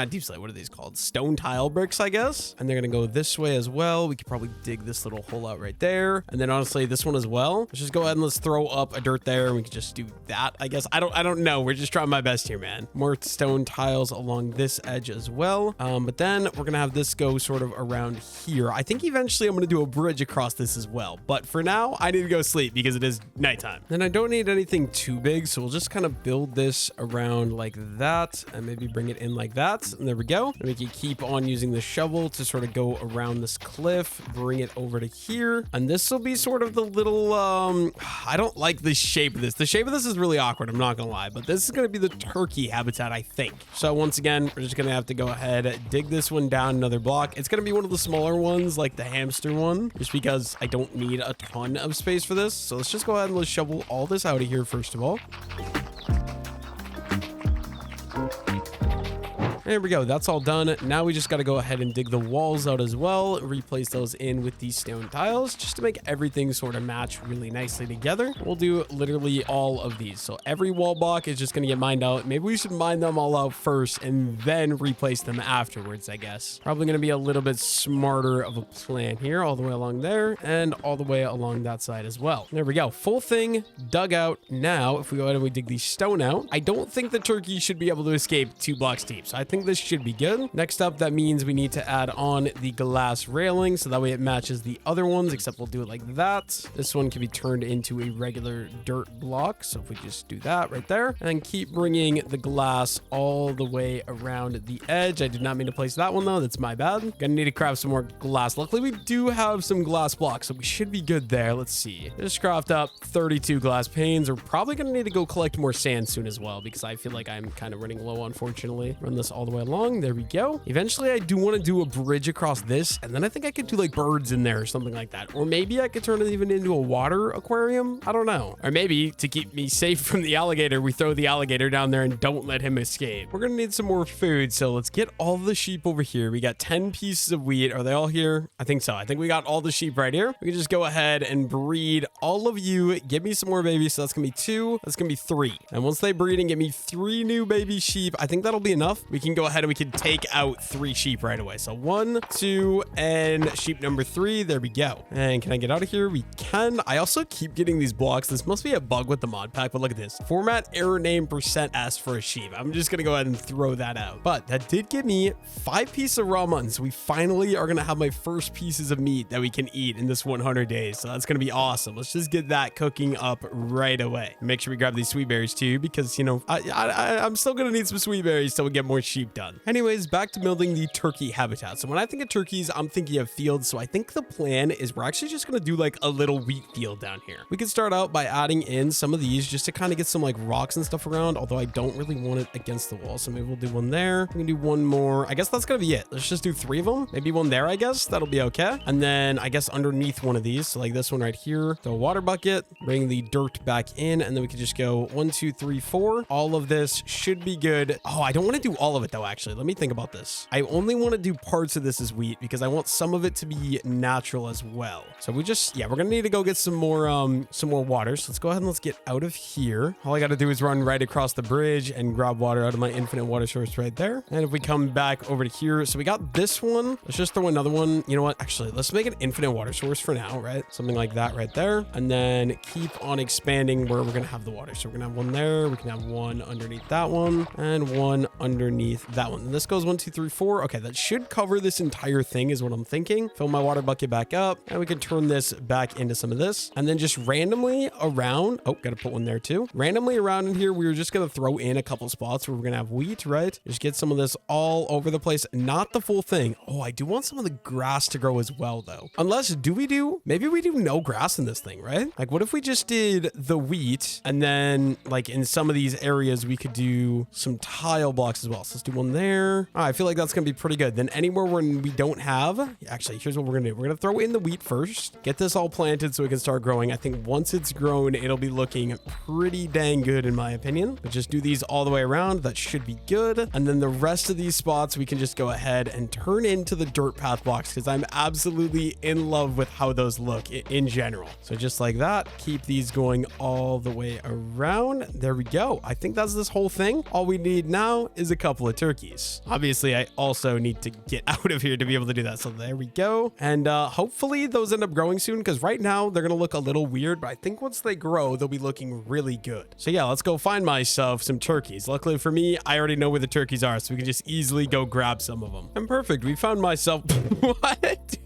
[SPEAKER 1] deep slate, what are these called? Stone tile bricks, I guess. And they're gonna go this way as well. We could probably dig this little hole out right there, and then honestly this one as well. Let's just go ahead and let's throw up a dirt there, and we can just do that, I guess. I don't know. We're just trying my best here, man. More stone tiles along this edge as well. But then we're gonna have this go sort of around here. I think eventually I'm gonna do a bridge across this as well, but for now I need to go sleep because it is nighttime. Then I don't need anything too big, so we'll just kind of build this around like that and maybe bring it in like that, and there we go. And we can keep on using the shovel to sort of go around this cliff, bring it over to here, and this will be sort of the little I don't like the shape of this. The shape of this is really awkward, I'm not gonna lie, but this is gonna be the turkey habitat, I think. So once again, we're just gonna have to go ahead, dig this one down another block. It's gonna be one of the smaller ones, like the hamster one, just because I don't need a ton of space for this. So let's just go ahead and let's shovel all this out of here first of all. There we go. That's all done. Now we just got to go ahead and dig the walls out as well, replace those in with these stone tiles just to make everything sort of match really nicely together. We'll do literally all of these. So every wall block is just going to get mined out. Maybe we should mine them all out first and then replace them afterwards, I guess. Probably going to be a little bit smarter of a plan here, all the way along there and all the way along that side as well. There we go. Full thing dug out. Now, if we go ahead and we dig these stone out, I don't think the turkey should be able to escape 2 blocks deep. So I think this should be good. Next up, that means we need to add on the glass railing so that way it matches the other ones, except we'll do it like that. This one can be turned into a regular dirt block. So if we just do that right there and keep bringing the glass all the way around the edge. I did not mean to place that one though. That's my bad. Gonna need to craft some more glass. Luckily, we do have some glass blocks, so we should be good there. Let's see. Just craft up 32 glass panes. We're probably gonna need to go collect more sand soon as well because I feel like I'm kind of running low, unfortunately. Run this all the way along. There we go. Eventually, I do want to do a bridge across this, and then I think I could do like birds in there or something like that. Or maybe I could turn it even into a water aquarium. I don't know. Or maybe to keep me safe from the alligator, we throw the alligator down there and don't let him escape. We're going to need some more food, so let's get all the sheep over here. We got 10 pieces of wheat. Are they all here? I think so. I think we got all the sheep right here. We can just go ahead and breed all of you. Give me some more babies. So that's going to be 2. That's going to be 3. And once they breed and get me 3 new baby sheep, I think that'll be enough. We can go ahead and we can take out 3 sheep right away. So 1, 2, and sheep number 3. There we go. And can I get out of here? We can. I also keep getting these blocks. This must be a bug with the mod pack, but look at this. Format error name %s for a sheep. I'm just going to go ahead and throw that out. But that did give me 5 pieces of raw mutton. So we finally are going to have my first pieces of meat that we can eat in this 100 days. So that's going to be awesome. Let's just get that cooking up right away. Make sure we grab these sweet berries too, because, you know, I'm still going to need some sweet berries till we get more sheep done. Anyways, back to building the turkey habitat. So when I think of turkeys, I'm thinking of fields. So I think the plan is we're actually just going to do like a little wheat field down here. We could start out by adding in some of these just to kind of get some like rocks and stuff around, although I don't really want it against the wall. So maybe we'll do one there. We can do one more. I guess that's going to be it. Let's just do 3 of them. Maybe one there, I guess. That'll be okay. And then I guess underneath one of these, so like this one right here, throw a water bucket, bring the dirt back in, and then we can just go 1, 2, 3, 4. All of this should be good. Oh, I don't want to do all of it though, actually. Let me think about this. I only want to do parts of this as wheat because I want some of it to be natural as well. So we just, yeah, we're going to need to go get some more water. So let's go ahead and let's get out of here. All I got to do is run right across the bridge and grab water out of my infinite water source right there. And if we come back over to here, so we got this one. Let's just throw another one. You know what? Actually, let's make an infinite water source for now, right? Something like that right there. And then keep on expanding where we're going to have the water. So we're going to have one there. We can have one underneath that one and one underneath that one. And this goes 1, 2, 3, 4. Okay, that should cover this entire thing is what I'm thinking. Fill my water bucket back up and we can turn this back into some of this. And then just randomly around, oh, got to put one there too. Randomly around in here, we were just going to throw in a couple spots where we're going to have wheat, right? Just get some of this all over the place. Not the full thing. Oh, I do want some of the grass to grow as well though. Unless, maybe we do no grass in this thing, right? Like what if we just did the wheat and then like in some of these areas, we could do some tile blocks as well. So let's do one there. I feel like that's going to be pretty good. Then anywhere where we don't have, actually, here's what we're going to do. We're going to throw in the wheat first, get this all planted so it can start growing. I think once it's grown, it'll be looking pretty dang good in my opinion. But just do these all the way around. That should be good. And then the rest of these spots, we can just go ahead and turn into the dirt path blocks because I'm absolutely in love with how those look in general. So just like that, keep these going all the way around. There we go. I think that's this whole thing. All we need now is a couple of turkeys. Obviously, I also need to get out of here to be able to do that. So there we go. And hopefully those end up growing soon because right now they're going to look a little weird, but I think once they grow, they'll be looking really good. So yeah, let's go find myself some turkeys. Luckily for me, I already know where the turkeys are, so we can just easily go grab some of them. And perfect. We found myself... What?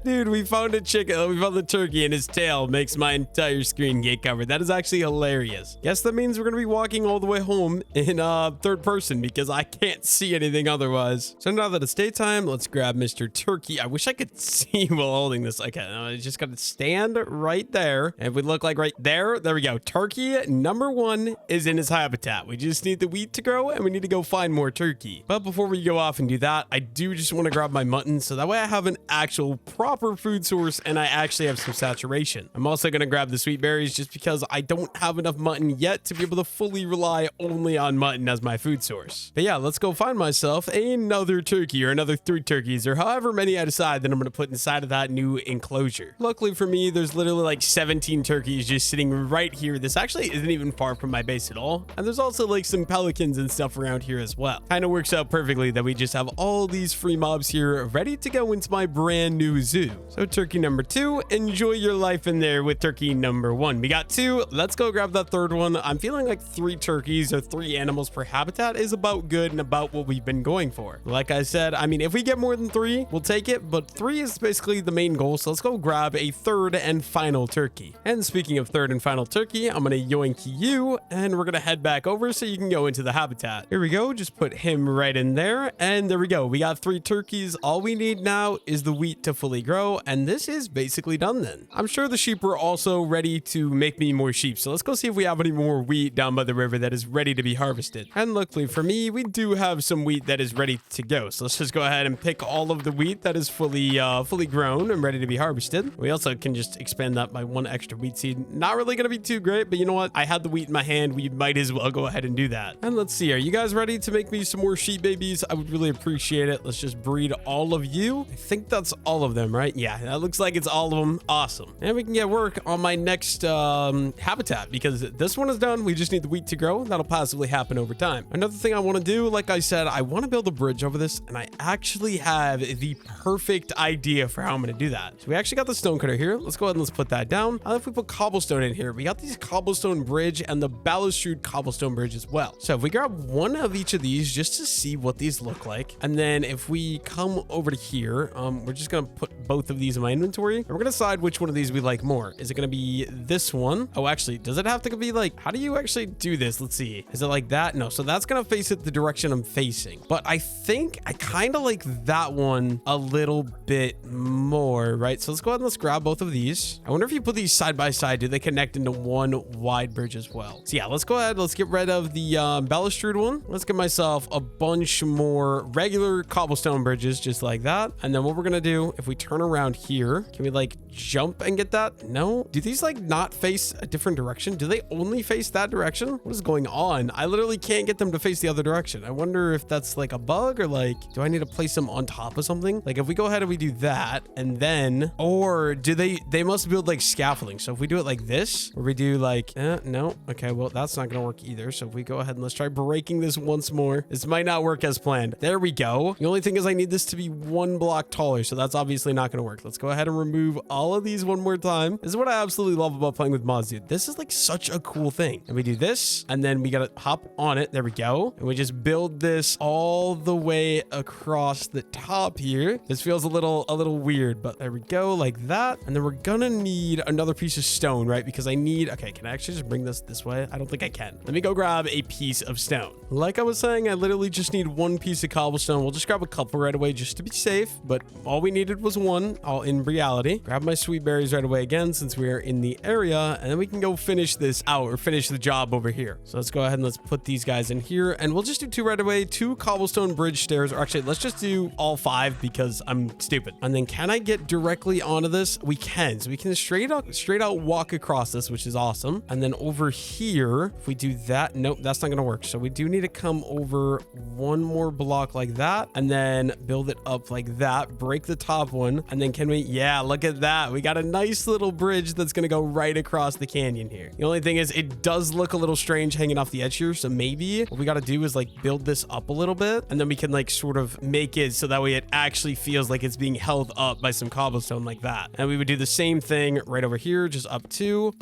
[SPEAKER 1] Dude, we found a chicken. We found the turkey and his tail makes my entire screen get covered. That is actually hilarious. Guess that means we're going to be walking all the way home in third person because I can't see anything otherwise. So now that it's daytime, let's grab Mr. Turkey. I wish I could see while holding this. Okay, I just got to stand right there. And if we look like right there, there we go. Turkey number 1 is in his habitat. We just need the wheat to grow and we need to go find more turkey. But before we go off and do that, I do just want to grab my mutton so that way I have an actual proper food source and I actually have some saturation. I'm also going to grab the sweet berries just because I don't have enough mutton yet to be able to fully rely only on mutton as my food source. But yeah, let's go find myself another turkey or another 3 turkeys or however many I decide that I'm going to put inside of that new enclosure. Luckily for me, there's literally like 17 turkeys just sitting right here. This actually isn't even far from my base at all. And there's also like some pelicans and stuff around here as well. Kind of works out perfectly that we just have all these free mobs here ready to go into my brand new zoo. So turkey number 2, enjoy your life in there with turkey number 1. We got 2. Let's go grab that third one. I'm feeling like 3 turkeys or 3 animals per habitat is about good and about what we've been going for. Like I said, I mean, if we get more than 3, we'll take it, but 3 is basically the main goal. So let's go grab a third and final turkey. And speaking of third and final turkey, I'm going to yoink you and we're going to head back over so you can go into the habitat. Here we go. Just put him right in there. And there we go. We got 3 turkeys. All we need now is the wheat to to fully grow, and this is basically done then. I'm sure the sheep are also ready to make me more sheep, so let's go see if we have any more wheat down by the river that is ready to be harvested. And luckily for me, we do have some wheat that is ready to go, so let's just go ahead and pick all of the wheat that is fully grown and ready to be harvested. We also can just expand that by one extra wheat seed. Not really gonna be too great, but you know what? I had the wheat in my hand. We might as well go ahead and do that. And let's see, are you guys ready to make me some more sheep babies? I would really appreciate it. Let's just breed all of you. I think that's all of them, right? Yeah, that looks like it's all of them. Awesome. And we can get work on my next habitat, because this one is done. We just need the wheat to grow. That'll possibly happen over time. Another thing I want to do, like I said, I want to build a bridge over this, and I actually have the perfect idea for how I'm going to do that. So we actually got the stone cutter here. Let's go ahead and let's put that down. If we put cobblestone in here, we got these cobblestone bridge and the balustrade cobblestone bridge as well. So if we grab one of each of these just to see what these look like, and then if we come over to here, we're just going to put both of these in my inventory, and we're going to decide which one of these we like more. Is it going to be this one? Oh, actually, does it have to be like, how do you actually do this? Let's see. Is it like that? No. So that's going to face it the direction I'm facing. But I think I kind of like that one a little bit more, right? So let's go ahead and let's grab both of these. I wonder if you put these side by side, do they connect into one wide bridge as well? So yeah, let's go ahead. Let's get rid of the balustrade one. Let's get myself a bunch more regular cobblestone bridges just like that. And then what we're going to do, if we turn around here, can we like jump and get that? No. Do these like not face a different direction? Do they only face that direction? What is going on? I literally can't get them to face the other direction. I wonder if that's like a bug, or like, do I need to place them on top of something? Like if we go ahead and we do that, and then, or do they must build like scaffolding. So if we do it like this, or we do like, no. Okay, well, that's not going to work either. So if we go ahead and let's try breaking this once more, this might not work as planned. There we go. The only thing is I need this to be one block taller. So that's obviously not going to work. Let's go ahead and remove all of these one more time. This is what I absolutely love about playing with mods, dude. This is like such a cool thing. And we do this, and then we got to hop on it. There we go. And we just build this all the way across the top here. This feels a little weird, but there we go, like that. And then we're gonna need another piece of stone, right? Because I need, okay, can I actually just bring this way? I don't think I can. Let me go grab a piece of stone. Like I was saying, I literally just need one piece of cobblestone. We'll just grab a couple right away just to be safe, but all we needed was one, all in reality. Grab my sweet berries right away again, since we are in the area, and then we can go finish this out, or finish the job over here. So let's go ahead and let's put these guys in here, and we'll just do two right away, two cobblestone bridge stairs, or actually let's just do all five because I'm stupid. And then can I get directly onto this? We can. So we can straight out walk across this, which is awesome. And then over here, if we do that, nope, that's not gonna work. So we do need to come over one more block like that, and then build it up like that, break the top one, and then can we, yeah, look at that. We got a nice little bridge that's gonna go right across the canyon here. The only thing is it does look a little strange hanging off the edge here. So maybe what we got to do is like build this up a little bit, and then we can like sort of make it so that way it actually feels like it's being held up by some cobblestone like that. And we would do the same thing right over here, just up two.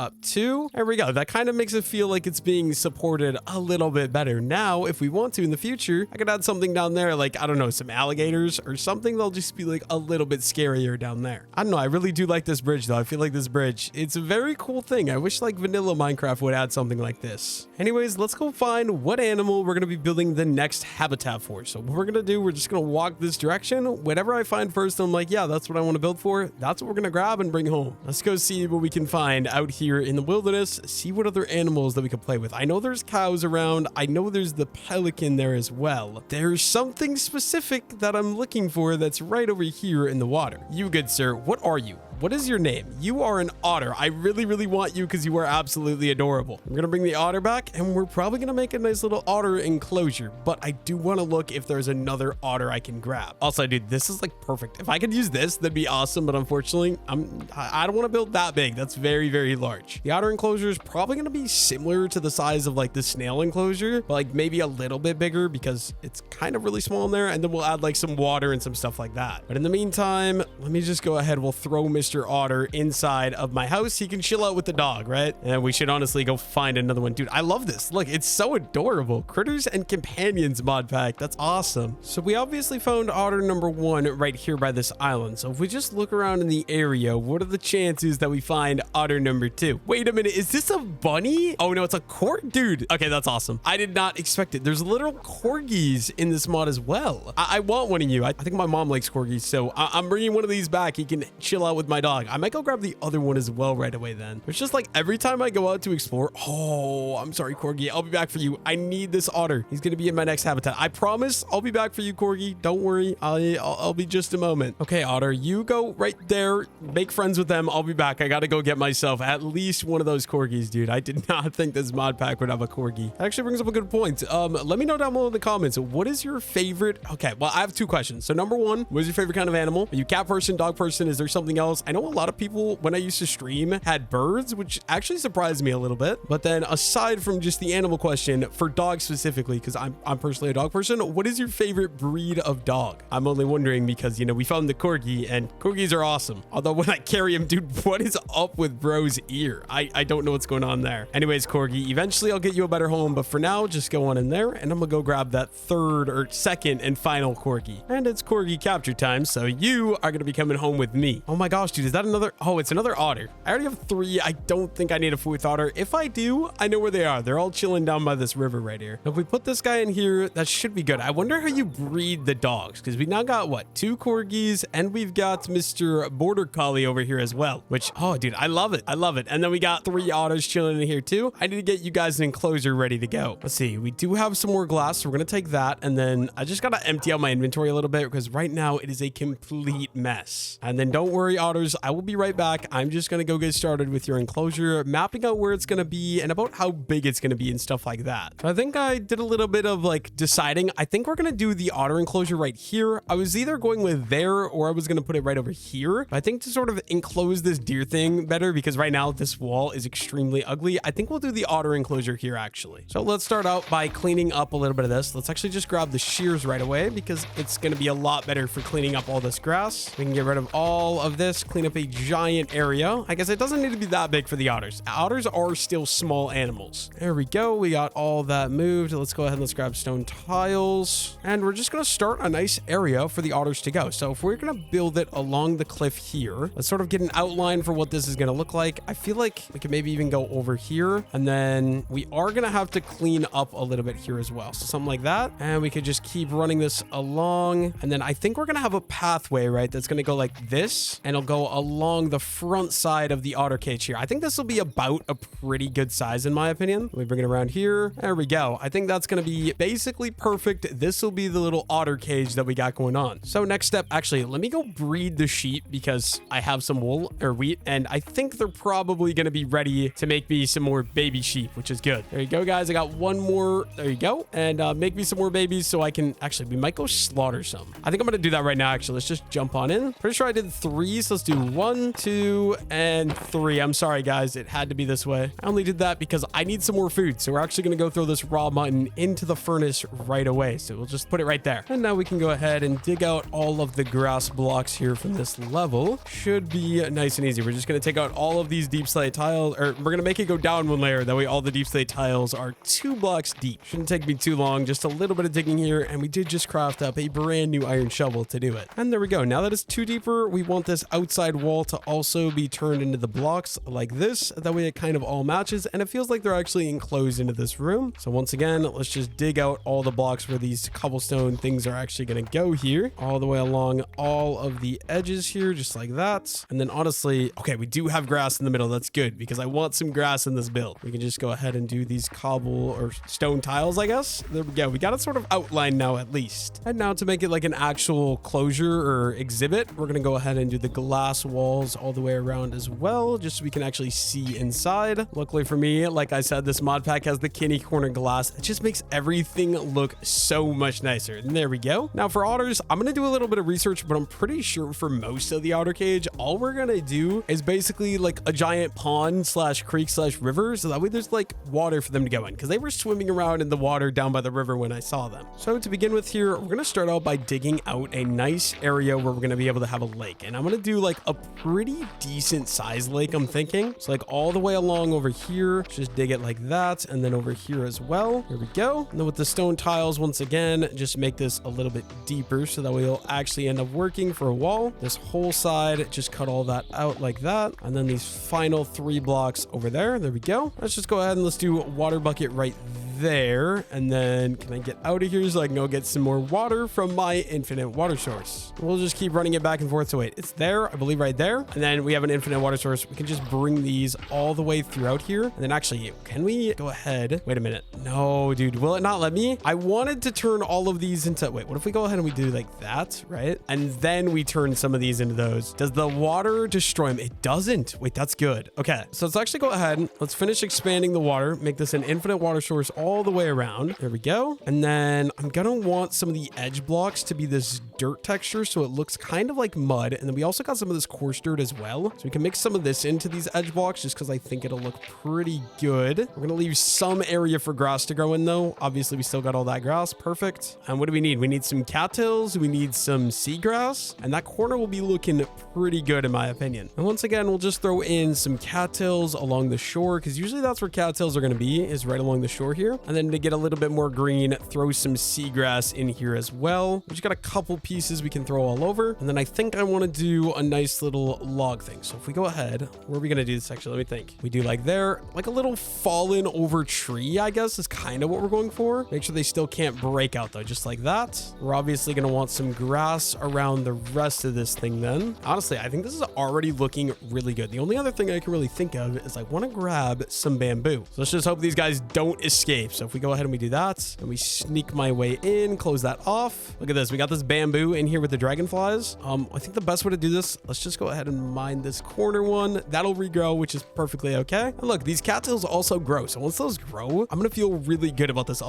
[SPEAKER 1] There we go. That kind of makes it feel like it's being supported a little bit better. Now, if we want to in the future, I could add something down there, like, I don't know, some alligators or something. They'll just be like a little bit scarier down there. I don't know. I really do like this bridge though. I feel like this bridge, it's a very cool thing. I wish like vanilla Minecraft would add something like this. Anyways, let's go find what animal we're going to be building the next habitat for. So what we're going to do, we're just going to walk this direction. Whatever I find first, I'm like, yeah, that's what I want to build for. That's what we're going to grab and bring home. Let's go see what we can find out here in the wilderness. See what other animals that we can play with. I know there's cows around. I know there's the pelican there as well. There's something specific that I'm looking for that's right over here in the water. You good sir, what are you? What is your name? You are an otter. I really, really want you because you are absolutely adorable. I'm going to bring the otter back, and we're probably going to make a nice little otter enclosure, but I do want to look if there's another otter I can grab. Also, dude, this is like perfect. If I could use this, that'd be awesome, but unfortunately, I don't want to build that big. That's very, very large. The otter enclosure is probably going to be similar to the size of like the snail enclosure, but like maybe a little bit bigger because it's kind of really small in there, and then we'll add like some water and some stuff like that. But in the meantime, let me just go ahead. We'll throw Mr. Mr. Otter inside of my house. He can chill out with the dog, right? And we should honestly go find another one. Dude, I love this. Look, it's so adorable. Critters and Companions mod pack. That's awesome. So we obviously found Otter number 1 right here by this island. So if we just look around in the area, what are the chances that we find Otter number 2? Wait a minute. Is this a bunny? Oh no, it's a dude. Okay, that's awesome. I did not expect it. There's literal corgis in this mod as well. I want one of you. I think my mom likes corgis, so I'm bringing one of these back. He can chill out with my dog. I might go grab the other one as well right away then. It's just like every time I go out to explore. Oh, I'm sorry, corgi. I'll be back for you. I need this otter. He's gonna be in my next habitat. I promise I'll be back for you, corgi. Don't worry. I'll be just a moment. Okay, otter, you go right there. Make friends with them. I'll be back. I gotta go get myself at least one of those corgis, dude. I did not think this mod pack would have a corgi. That actually brings up a good point. Let me know down below in the comments. What is your favorite? Okay, well, I have 2 questions. So number 1, what is your favorite kind of animal? Are you cat person, dog person? Is there something else? I know a lot of people, when I used to stream, had birds, which actually surprised me a little bit. But then aside from just the animal question, for dogs specifically, because I'm personally a dog person, what is your favorite breed of dog? I'm only wondering because, you know, we found the corgi and corgis are awesome. Although when I carry him, dude, what is up with bro's ear? I don't know what's going on there. Anyways, corgi, eventually I'll get you a better home, but for now, just go on in there and I'm gonna go grab that 3rd or 2nd and final corgi. And it's corgi capture time, so you are gonna be coming home with me. Oh my gosh, dude, is that another? Oh, it's another otter. I already have 3. I don't think I need a 4th otter. If I do, I know where they are. They're all chilling down by this river right here. If we put this guy in here, that should be good. I wonder how you breed the dogs, because we now got what, 2 corgis and we've got Mr. Border Collie over here as well, which, oh dude, I love it. I love it. And then we got 3 otters chilling in here too. I need to get you guys an enclosure ready to go. Let's see. We do have some more glass, so we're going to take that. And then I just got to empty out my inventory a little bit because right now it is a complete mess. And then don't worry, otters, I will be right back. I'm just going to go get started with your enclosure, mapping out where it's going to be and about how big it's going to be and stuff like that. So I think I did a little bit of like deciding. I think we're going to do the otter enclosure right here. I was either going with there or I was going to put it right over here. But I think to sort of enclose this deer thing better, because right now this wall is extremely ugly, I think we'll do the otter enclosure here actually. So let's start out by cleaning up a little bit of this. Let's actually just grab the shears right away because it's going to be a lot better for cleaning up all this grass. We can get rid of all of this, clean up a giant area. I guess it doesn't need to be that big for the otters. Otters are still small animals. There we go. We got all that moved. Let's go ahead and let's grab stone tiles. And we're just going to start a nice area for the otters to go. So if we're going to build it along the cliff here, let's sort of get an outline for what this is going to look like. I feel like we could maybe even go over here. And then we are going to have to clean up a little bit here as well. So something like that. And we could just keep running this along. And then I think we're going to have a pathway, right? That's going to go like this. And it'll go along the front side of the otter cage here. I think this will be about a pretty good size in my opinion. We bring it around here. There we go. I think that's going to be basically perfect. This will be the little otter cage that we got going on. So next step, actually, let me go breed the sheep because I have some wool or wheat. And I think they're probably going to be ready to make me some more baby sheep, which is good. There you go, guys. I got one more. There you go. And make me some more babies so I can actually, we might go slaughter some. I think I'm going to do that right now. Actually, let's just jump on in. Pretty sure I did 3. So let's do 1, 2, and 3. I'm sorry, guys. It had to be this way. I only did that because I need some more food. So we're actually going to go throw this raw mutton into the furnace right away. So we'll just put it right there. And now we can go ahead and dig out all of the grass blocks here from this level. Should be nice and easy. We're just going to take out all of these deep slate tiles, or we're going to make it go down 1 layer. That way all the deep slate tiles are 2 blocks deep. Shouldn't take me too long. Just a little bit of digging here. And we did just craft up a brand new iron shovel to do it. And there we go. Now that it's 2 deeper, we want this outside wall to also be turned into the blocks like this. That way it kind of all matches and it feels like they're actually enclosed into this room. So once again, let's just dig out all the blocks where these cobblestone things are actually going to go here, all the way along all of the edges here, just like that. And then honestly, okay, we do have grass in the middle. That's good because I want some grass in this build. We can just go ahead and do these cobble or stone tiles, I guess. There we go. We got it sort of outlined now at least. And now to make it like an actual closure or exhibit, we're going to go ahead and do the glass walls all the way around as well, just so we can actually see inside. Luckily for me, like I said, this mod pack has the kitty corner glass. It just makes everything look so much nicer. And there we go. Now for otters, I'm going to do a little bit of research, but I'm pretty sure for most of the otter cage, all we're going to do is basically like a giant pond slash creek slash river. So that way there's like water for them to go in because they were swimming around in the water down by the river when I saw them. So to begin with here, we're going to start out by digging out a nice area where we're going to be able to have a lake. And I'm going to do like like a pretty decent size lake, I'm thinking. So like all the way along over here, just dig it like that. And then over here as well. Here we go. And then with the stone tiles, once again, just make this a little bit deeper so that way it'll actually end up working for a wall. This whole side, just cut all that out like that. And then these final 3 blocks over there. There we go. Let's just go ahead and let's do a water bucket right there. And then can I get out of here so I can go get some more water from my infinite water source? We'll just keep running it back and forth. So wait, it's there, I believe, right there. And then we have an infinite water source. We can just bring these all the way throughout here. And then actually, can we go ahead? Wait a minute. No, dude, will it not let me? I wanted to turn all of these into, wait, what if we go ahead and we do like that, right? And then we turn some of these into those. Does the water destroy them? It doesn't. Wait, that's good. Okay, so let's actually go ahead. Let's finish expanding the water, make this an infinite water source all the way around. There we go. And then I'm gonna want some of the edge blocks to be this dirt texture so it looks kind of like mud. And then we also got some of this coarse dirt as well. So we can mix some of this into these edge blocks just because I think it'll look pretty good. We're gonna leave some area for grass to grow in though. Obviously we still got all that grass. Perfect. And what do we need? We need some cattails. We need some seagrass. And that corner will be looking pretty good in my opinion. And once again, we'll just throw in some cattails along the shore because usually that's where cattails are gonna be, is right along the shore here. And then to get a little bit more green, throw some seagrass in here as well. We just got a couple pieces we can throw all over. And then I think I want to do a nice little log thing. So if we go ahead, where are we going to do this actually? Let me think. We do like there, like a little fallen over tree, I guess is kind of what we're going for. Make sure they still can't break out though, just like that. We're obviously going to want some grass around the rest of this thing then. Honestly, I think this is already looking really good. The only other thing I can really think of is I want to grab some bamboo. So let's just hope these guys don't escape. So if we go ahead and we do that and we sneak my way in, close that off. Look at this. We got this bamboo in here with the dragonflies. I think the best way to do this, let's just go ahead and mine this corner one. That'll regrow, which is perfectly okay. And look, these cattails also grow. So once those grow, I'm going to feel really good about this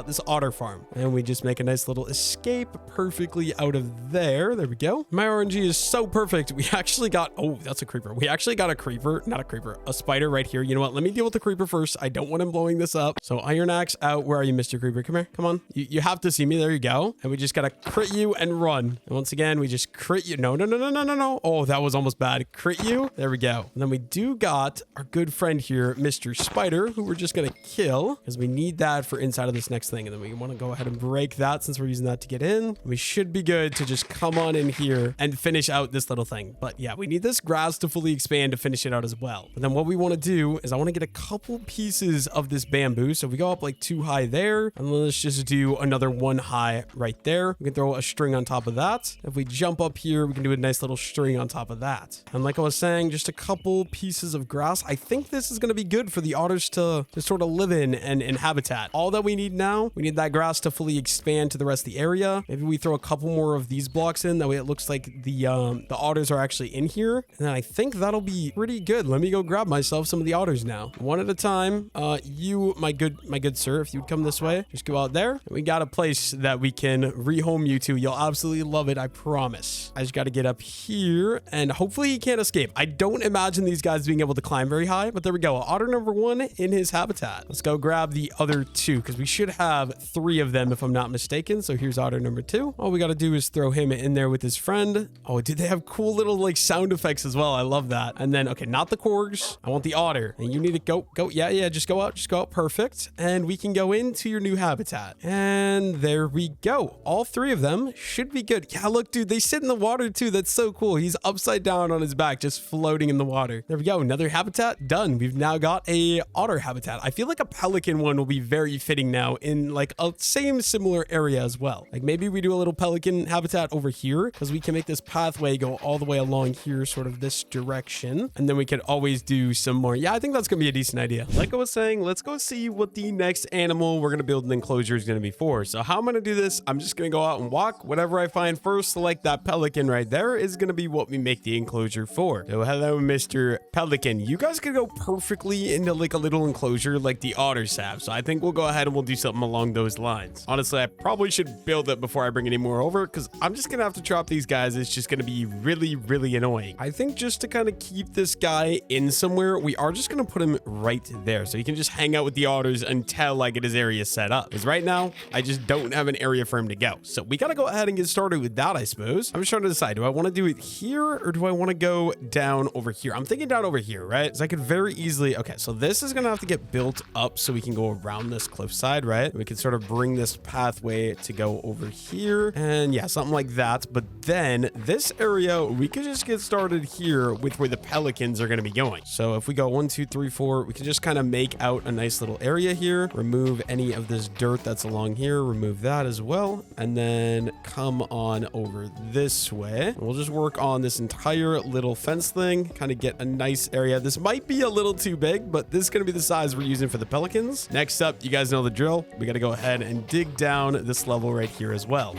[SPEAKER 1] this otter farm. And we just make a nice little escape perfectly out of there. There we go. My RNG is so perfect. We actually got, oh, that's a creeper. We actually got a creeper, not a creeper, a spider right here. You know what? Let me deal with the creeper first. I don't want him blowing this up. So iron axe out. Where are you, Mr. Creeper? Come here. Come on. You have to see me. There you go. And we just got to crit you and run. And once again, we just crit you. No, no, no, no, no, no, no. Oh, that was almost bad. Crit you. There we go. And then we do got our good friend here, Mr. Spider, who we're just going to kill because we need that for inside of this next thing. And then we want to go ahead and break that since we're using that to get in. We should be good to just come on in here and finish out this little thing. But yeah, we need this grass to fully expand to finish it out as well. But then what we want to do is I want to get a couple pieces of this bamboo. So if we go up like 2 high there, and then let's just do another 1 high right there. We can throw a string on top of that. If we jump up here, we can do a nice little string on top of that. And like I was saying, just a couple pieces of grass. I think this is going to be good for the otters to sort of live in and habitat. All that we need now, we need that grass to fully expand to the rest of the area. Maybe we throw a couple more of these blocks in. That way it looks like the otters are actually in here. And then I think that'll be pretty good. Let me go grab myself some of the otters now. One at a time. You, my good sir, if you'd come this way, just go out there. We got a place that we can rehome you to. You'll absolutely love it. I promise. I just got to get up here and hopefully he can't escape. I don't imagine these guys being able to climb very high, but there we go. Otter number 1 in his habitat. Let's go grab the other 2 because we should have 3 of them if I'm not mistaken. So here's otter number 2. All we got to do is throw him in there with his friend. Oh, dude, they have cool little like sound effects as well. I love that. And then, okay, not the corgs. I want the otter. And you need to go. Yeah, just go out. Perfect. And we can go into your new habitat. And there we go. All 3 of them should be good. Yeah, look, dude, they sit in the water too. That's so cool. He's upside down on his back, just floating in the water. There we go. Another habitat done. We've now got a otter habitat. I feel like a pelican one will be very fitting now in like a similar area as well. Like maybe we do a little pelican habitat over here because we can make this pathway go all the way along here, sort of this direction. And then we could always do some more. Yeah, I think that's going to be a decent idea. Like I was saying, let's go see what the next animal we're going to build an enclosure is going to be for. So how I'm going to do this, I'm just going to go out and walk. Whatever I find first, like that pelican right there, is going to be what we make the enclosure for. So hello, Mr. Pelican. You guys could go perfectly into like a little enclosure like the otters have. So I think we'll go ahead and we'll do something along those lines. Honestly, I probably should build it before I bring any more over because I'm just going to have to chop these guys. It's just going to be really, really annoying. I think just to kind of keep this guy in somewhere, we are just going to put him right there. So he can just hang out with the otters and until I get his area set up. Because right now, I just don't have an area for him to go. So we got to go ahead and get started with that, I suppose. I'm just trying to decide, do I want to do it here or do I want to go down over here? I'm thinking down over here, right? Because I could very easily, okay, so this is going to have to get built up so we can go around this cliffside, right? We can sort of bring this pathway to go over here and yeah, something like that. But then this area, we could just get started here with where the pelicans are going to be going. So if we go 1, 2, 3, 4, we can just kind of make out a nice little area here, remove any of this dirt that's along here, remove that as well, and then come on over this way. And we'll just work on this entire little fence thing, kind of get a nice area. This might be a little too big, but this is going to be the size we're using for the pelicans. Next up, you guys know the drill. We got to go ahead and dig down this level right here as well.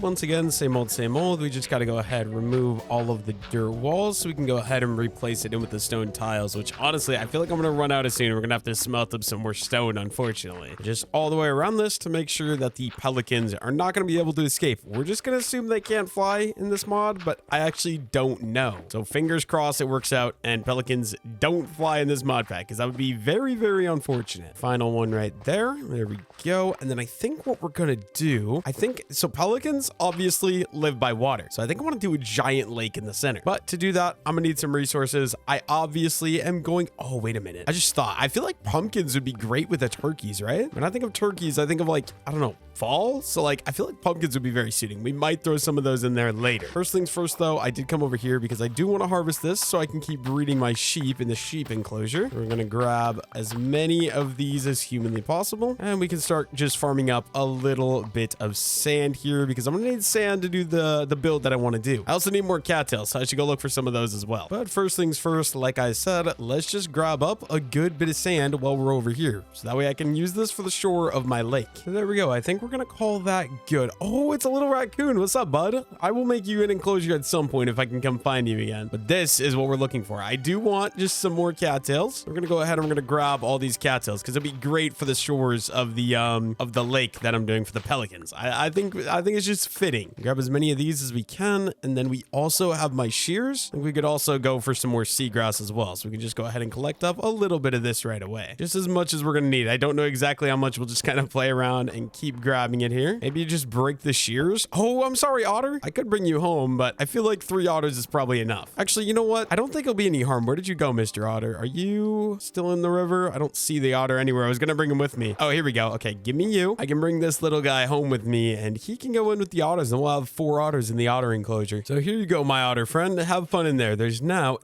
[SPEAKER 1] Once again, same old. We just got to go ahead and remove all of the dirt walls so we can go ahead and replace it in with the stone tiles, which honestly, I feel like I'm going to run out of soon. We're going to have to smelt up some more stone, unfortunately. Just all the way around this to make sure that the pelicans are not going to be able to escape. We're just going to assume they can't fly in this mod, but I actually don't know. So fingers crossed it works out and pelicans don't fly in this mod pack because that would be very, very unfortunate. Final one right there. There we go. And then I think what we're going to do, so pelicans obviously live by water. So I think I want to do a giant lake in the center. But to do that, I'm gonna need some resources. I obviously am going, oh, wait a minute. I feel like pumpkins would be great with the turkeys, right? When I think of turkeys, I think of like, I don't know, fall. So like, I feel like pumpkins would be very suiting. We might throw some of those in there later. First things first though, I did come over here because I do want to harvest this so I can keep breeding my sheep in the sheep enclosure. We're going to grab as many of these as humanly possible. And we can start just farming up a little bit of sand here because I'm going to need sand to do the build that I want to do. I also need more cattails, so I should go look for some of those as well. But first things first, like I said, let's just grab up a good bit of sand while we're over here. So that way I can use this for the shore of my lake. So there we go. I think we're going to call that good. Oh, it's a little raccoon. What's up, bud? I will make you an enclosure at some point if I can come find you again. But this is what we're looking for. I do want just some more cattails. We're going to go ahead and we're going to grab all these cattails because it'd be great for the shores of the lake that I'm doing for the pelicans. I think it's just fitting. Grab as many of these as we can. And then we also have my shears. And we could also go for some more seagrass as well. So we can just go ahead and collect up a little bit of this right away. Just as much as we're going to need. I don't know exactly how much. We'll just kind of play around and keep grabbing it here. Maybe you just break the shears. Oh, I'm sorry, otter. I could bring you home, but I feel like 3 otters is probably enough. Actually, you know what? I don't think it'll be any harm. Where did you go, Mr. Otter? Are you still in the river? I don't see the otter anywhere. I was going to bring him with me. Oh, here we go. Okay, give me you. I can bring this little guy home with me and he can go in with the otters and we'll have 4 otters in the otter enclosure. So here you go, my otter friend. Have fun in there. There's now,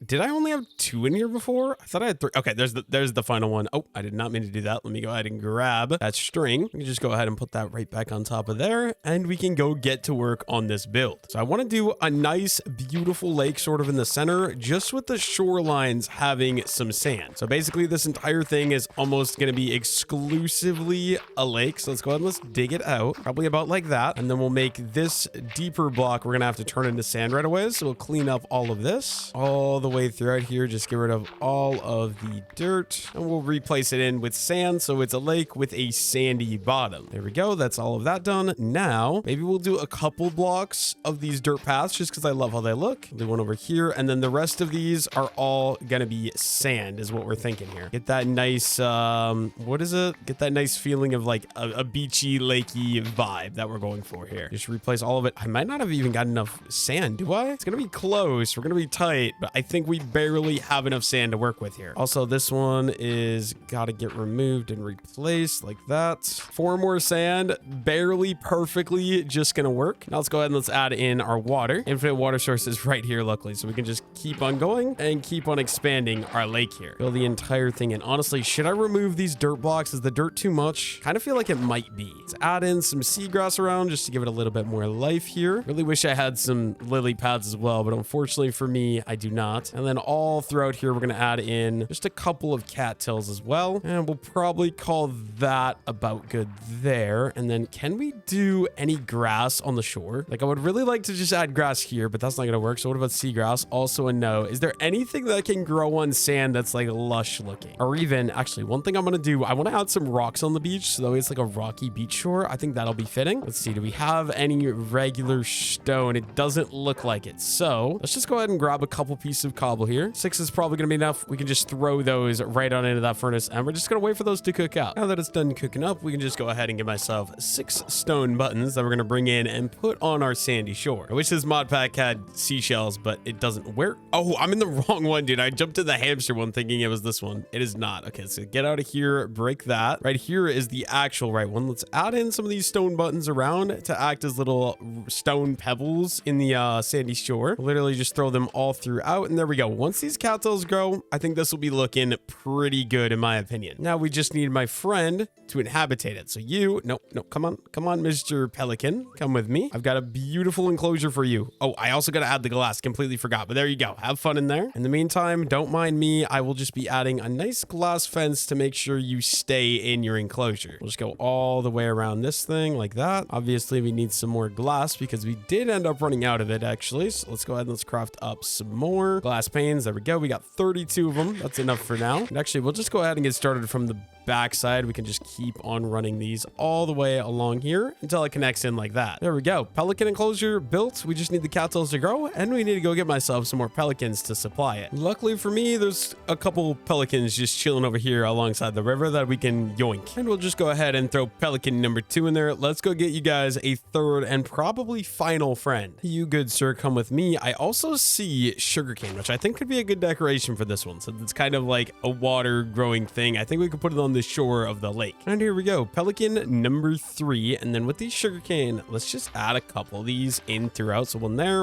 [SPEAKER 1] did I only have 2 in here before? I thought I had 3. Okay, there's the final one. Oh, I did not mean to do that. Let me go ahead and grab that string. We can just go ahead and put that right back on top of there, and we can go get to work on this build. So I want to do a nice, beautiful lake sort of in the center, just with the shorelines having some sand. So basically, this entire thing is almost going to be exclusively a lake. So let's go ahead and let's dig it out, probably about like that. And then we'll make this deeper block. We're going to have to turn into sand right away. So we'll clean up all of this, all the way throughout here. Just get rid of all of the dirt and we'll replace it in with sand so it's a lake with a sandy bottom. There we go. That's all of that done. Now maybe we'll do a couple blocks of these dirt paths just because I love how they look. We'll do one over here and then the rest of these are all gonna be sand is what we're thinking here. Get that nice get that nice feeling of like a beachy lakey vibe that we're going for here. Just replace all of it. I might not have even got enough sand, do I? It's gonna be close. We're gonna be tight, but I think we barely have enough sand to work with here. Also, this one is got to get removed and replaced like that. 4 more sand, barely perfectly just gonna work. Now let's go ahead and let's add in our water. Infinite water sources right here, luckily, so we can just keep on going and keep on expanding our lake here. Fill the entire thing in. Honestly, should I remove these dirt blocks? Is the dirt too much? Kind of feel like it might be. Let's add in some seagrass around just to give it a little bit more life here. Really wish I had some lily pads as well, but unfortunately for me, I do not. And then all throughout here, we're going to add in just a couple of cattails as well. And we'll probably call that about good there. And then can we do any grass on the shore? Like I would really like to just add grass here, but that's not going to work. So what about seagrass? Also a no. Is there anything that can grow on sand that's like lush looking? Or even actually one thing I'm going to do, I want to add some rocks on the beach. So that way it's like a rocky beach shore. I think that'll be fitting. Let's see. Do we have any regular stone? It doesn't look like it. So let's just go ahead and grab a couple pieces of cobble here. 6 is probably gonna be enough. We can just throw those right on into that furnace, and we're just gonna wait for those to cook out. Now that it's done cooking up, we can just go ahead and get myself 6 stone buttons that we're gonna bring in and put on our sandy shore. I wish this mod pack had seashells, but it doesn't. Where? Oh, I'm in the wrong one, dude. I jumped to the hamster one thinking it was this one. It is not. Okay, so get out of here, break that. Right here is the actual right one. Let's add in some of these stone buttons around to act as little stone pebbles in the sandy shore. Literally just throw them all throughout, and there we go. Once these cattails grow, I think this will be looking pretty good in my opinion. Now we just need my friend to inhabitate it. So you, no, come on, Mr. Pelican, come with me. I've got a beautiful enclosure for you. Oh, I also got to add the glass. Completely forgot, but there you go. Have fun in there. In the meantime, don't mind me. I will just be adding a nice glass fence to make sure you stay in your enclosure. We'll just go all the way around this thing like that. Obviously, we need some more glass because we did end up running out of it actually. So let's go ahead and let's craft up some more glass panes. There we go. We got 32 of them. That's enough for now. And actually, we'll just go ahead and get started from the backside. We can just keep on running these all the way along here until it connects in like that. There we go. Pelican enclosure built. We just need the cattails to grow, and we need to go get myself some more pelicans to supply it. Luckily for me, there's a couple pelicans just chilling over here alongside the river that we can yoink. And we'll just go ahead and throw pelican number 2 in there. Let's go get you guys a third and probably final friend. You good sir, come with me. I also see sugarcane, which I think could be a good decoration for this one. So it's kind of like a water growing thing. I think we could put it on the shore of the lake. And here we go. Pelican number 3. And then with these sugarcane, let's just add a couple of these in throughout. So one there,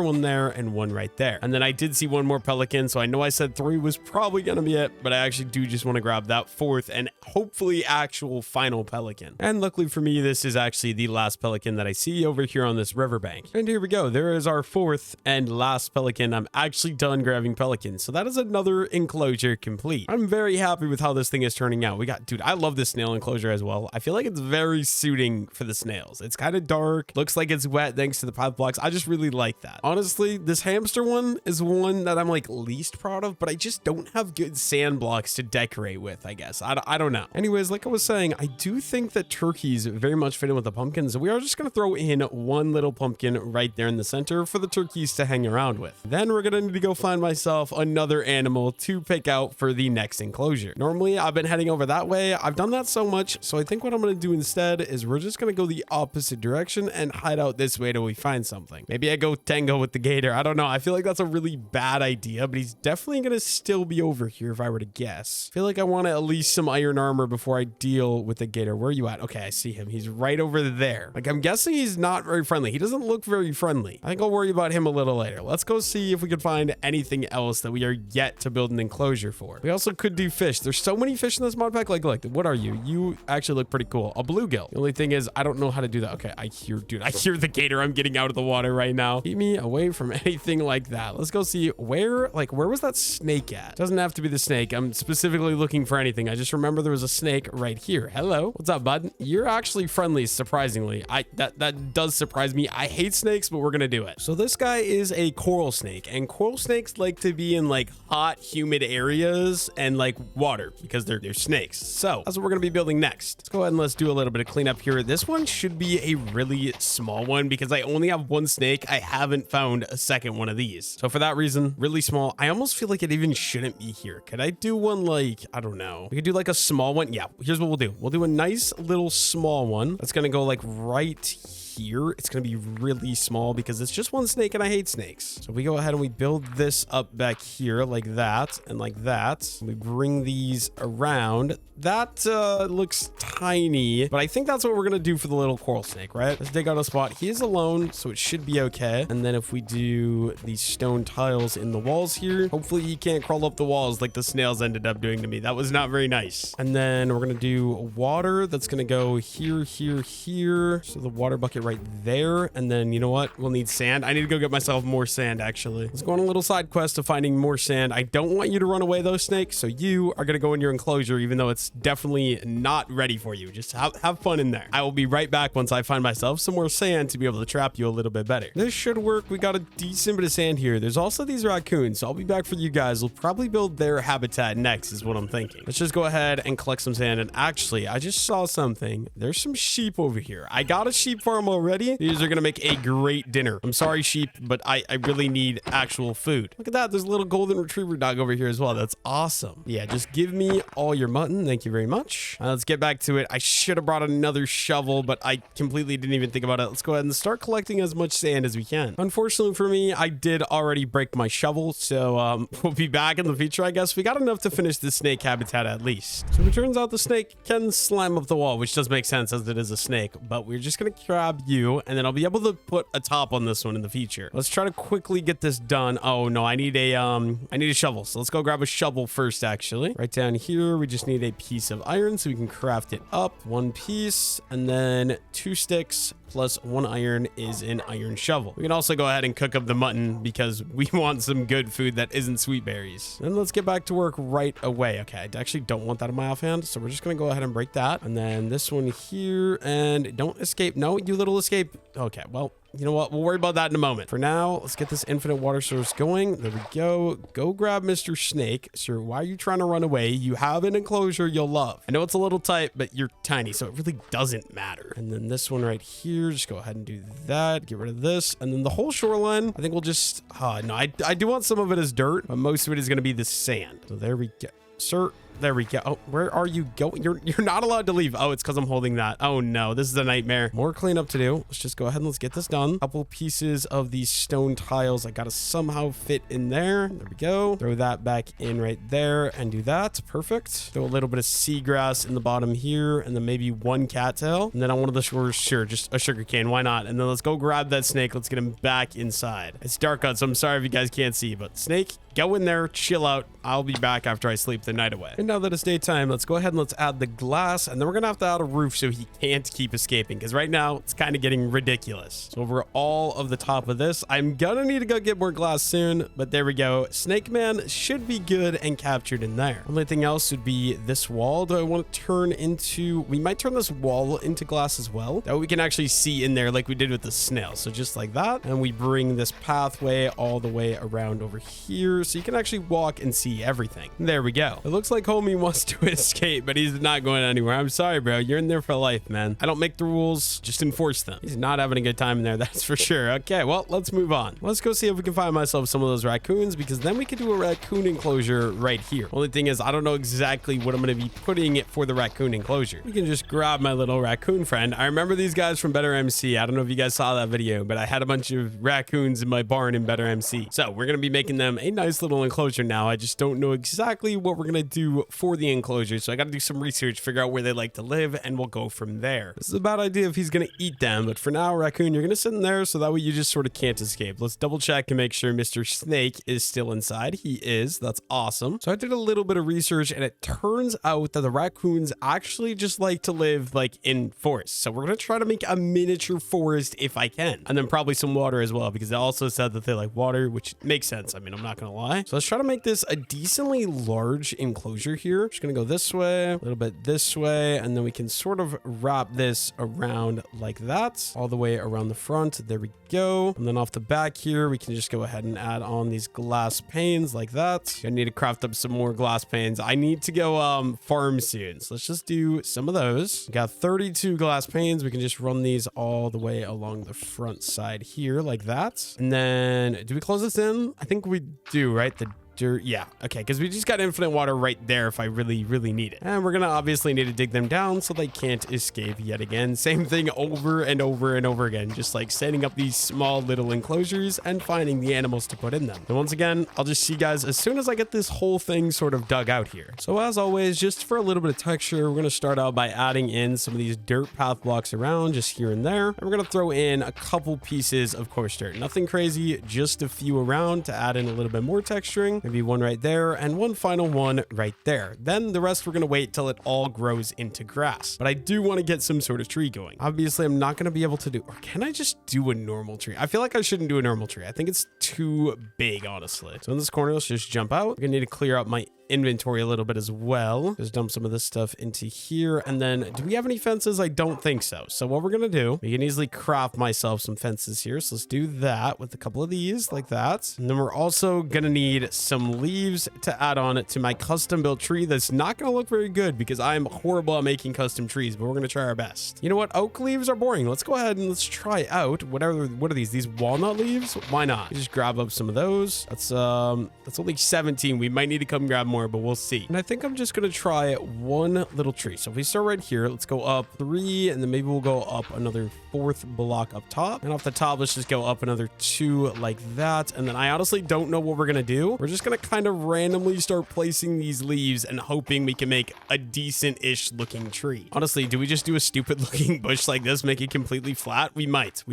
[SPEAKER 1] and one right there. And then I did see one more pelican. So I know I said 3 was probably going to be it, but I actually do just want to grab that 4th and hopefully actual final pelican. And luckily for me, this is actually the last pelican that I see over here on this riverbank. And here we go. There is our 4th and last pelican. I'm actually done grabbing pelicans. So that is another enclosure complete. I'm very happy with how this thing is turning out. We got, dude, I love this snail enclosure as well. I feel like it's very suiting for the snails. It's kind of dark. Looks like it's wet thanks to the pipe blocks. I just really like that. Honestly, this hamster one is one that I'm like least proud of, but I just don't have good sand blocks to decorate with, I guess. I don't know. Anyways, like I was saying, I do think that turkeys very much fit in with the pumpkins. We are just going to throw in one little pumpkin right there in the center for the turkeys to hang around with. Then we're going to need to go find myself another animal to pick out for the next enclosure. Normally, I've been heading over that way. I've done that so much, so I think what I'm going to do instead is we're just going to go the opposite direction and hide out this way till we find something. Maybe I go tango with the gator. I don't know. I feel like that's a really bad idea, but he's definitely going to still be over here if I were to guess. I feel like I want at least some iron armor before I deal with the gator. Where are you at? Okay, I see him. He's right over there. Like, I'm guessing he's not very friendly. He doesn't look very friendly. I think I'll worry about him a little later. Let's go see if we can find anything else that we are yet to build an enclosure for. We also could do fish. There's so many fish in this mod pack. Like, what are you? You actually look pretty cool. A bluegill. The only thing is, I don't know how to do that. Okay, I hear the gator. I'm getting out of the water right now. Keep me away from anything like that. Let's go see where was that snake at? Doesn't have to be the snake. I'm specifically looking for anything. I just remember there was a snake right here. Hello. What's up, bud? You're actually friendly, surprisingly. That does surprise me. I hate snakes, but we're gonna do it. So this guy is a coral snake, and coral snakes like to be in like hot, humid areas and like water because they're snakes. So that's what we're gonna be building next. Let's go ahead and let's do a little bit of cleanup here. This one should be a really small one because I only have one snake. I haven't found a second one of these. So for that reason, really small. I almost feel like it even shouldn't be here. Could I do one like, I don't know. We could do like a small one. Yeah, here's what we'll do. We'll do a nice little small one. That's gonna go like right here. It's gonna be really small because it's just one snake and I hate snakes. So we go ahead and we build this up back here like that and like that. We bring these around. That looks tiny, but I think that's what we're gonna do for the little coral snake, right? Let's dig out a spot. He is alone, so it should be okay. And then if we do these stone tiles in the walls here, hopefully he can't crawl up the walls like the snails ended up doing to me. That was not very nice. And then we're gonna do water. That's gonna go here, here, here. So the water bucket right there. And then you know what? We'll need sand. I need to go get myself more sand, actually. Let's go on a little side quest of finding more sand. I don't want you to run away, though, snake. So you are gonna go in your enclosure, even though it's definitely not ready for you. Just have fun in there. I will be right back once I find myself some more sand to be able to trap you a little bit better. This should work. We got a decent bit of sand here. There's also these raccoons, so I'll be back for you guys. We'll probably build their habitat next is what I'm thinking. Let's just go ahead and collect some sand. And actually, I just saw something. There's some sheep over here. I got a sheep farm already. These are gonna make a great dinner. I'm sorry, sheep, but I really need actual food. Look at that. There's a little golden retriever dog over here as well. That's awesome. Yeah, just give me all your mutton. Thank you very much. Let's get back to it. I should have brought another shovel, but I completely didn't even think about it. Let's go ahead and start collecting as much sand as we can. Unfortunately for me, I did already break my shovel, so we'll be back in the future, I guess. We got enough to finish the snake habitat at least. So it turns out the snake can slam up the wall, which does make sense as it is a snake, but we're just gonna grab you, and then I'll be able to put a top on this one in the future. Let's try to quickly get this done. Oh no, I need a shovel. So let's go grab a shovel first, actually. Right down here, we just need a piece of iron so we can craft it up. One piece, and then 2 sticks plus 1 iron is an iron shovel. We can also go ahead and cook up the mutton because we want some good food that isn't sweet berries. And let's get back to work right away. Okay, I actually don't want that in my offhand, so we're just gonna go ahead and break that. And then this one here, and don't escape. No, you little escape. Okay, well, you know what? We'll worry about that in a moment. For now, let's get this infinite water source going. There we go. Go grab Mr. Snake. Sir, why are you trying to run away? You have an enclosure you'll love. I know it's a little tight, but you're tiny, so it really doesn't matter. And then this one right here, just go ahead and do that. Get rid of this. And then the whole shoreline, I think we'll just... no, I do want some of it as dirt, but most of it is going to be the sand. So there we go. Sir... There we go. Oh, where are you going? You're not allowed to leave. Oh, it's because I'm holding that. Oh no, this is a nightmare. More cleanup to do. Let's just go ahead and let's get this done. Couple pieces of these stone tiles I gotta somehow fit in there. There we go. Throw that back in right there and do that. Perfect. Throw a little bit of seagrass in the bottom here, and then maybe 1 cattail. And then on one of the shores, sure, just a sugar cane. Why not? And then let's go grab that snake. Let's get him back inside. It's dark out, so I'm sorry if you guys can't see, but snake, go in there, chill out. I'll be back after I sleep the night away. And now that it's daytime, let's go ahead and let's add the glass, and then we're gonna have to add a roof so he can't keep escaping, because right now it's kind of getting ridiculous. So over all of the top of this, I'm gonna need to go get more glass soon, but there we go. Snake Man should be good and captured in there. Only thing else would be this wall. Do I want to turn into... We might turn this wall into glass as well. That way we can actually see in there like we did with the snail. So just like that. And we bring this pathway all the way around over here so you can actually walk and see everything. There we go. It looks like homie wants to escape, but he's not going anywhere. I'm sorry, bro. You're in there for life, man. I don't make the rules, just enforce them. He's not having a good time in there, that's for sure. Okay, well, let's move on. Let's go see if we can find myself some of those raccoons, because then we could do a raccoon enclosure right here. Only thing is, I don't know exactly what I'm going to be putting it for the raccoon enclosure. We can just grab my little raccoon friend. I remember these guys from Better MC. I don't know if you guys saw that video, but I had a bunch of raccoons in my barn in Better MC. So we're going to be making them a nice little enclosure now. I just don't know exactly what we're going to do for the enclosure. So I got to do some research, figure out where they like to live, and we'll go from there. This is a bad idea if he's going to eat them, but for now, raccoon, you're going to sit in there so that way you just sort of can't escape. Let's double check and make sure Mr. Snake is still inside. He is. That's awesome. So I did a little bit of research, and it turns out that the raccoons actually just like to live like in forests. So we're going to try to make a miniature forest if I can, and then probably some water as well, because it also said that they like water, which makes sense. I mean, I'm not going to lie. So let's try to make this a decently large enclosure here. Just going to go this way, a little bit this way, and then we can sort of wrap this around like that, all the way around the front. There we go. And then off the back here, we can just go ahead and add on these glass panes like that. I need to craft up some more glass panes. I need to go farm soon, so let's just do some of those. We got 32 glass panes. We can just run these all the way along the front side here like that. And then do we close this in? I think we do, right? The Yeah, okay, because we just got infinite water right there if I really need it. And we're gonna obviously need to dig them down so they can't escape yet again. Same thing over and over and over again, just like setting up these small little enclosures and finding the animals to put in them. And once again, I'll just see you guys as soon as I get this whole thing sort of dug out here. So as always, just for a little bit of texture, we're gonna start out by adding in some of these dirt path blocks around just here and there. And we're gonna throw in a couple pieces of coarse dirt. Nothing crazy, just a few around to add in a little bit more texturing. Maybe one right there and one final one right there. Then the rest we're going to wait till it all grows into grass. But I do want to get some sort of tree going. Obviously, I'm not going to be able to do, or can I just do a normal tree? I feel like I shouldn't do a normal tree. I think it's too big, honestly. So in this corner, let's just jump out. We're going to need to clear out my inventory a little bit as well. Just dump some of this stuff into here. And then do we have any fences? I don't think so. So what we're going to do, we can easily craft myself some fences here. So let's do that with a couple of these like that. And then we're also going to need some leaves to add on to my custom built tree. That's not going to look very good because I'm horrible at making custom trees, but we're going to try our best. You know what? Oak leaves are boring. Let's go ahead and let's try out what are these? These walnut leaves? Why not? Just grab up some of those. That's only 17. We might need to come grab more, but we'll see. And I think I'm just going to try one little tree. So if we start right here, let's go up 3, and then maybe we'll go up another 4th block up top. And off the top, let's just go up another 2 like that. And then I honestly don't know what we're going to do. We're just going to kind of randomly start placing these leaves and hoping we can make a decent-ish looking tree. Honestly, do we just do a stupid looking bush like this, make it completely flat? We might.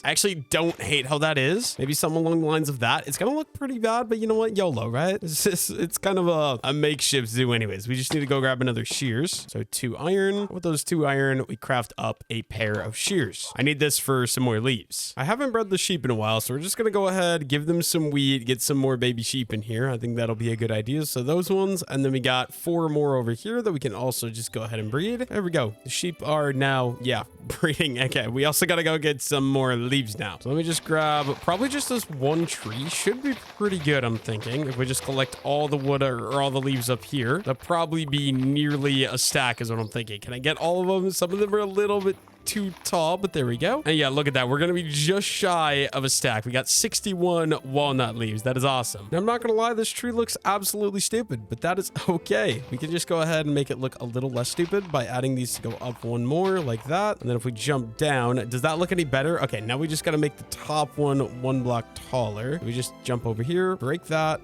[SPEAKER 1] I actually don't hate how that is. Maybe something along the lines of that. It's going to look pretty bad, but you know what? YOLO, right? It's kind of a makeshift zoo anyways. We just need to go grab another shears. So 2 iron. With those 2 iron, we craft up a pair of shears. I need this for some more leaves. I haven't bred the sheep in a while, so we're just going to go ahead, give them some wheat, get some more baby sheep in here. I think that'll be a good idea. So those ones, and then we got 4 more over here that we can also just go ahead and breed. There we go. The sheep are now, yeah, breeding. Okay, we also got to go get some more leaves now. So let me just grab probably just this one tree. Should be pretty good, I'm thinking. If we just collect all the wood or all the leaves up here, that'll probably be nearly a stack is what I'm thinking. Can I get all of them? Some of them are a little bit too tall, but there we go. And yeah, look at that. We're going to be just shy of a stack. We got 61 walnut leaves. That is awesome. Now, I'm not going to lie, this tree looks absolutely stupid, but that is okay. We can just go ahead and make it look a little less stupid by adding these to go up 1 more like that. And then if we jump down, does that look any better? Okay, now we just got to make the top one 1 block taller. We just jump over here, break that,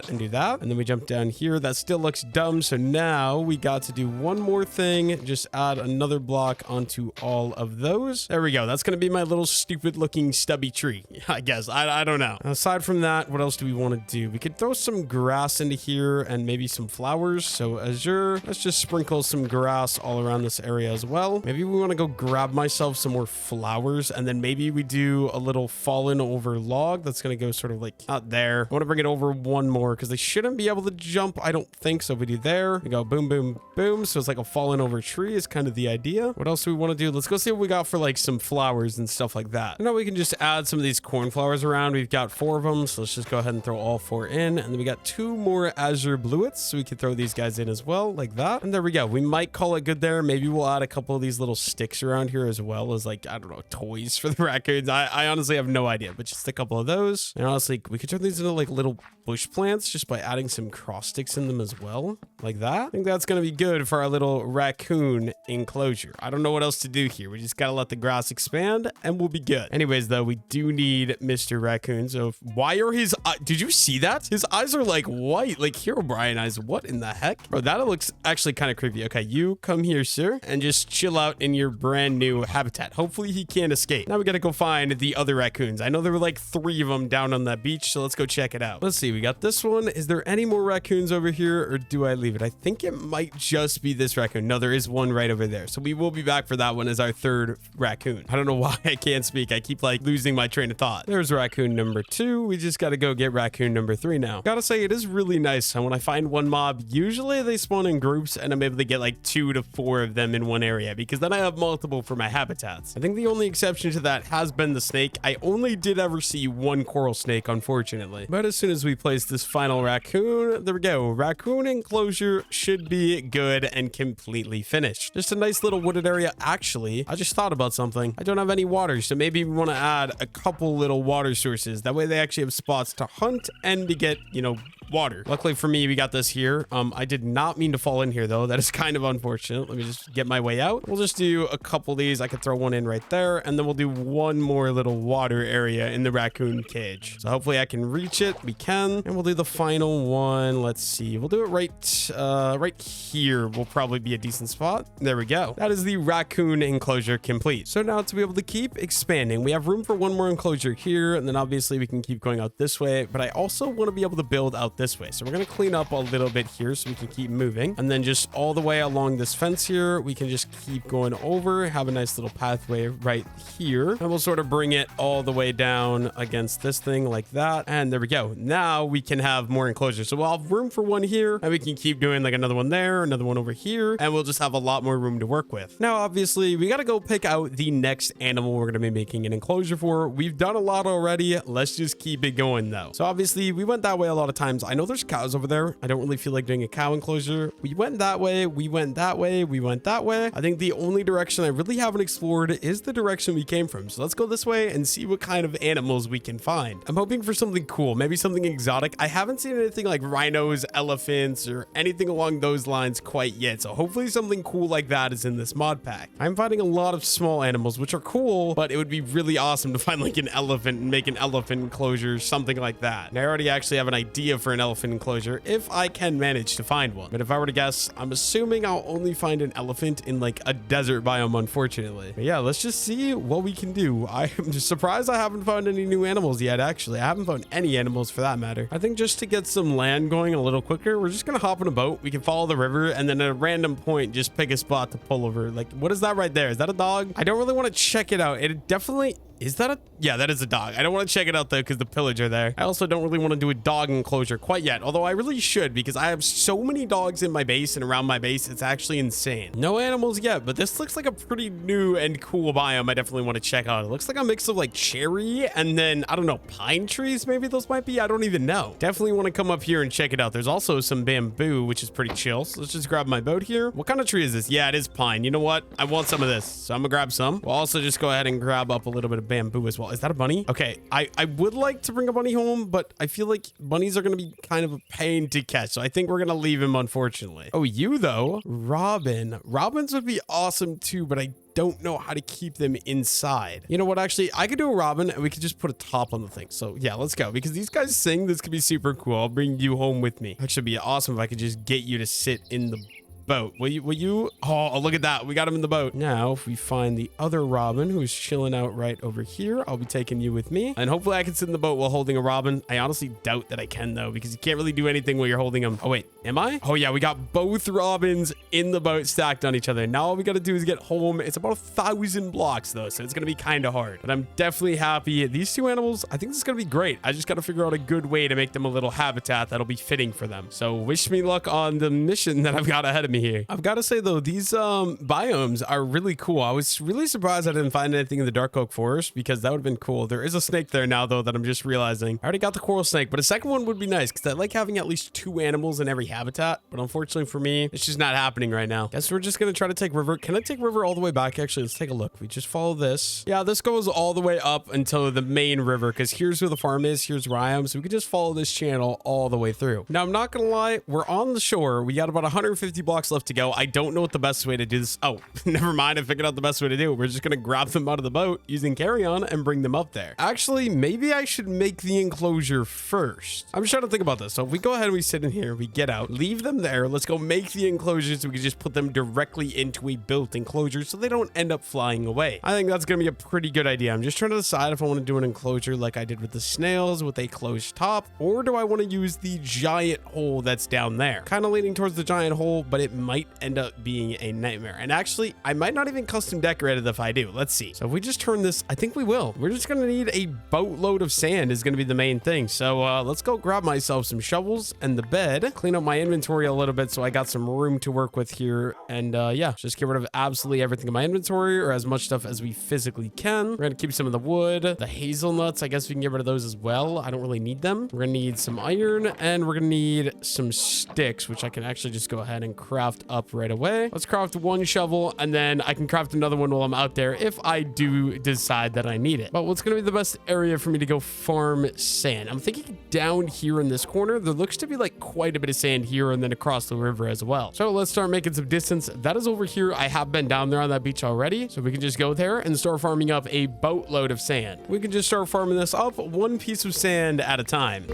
[SPEAKER 1] and do that. And then we jump down here. That still looks dumb. So now we got to do one more thing. Just add another block onto all of those. There we go. That's going to be my little stupid looking stubby tree, I guess. I don't know. Aside from that, what else do we want to do? We could throw some grass into here and maybe some flowers. So azure, let's just sprinkle some grass all around this area as well. Maybe we want to go grab myself some more flowers, and then maybe we do a little fallen over log that's going to go sort of like out there. I want to bring it over 1 more because they shouldn't be able to jump. I don't think so. We do there. We go boom, boom, boom. So it's like a fallen over tree is kind of the idea. What else do we want to do? Let's go see what we got for like some flowers and stuff like that. Now we can just add some of these cornflowers around. We've got 4 of them, so let's just go ahead and throw all 4 in. And then we got 2 more azure bluets, so we can throw these guys in as well, like that. And there we go. We might call it good there. Maybe we'll add a couple of these little sticks around here as well as like, I don't know, toys for the raccoons. I honestly have no idea, but just a couple of those. And honestly, we could turn these into like little bush plants just by adding some cross sticks in them as well, like that. I think that's going to be good for our little raccoon enclosure. I don't know what else to do here. We just got to let the grass expand and we'll be good. Anyways, though, we do need Mr. Raccoon. So why are his did you see that? His eyes are like white, like Herobrine eyes. What in the heck? Bro, that looks actually kind of creepy. Okay, you come here, sir, and just chill out in your brand new habitat. Hopefully he can't escape. Now we got to go find the other raccoons. I know there were like 3 of them down on that beach, so let's go check it out. Let's see. We got this one. Is there any more raccoons over here, or do I leave it? I think it might just be this raccoon. No, there is one right over there. So we will be back for that one as our 3rd raccoon. I don't know why I can't speak. I keep like losing my train of thought. There's raccoon number 2. We just got to go get raccoon number 3 now. Gotta say, it is really nice. And when I find one mob, usually they spawn in groups and I'm able to get like 2 to 4 of them in one area because then I have multiple for my habitats. I think the only exception to that has been the snake. I only did ever see 1 coral snake, unfortunately. But as soon as we place this final raccoon, there we go. Raccoon enclosure should be good and completely finished. Just a nice little wooded area. Actually, I just thought about something. I don't have any water, so maybe we want to add a couple little water sources. That way they actually have spots to hunt and to get, you know, water. Luckily for me, we got this here. I did not mean to fall in here though. That is kind of unfortunate. Let me just get my way out. We'll just do a couple of these. I could throw one in right there, and then we'll do one more little water area in the raccoon cage. So hopefully I can reach it. We can, and we'll do the final one. Let's see. We'll do it right here. Will probably be a decent spot. There we go. That is the raccoon iron enclosure complete. So now to be able to keep expanding, we have room for one more enclosure here, and then obviously we can keep going out this way, but I also want to be able to build out this way. So we're going to clean up a little bit here so we can keep moving, and then just all the way along this fence here, we can just keep going over, have a nice little pathway right here, and we'll sort of bring it all the way down against this thing like that. And there we go. Now we can have more enclosures. So we'll have room for one here, and we can keep doing like another one there, another one over here, and we'll just have a lot more room to work with. Now, obviously, we got to go pick out the next animal we're going to be making an enclosure for. We've done a lot already. Let's just keep it going though. So obviously we went that way a lot of times. I know there's cows over there. I don't really feel like doing a cow enclosure. We went that way. We went that way. We went that way. I think the only direction I really haven't explored is the direction we came from. So let's go this way and see what kind of animals we can find. I'm hoping for something cool, maybe something exotic. I haven't seen anything like rhinos, elephants, or anything along those lines quite yet. So hopefully something cool like that is in this mod pack. I'm finding a lot of small animals, which are cool, but it would be really awesome to find like an elephant and make an elephant enclosure, something like that. And I already actually have an idea for an elephant enclosure if I can manage to find one. But if I were to guess, I'm assuming I'll only find an elephant in like a desert biome, unfortunately. But yeah, let's just see what we can do. I'm just surprised I haven't found any new animals yet, actually. I haven't found any animals for that matter. I think just to get some land going a little quicker, we're just gonna hop in a boat. We can follow the river and then at a random point, just pick a spot to pull over. Like, what is that right there? Is that a dog? I don't really want to check it out. It definitely... Is that a... Yeah, that is a dog. I don't want to check it out though because the pillage are there. I also don't really want to do a dog enclosure quite yet, although I really should because I have so many dogs in my base and around my base. It's actually insane. No animals yet, but this looks like a pretty new and cool biome I definitely want to check out. It looks like a mix of like cherry and then, I don't know, pine trees maybe those might be. I don't even know. Definitely want to come up here and check it out. There's also some bamboo, which is pretty chill. So let's just grab my boat here. What kind of tree is this? Yeah, it is pine. You know what? I want some of this, so I'm gonna grab some. We'll also just go ahead and grab up a little bit of bamboo as well. Is that a bunny? Okay, I would like to bring a bunny home, but I feel like bunnies are going to be kind of a pain to catch. So I think we're going to leave him, unfortunately. Oh, you though, Robin. Robins would be awesome too, but I don't know how to keep them inside. You know what? Actually, I could do a robin and we could just put a top on the thing. So yeah, let's go because these guys sing. This could be super cool. I'll bring you home with me. Actually, it'd be awesome if I could just get you to sit in the boat. Will you? Oh, look at that. We got him in the boat. Now, if we find the other robin who's chilling out right over here, I'll be taking you with me. And hopefully I can sit in the boat while holding a robin. I honestly doubt that I can though, because you can't really do anything while you're holding them. Oh wait, am I? Oh yeah, we got both robins in the boat stacked on each other. Now all we got to do is get home. It's about 1,000 blocks though, so it's going to be kind of hard. But I'm definitely happy. These two animals, I think this is going to be great. I just got to figure out a good way to make them a little habitat that'll be fitting for them. So wish me luck on the mission that I've got ahead of me here. I've got to say though, these biomes are really cool. I was really surprised I didn't find anything in the dark oak forest because that would have been cool. There is a snake there now though that I'm just realizing. I already got the coral snake, but a second one would be nice because I like having at least 2 animals in every habitat. But unfortunately for me, it's just not happening right now. Guess we're just gonna try to take river. Can I take river all the way back? Actually, let's take a look. We just follow this. Yeah, this goes all the way up until the main river because here's where the farm is. Here's where I am. So we could just follow this channel all the way through. Now, I'm not gonna lie. We're on the shore. We got about 150 blocks left to go. I don't know what the best way to do this. Oh, never mind. I figured out the best way to do it. We're just gonna grab them out of the boat using carry-on and bring them up there. Actually, maybe I should make the enclosure first. I'm just trying to think about this. So if we go ahead and we sit in here, we get out, leave them there. Let's go make the enclosures so we can just put them directly into a built enclosure so they don't end up flying away. I think that's gonna be a pretty good idea. I'm just trying to decide if I want to do an enclosure like I did with the snails with a closed top, or do I want to use the giant hole that's down there? Kind of leaning towards the giant hole, but it might end up being a nightmare. And actually, I might not even custom decorate it if I do. Let's see. So if we just turn this, I think we will. We're just gonna need a boatload of sand is gonna be the main thing. So let's go grab myself some shovels and the bed, clean up my inventory a little bit so I got some room to work with here. And yeah, just get rid of absolutely everything in my inventory or as much stuff as we physically can. We're gonna keep some of the wood, the hazelnuts. I guess we can get rid of those as well. I don't really need them. We're gonna need some iron and we're gonna need some sticks, which I can actually just go ahead and craft up right away. Let's craft one shovel and then I can craft another one while I'm out there if I do decide that I need it. But what's gonna be the best area for me to go farm sand? I'm thinking down here in this corner. There looks to be like quite a bit of sand here and then across the river as well. So let's start making some distance. That is over here. I have been down there on that beach already. So we can just go there and start farming up a boatload of sand. We can just start farming this up one piece of sand at a time.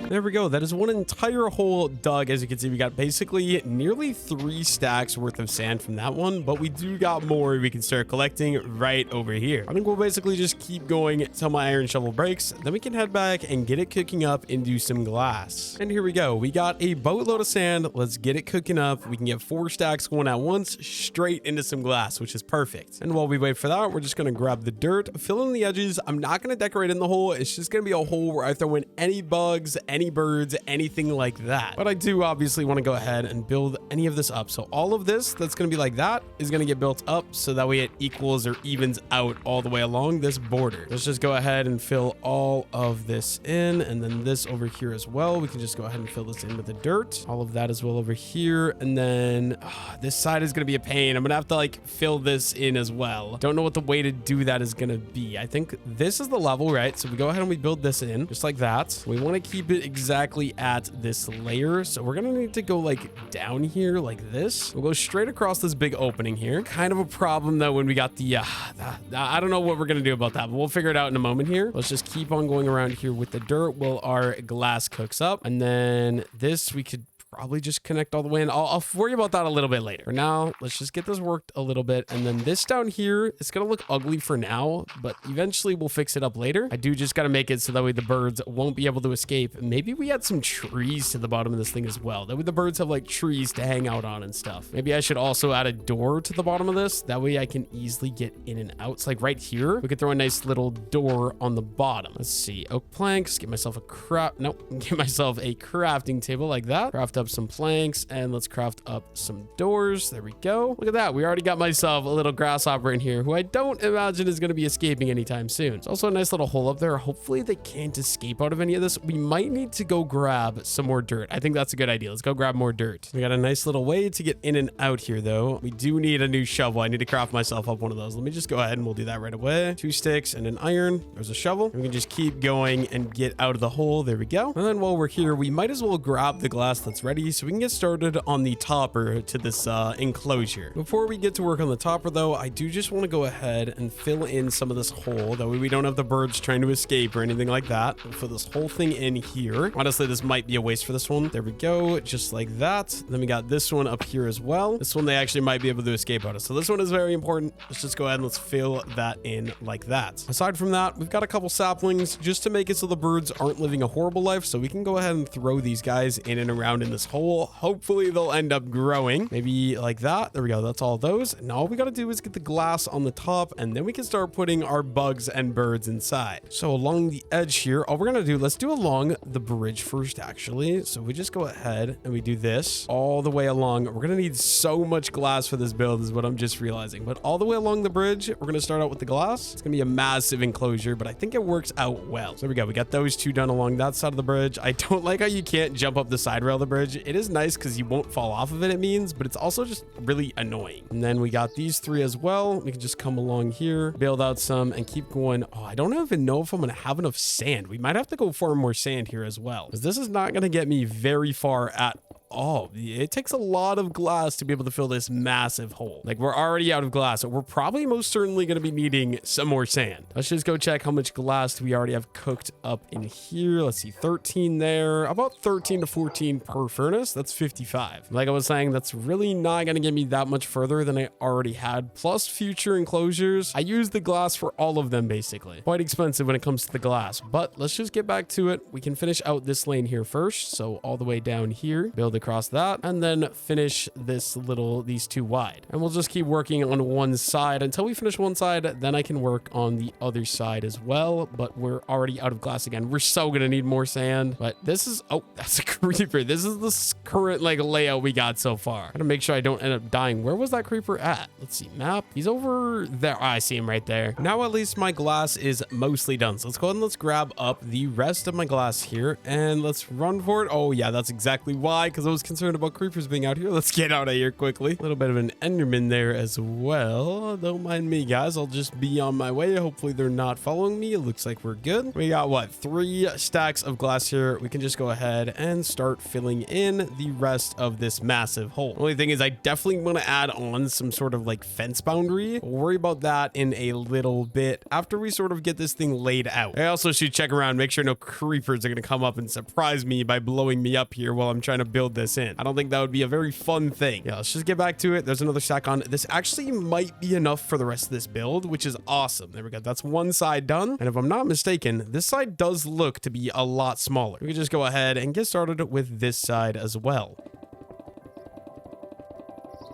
[SPEAKER 1] There we go. That is one entire hole dug. As you can see, we got basically nearly 3 stacks worth of sand from that one, but we do got more we can start collecting right over here. I think we'll basically just keep going till my iron shovel breaks. Then we can head back and get it cooking up into some glass. And here we go. We got a boatload of sand. Let's get it cooking up. We can get 4 stacks going at once straight into some glass, which is perfect. And while we wait for that, we're just going to grab the dirt, fill in the edges. I'm not going to decorate in the hole. It's just going to be a hole where I throw in any bugs, any birds, anything like that. But I do obviously want to go ahead and build any of this up. So all of this that's going to be like that is going to get built up, so that way it equals or evens out all the way along this border. Let's just go ahead and fill all of this in, and then this over here as well. We can just go ahead and fill this in with the dirt. All of that as well over here. And then this side is going to be a pain. I'm going to have to like fill this in as well. Don't know what the way to do that is going to be. I think this is the level, right? So we go ahead and we build this in just like that. We want to keep it exactly at this layer. So we're going to need to go like down here like this. We'll go straight across this big opening here. Kind of a problem though when we got the I don't know what we're going to do about that, but we'll figure it out in a moment here. Let's just keep on going around here with the dirt while our glass cooks up. And then this we could probably just connect all the way in. I'll worry about that a little bit later. For now, let's just get this worked a little bit. And then this down here, it's going to look ugly for now, but eventually we'll fix it up later. I do just got to make it so that way the birds won't be able to escape. Maybe we add some trees to the bottom of this thing as well. That way the birds have like trees to hang out on and stuff. Maybe I should also add a door to the bottom of this. That way I can easily get in and out. It's like right here, we could throw a nice little door on the bottom. Let's see. Oak planks, get myself a get myself a crafting table like that. Craft up some planks, and let's craft up some doors. There we go. Look at that. We already got myself a little grasshopper in here who I don't imagine is going to be escaping anytime soon. It's also a nice little hole up there. Hopefully they can't escape out of any of this. We might need to go grab some more dirt. I think that's a good idea. Let's go grab more dirt. We got a nice little way to get in and out here though. We do need a new shovel. I need to craft myself up one of those. Let me just go ahead and we'll do that right away. 2 sticks and an iron. There's a shovel. We can just keep going and get out of the hole. There we go. And then while we're here, we might as well grab the glass that's ready so we can get started on the topper to this enclosure. Before we get to work on the topper though, I do just want to go ahead and fill in some of this hole. That way we don't have the birds trying to escape or anything like that. We'll fill this whole thing in here. Honestly, this might be a waste for this one. There we go. Just like that. Then we got this one up here as well. This one they actually might be able to escape out of. So this one is very important. Let's just go ahead and let's fill that in like that. Aside from that, we've got a couple saplings just to make it so the birds aren't living a horrible life. So we can go ahead and throw these guys in and around in this hole. Hopefully they'll end up growing. Maybe like that. There we go. That's all those. And all we got to do is get the glass on the top, and then we can start putting our bugs and birds inside. So along the edge here, all we're going to do, let's do along the bridge first, actually. So we just go ahead and we do this all the way along. We're going to need so much glass for this build is what I'm just realizing. But all the way along the bridge, we're going to start out with the glass. It's going to be a massive enclosure, but I think it works out well. So there we go. We got those 2 done along that side of the bridge. I don't like how you can't jump up the side rail of the bridge. It is nice because you won't fall off of it means, but it's also just really annoying. And then we got these 3 as well. We can just come along here, build out some, and keep going. Oh, I don't even know if I'm going to have enough sand. We might have to go farm more sand here as well, because this is not going to get me very far at all. It takes a lot of glass to be able to fill this massive hole. Like, we're already out of glass, so we're probably most certainly going to be needing some more sand. Let's just go check how much glass we already have cooked up in here. Let's see, 13 there, about 13 to 14 per furnace. That's 55. Like I was saying, that's really not going to get me that much further than I already had, plus future enclosures. I use the glass for all of them, basically. Quite expensive when it comes to the glass, but let's just get back to it. We can finish out this lane here first, so all the way down here, build across that, and then finish these 2 wide. And we'll just keep working on one side until we finish one side. Then I can work on the other side as well, but we're already out of glass again. We're so gonna need more sand, but this is, oh, that's a creeper. This is the current like layout we got so far. Gotta make sure I don't end up dying. Where was that creeper at? Let's see, map. He's over there. Oh, I see him right there. Now at least my glass is mostly done. So let's go ahead and let's grab up the rest of my glass here and let's run for it. Oh yeah, that's exactly why, because I was concerned about creepers being out here. Let's get out of here quickly. A little bit of an Enderman there as well. Don't mind me, guys. I'll just be on my way. Hopefully they're not following me. It looks like we're good. We got what, 3 stacks of glass here. We can just go ahead and start filling in the rest of this massive hole. Only thing is I definitely want to add on some sort of like fence boundary. We'll worry about that in a little bit after we sort of get this thing laid out. I also should check around, make sure no creepers are going to come up and surprise me by blowing me up here while I'm trying to build this in. I don't think that would be a very fun thing. Yeah, let's just get back to it. There's another stack on. This actually might be enough for the rest of this build, which is awesome. There we go. That's one side done. And if I'm not mistaken, this side does look to be a lot smaller. We can just go ahead and get started with this side as well.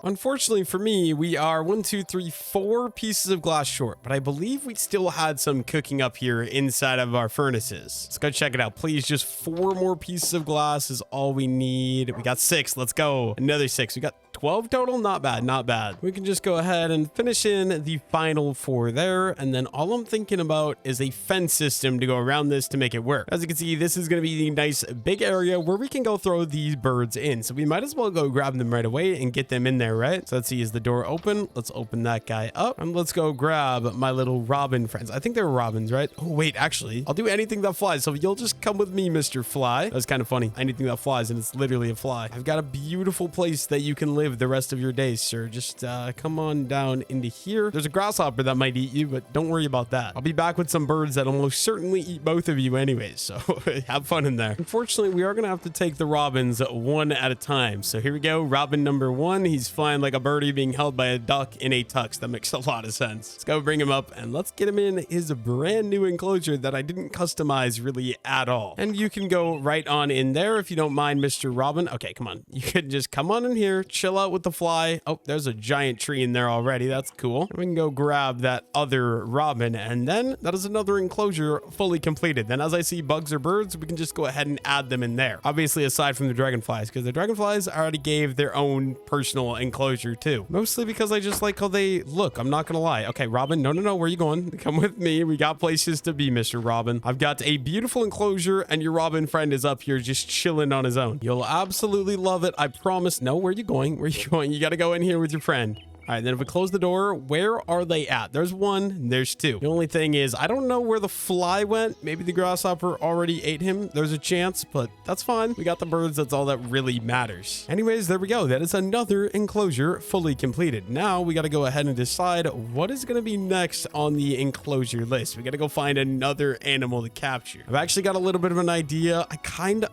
[SPEAKER 1] Unfortunately for me, we are 1, 2, 3, 4 pieces of glass short, but I believe we still had some cooking up here inside of our furnaces. Let's go check it out. Please, just 4 more pieces of glass is all we need. We got 6. Let's go. Another 6. We got 12 total. Not bad. Not bad. We can just go ahead and finish in the final 4 there. And then all I'm thinking about is a fence system to go around this to make it work. As you can see, this is going to be the nice big area where we can go throw these birds in. So we might as well go grab them right away and get them in there, right? So let's see, is the door open? Let's open that guy up and let's go grab my little robin friends. I think they're robins, right? Oh, wait, actually, I'll do anything that flies. So you'll just come with me, Mr. Fly. That's kind of funny. Anything that flies, and it's literally a fly. I've got a beautiful place that you can live the rest of your days, sir. Just come on down into here. There's a grasshopper that might eat you, but don't worry about that. I'll be back with some birds that'll most certainly eat both of you anyways. So have fun in there. Unfortunately, we are going to have to take the robins one at a time. So here we go. Robin number 1. He's flying like a birdie being held by a duck in a tux. That makes a lot of sense. Let's go bring him up and let's get him in his brand new enclosure that I didn't customize really at all. And you can go right on in there if you don't mind, Mr. Robin. Okay, come on. You can just come on in here, chill out with the fly. Oh, there's a giant tree in there already. That's cool. We can go grab that other robin, and then that is another enclosure fully completed. Then as I see bugs or birds, we can just go ahead and add them in there. Obviously, aside from the dragonflies, because the dragonflies already gave their own personal enclosure too. Mostly because I just like how they look. I'm not gonna lie. Okay, Robin, no, where are you going? Come with me. We got places to be, Mr. Robin. I've got a beautiful enclosure and your Robin friend is up here just chilling on his own. You'll absolutely love it. I promise. No, where are you going? Where are you going? You gotta go in here with your friend. All right, then if we close the door, where are they at? There's 1, there's 2. The only thing is, I don't know where the fly went. Maybe the grasshopper already ate him. There's a chance, but that's fine. We got the birds. That's all that really matters. Anyways, there we go. That is another enclosure fully completed. Now we got to go ahead and decide what is going to be next on the enclosure list. We got to go find another animal to capture. I've actually got a little bit of an idea.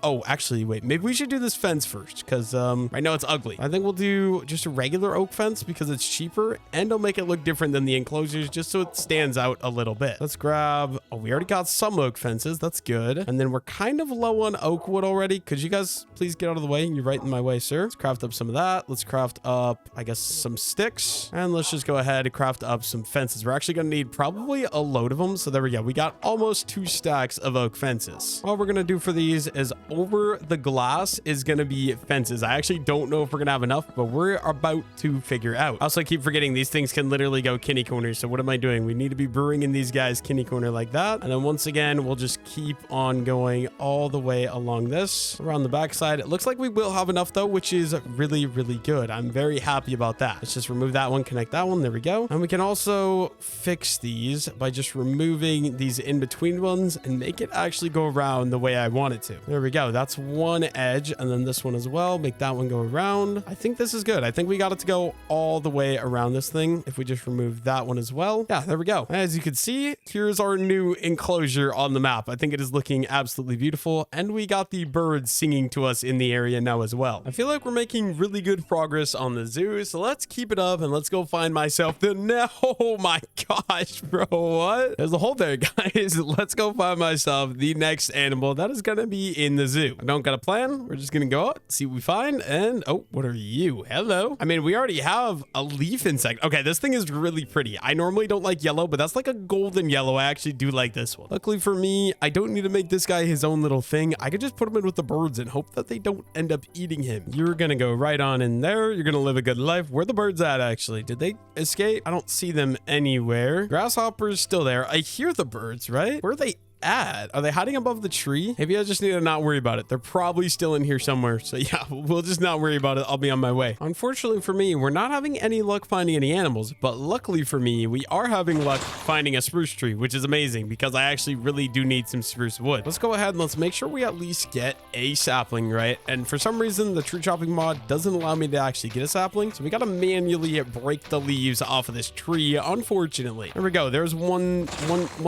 [SPEAKER 1] Oh, actually, wait, maybe we should do this fence first because right now it's ugly. I think we'll do just a regular oak fence because it's cheaper and it'll make it look different than the enclosures just so it stands out a little bit. Let's grab, oh, we already got some oak fences. That's good. And then we're kind of low on oak wood already. Could you guys please get out of the way? You're right in my way, sir. Let's craft up some of that. Let's craft up, I guess, some sticks, and let's just go ahead and craft up some fences. We're actually going to need probably a load of them. So there we go. We got almost 2 stacks of oak fences. All we're going to do for these is over the glass is going to be fences. I actually don't know if we're going to have enough, but we're about to figure out. Also, I keep forgetting these things can literally go kitty corner. So what am I doing? We need to be bringing these guys kitty corner like that. And then once again, we'll just keep on going all the way along this around the backside. It looks like we will have enough though, which is really, really good. I'm very happy about that. Let's just remove that one, connect that one. There we go. And we can also fix these by just removing these in-between ones and make it actually go around the way I want it to. There we go. That's one edge. And then this one as well. Make that one go around. I think this is good. I think we got it to go all the way around this thing. If we just remove that one as well. Yeah, there we go. As you can see, here's our new enclosure on the map. I think it is looking absolutely beautiful. And we got the birds singing to us in the area now as well. I feel like we're making really good progress on the zoo. So let's keep it up and let's go find myself oh my gosh, bro. What? There's a hole there, guys. Let's go find myself the next animal that is going to be in the zoo. I don't got a plan. We're just going to go out, see what we find. And oh, what are you? Hello. I mean, we already have a leaf insect. Okay, this thing is really pretty. I normally don't like yellow, but that's like a golden yellow. I actually do like this one. Luckily for me, I don't need to make this guy his own little thing. I could just put him in with the birds and hope that they don't end up eating him. You're gonna go right on in there. You're gonna live a good life. Where are the birds at, actually? Did they escape? I don't see them anywhere. Grasshopper's still there. I hear the birds, right? Where are they at? Are they hiding above the tree? Maybe I just need to not worry about it. They're probably still in here somewhere. So yeah, we'll just not worry about it. I'll be on my way. Unfortunately for me, we're not having any luck finding any animals, but luckily for me, we are having luck finding a spruce tree, which is amazing because I actually really do need some spruce wood. Let's go ahead and let's make sure we at least get a sapling, right? And for some reason, the tree chopping mod doesn't allow me to actually get a sapling. So we got to manually break the leaves off of this tree, unfortunately. There we go. There's one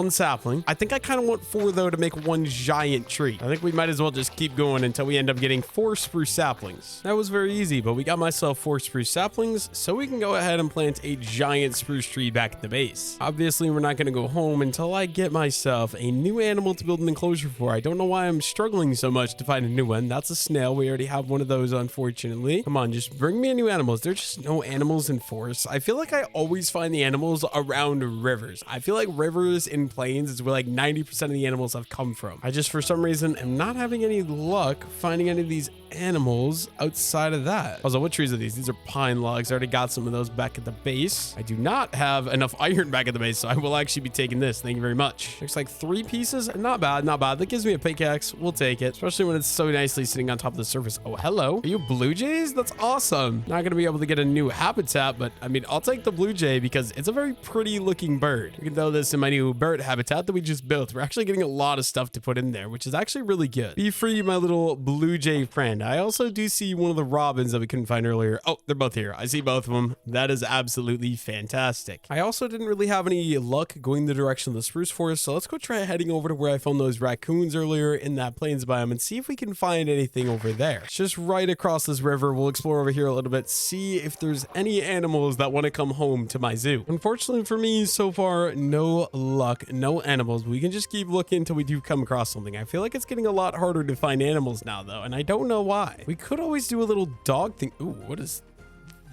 [SPEAKER 1] sapling. I think I kind of want 4 though to make one giant tree. I think we might as well just keep going until we end up getting 4 spruce saplings. That was very easy, but we got myself 4 spruce saplings, so we can go ahead and plant a giant spruce tree back at the base. Obviously, we're not going to go home until I get myself a new animal to build an enclosure for. I don't know why I'm struggling so much to find a new one. That's a snail. We already have one of those, unfortunately. Come on, just bring me a new animal. There's just no animals in forests. I feel like I always find the animals around rivers. I feel like rivers in plains is where like 90% of the animals have come from. I just, for some reason, am not having any luck finding any of these animals outside of that. Also, what trees are these? These are pine logs. I already got some of those back at the base. I do not have enough iron back at the base, so I will actually be taking this. Thank you very much. Looks like 3 pieces. Not bad, not bad. That gives me a pickaxe. We'll take it, especially when it's so nicely sitting on top of the surface. Oh, hello. Are you blue jays? That's awesome. Not gonna be able to get a new habitat, but I mean, I'll take the blue jay because it's a very pretty looking bird. We can throw this in my new bird habitat that we just built. We're actually getting a lot of stuff to put in there, which is actually really good. Be free, my little blue jay friend. I also do see one of the robins that we couldn't find earlier. Oh, they're both here. I see both of them. That is absolutely fantastic. I also didn't really have any luck going the direction of the spruce forest, so let's go try heading over to where I found those raccoons earlier in that plains biome and see if we can find anything over there. It's just right across this river. We'll explore over here a little bit, see if there's any animals that want to come home to my zoo. Unfortunately for me, so far, no luck, no animals. We can just keep looking until we do come across something. I feel like it's getting a lot harder to find animals now, though, and I don't know why. We could always do a little dog thing. Ooh, what is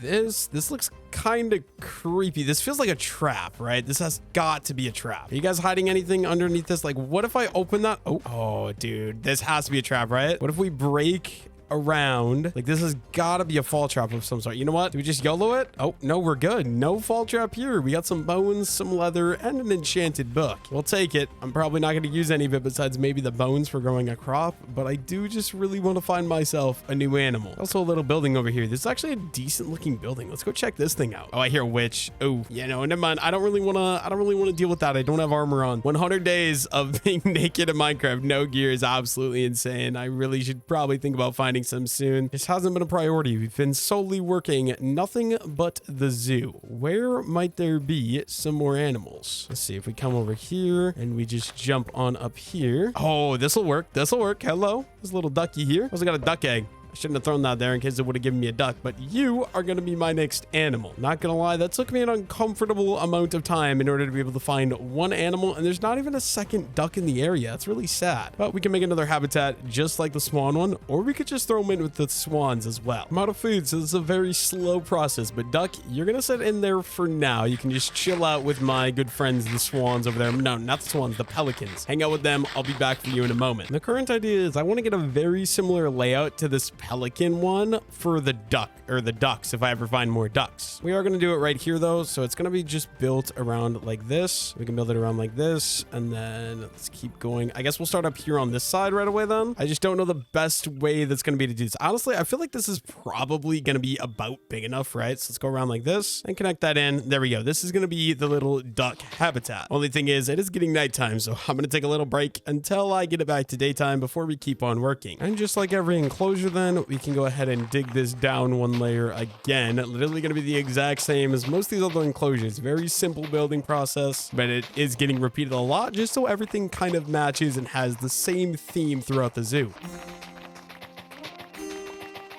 [SPEAKER 1] this? This looks kind of creepy. This feels like a trap, right? This has got to be a trap. Are you guys hiding anything underneath this? Like, what if I open that? Oh, dude, this has to be a trap, right? What if we break around? Like, this has got to be a fall trap of some sort. You know what? Do we just YOLO it? Oh, no, we're good. No fall trap here. We got some bones, some leather, and an enchanted book. We'll take it. I'm probably not going to use any of it besides maybe the bones for growing a crop, but I do just really want to find myself a new animal. Also, a little building over here. This is actually a decent looking building. Let's go check this thing out. Oh, I hear a witch. Oh, yeah, no, never mind. I don't really want to deal with that. I don't have armor on. 100 days of being naked in Minecraft, no gear is absolutely insane. I really should probably think about finding some soon. This hasn't been a priority. We've been solely working nothing but the zoo. Where might there be some more animals? Let's see if we come over here and we just jump on up here. Oh, this will work. This will work. Hello. There's a little ducky here. Also got a duck egg. I shouldn't have thrown that there in case it would have given me a duck, but you are going to be my next animal. Not going to lie, that took me an uncomfortable amount of time in order to be able to find one animal, and there's not even a second duck in the area. It's really sad. But we can make another habitat just like the swan one, or we could just throw them in with the swans as well. I'm out of food, so it's a very slow process, but duck, you're going to sit in there for now. You can just chill out with my good friends, the swans over there. No, not the swans, the pelicans. Hang out with them. I'll be back for you in a moment. And the current idea is I want to get a very similar layout to this pelican one for the duck or the ducks if I ever find more ducks. We are going to do it right here though, so it's going to be just built around like this. We can build it around like this, and then let's keep going. I guess we'll start up here on this side right away then. I just don't know the best way that's going to be to do this. Honestly, I feel like this is probably going to be about big enough, right? So let's go around like this and connect that in. There we go. This is going to be the little duck habitat. Only thing is, it is getting nighttime, so I'm going to take a little break until I get it back to daytime before we keep on working. And just like every enclosure then, we can go ahead and dig this down one layer again. Literally going to be the exact same as most of these other enclosures. Very simple building process, but it is getting repeated a lot just so everything kind of matches and has the same theme throughout the zoo.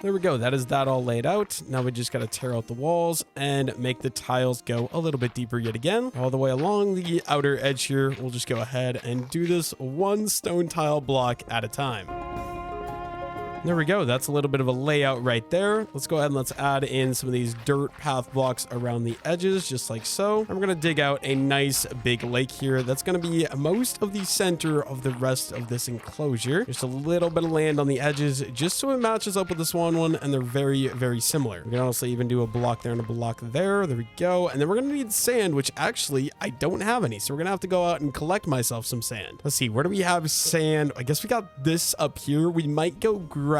[SPEAKER 1] There we go. That is that all laid out. Now we just got to tear out the walls and make the tiles go a little bit deeper yet again. All the way along the outer edge here, we'll just go ahead and do this one stone tile block at a time. There we go. That's a little bit of a layout right there. Let's go ahead and let's add in some of these dirt path blocks around the edges, just like so. I'm going to dig out a nice big lake here. That's going to be most of the center of the rest of this enclosure. Just a little bit of land on the edges, just so it matches up with the swan one, and they're very, very similar. We can also even do a block there and a block there. There we go. And then we're going to need sand, which actually I don't have any. So we're going to have to go out and collect myself some sand. Let's see. Where do we have sand? I guess we got this up here. We might go grab